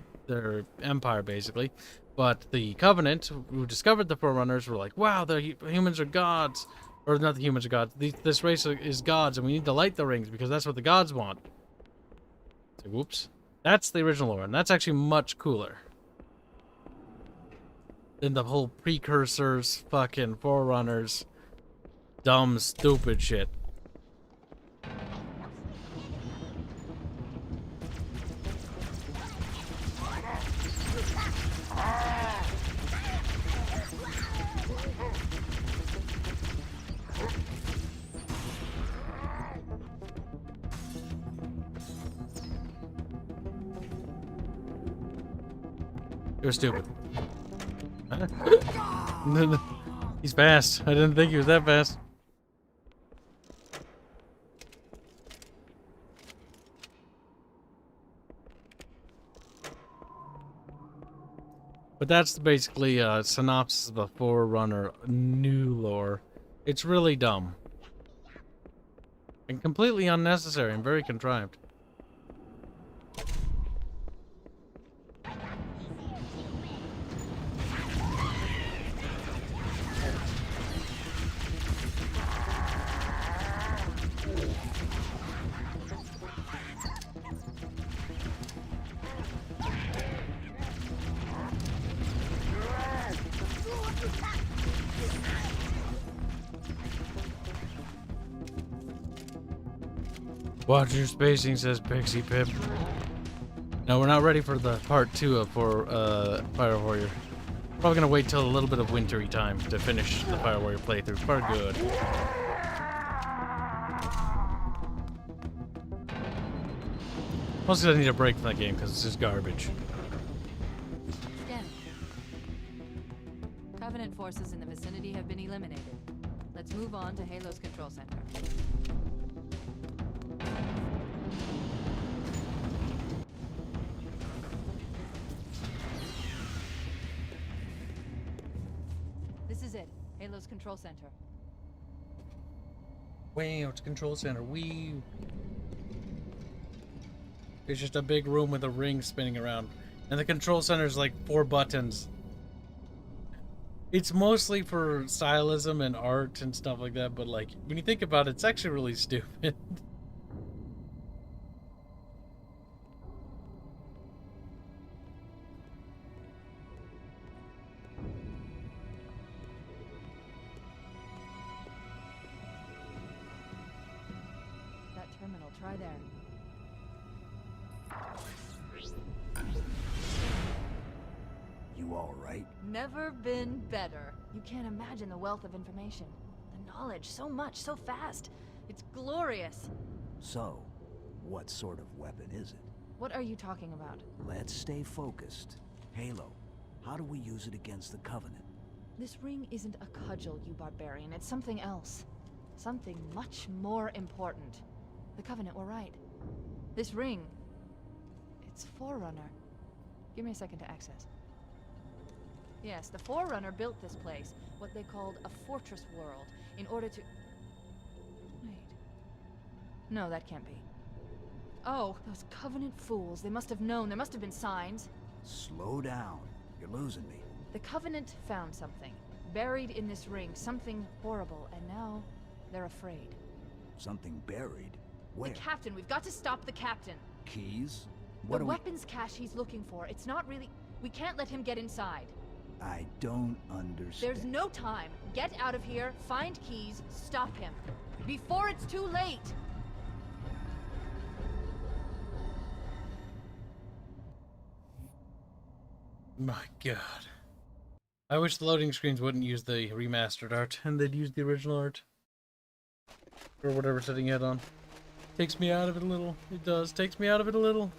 empire, basically. But the Covenant, who discovered the Forerunners, were like, wow, the humans are gods. Or not the humans are gods. This race is gods, and we need to light the rings because that's what the gods want. So, whoops. That's the original lore, and that's actually much cooler than the whole Precursors, fucking Forerunners, dumb, stupid shit. You're stupid. Huh? He's fast. I didn't think he was that fast. But that's basically a synopsis of the Forerunner new lore. It's really dumb. And completely unnecessary and very contrived. Watch your spacing, says Pixie Pip. No, we're not ready for the part 2 of Fire Warrior. Probably gonna wait till a little bit of wintry time to finish the Fire Warrior playthrough for good. Mostly I need a break from that game because it's just garbage. Scanning. Covenant forces in the vicinity have been eliminated. Let's move on to Halo's control center. This is it. Halo's control center. Wow, it's a control center. Wee. It's just a big room with a ring spinning around. And the control center is like 4 buttons. It's mostly for stylism and art and stuff like that, but like, when you think about it, it's actually really stupid. That terminal, try there. You all right? Never been better. You can't imagine the wealth of information. The knowledge, so much, so fast. It's glorious. So, what sort of weapon is it? What are you talking about? Let's stay focused. Halo, how do we use it against the Covenant? This ring isn't a cudgel, you barbarian. It's something else. Something much more important. The Covenant were right. This ring... it's Forerunner. Give me a second to access. Yes, the Forerunner built this place, what they called a fortress world, in order to... Wait. No, that can't be. Oh, those Covenant fools. They must have known. There must have been signs. Slow down. You're losing me. The Covenant found something. Buried in this ring. Something horrible. And now, they're afraid. Something buried? Where? The captain. We've got to stop the captain. Keys? What The are we... weapons cache he's looking for. It's not really... We can't let him get inside. I don't understand. There's no time. Get out of here, find keys, stop him. Before it's too late! My god. I wish the loading screens wouldn't use the remastered art and they'd use the original art. Or whatever setting you had on. Takes me out of it a little. It does. Takes me out of it a little.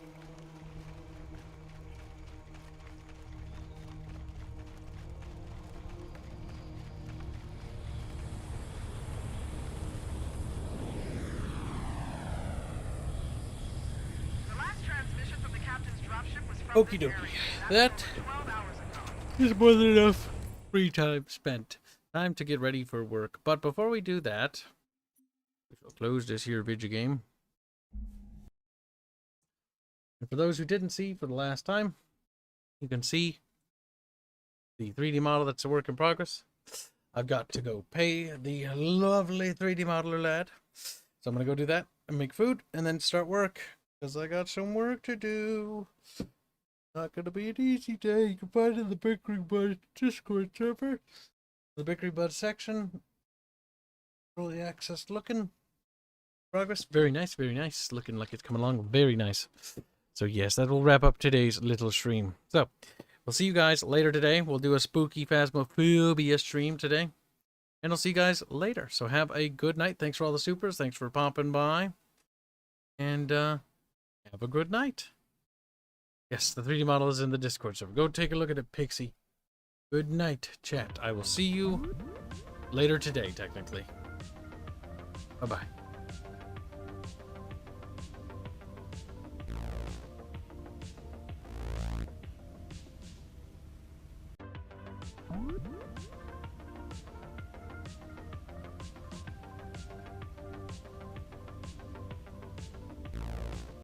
The last transmission from the captain's dropship was from Okie this dokie. area. That 12 hours ago. is more than enough free time spent. Time to get ready for work. But before we do that, we shall close this here video game. And for those who didn't see for the last time, you can see the 3D model that's a work in progress. I've got to go pay the lovely 3D modeler lad. So I'm going to go do that and make food and then start work. Because I got some work to do. Not going to be an easy day. You can find it in the Bickering Bud Discord server. The Bickering Bud section. Early access looking. Progress. Very nice, very nice. Looking like it's coming along. Very nice. So yes, that will wrap up today's little stream. So, we'll see you guys later today. We'll do a spooky Phasmophobia stream today. And I'll see you guys later. So have a good night. Thanks for all the supers. Thanks for popping by. And have a good night. Yes, the 3D model is in the Discord server. Go take a look at it, Pixie. Good night, chat. I will see you later today, technically. Bye-bye. What?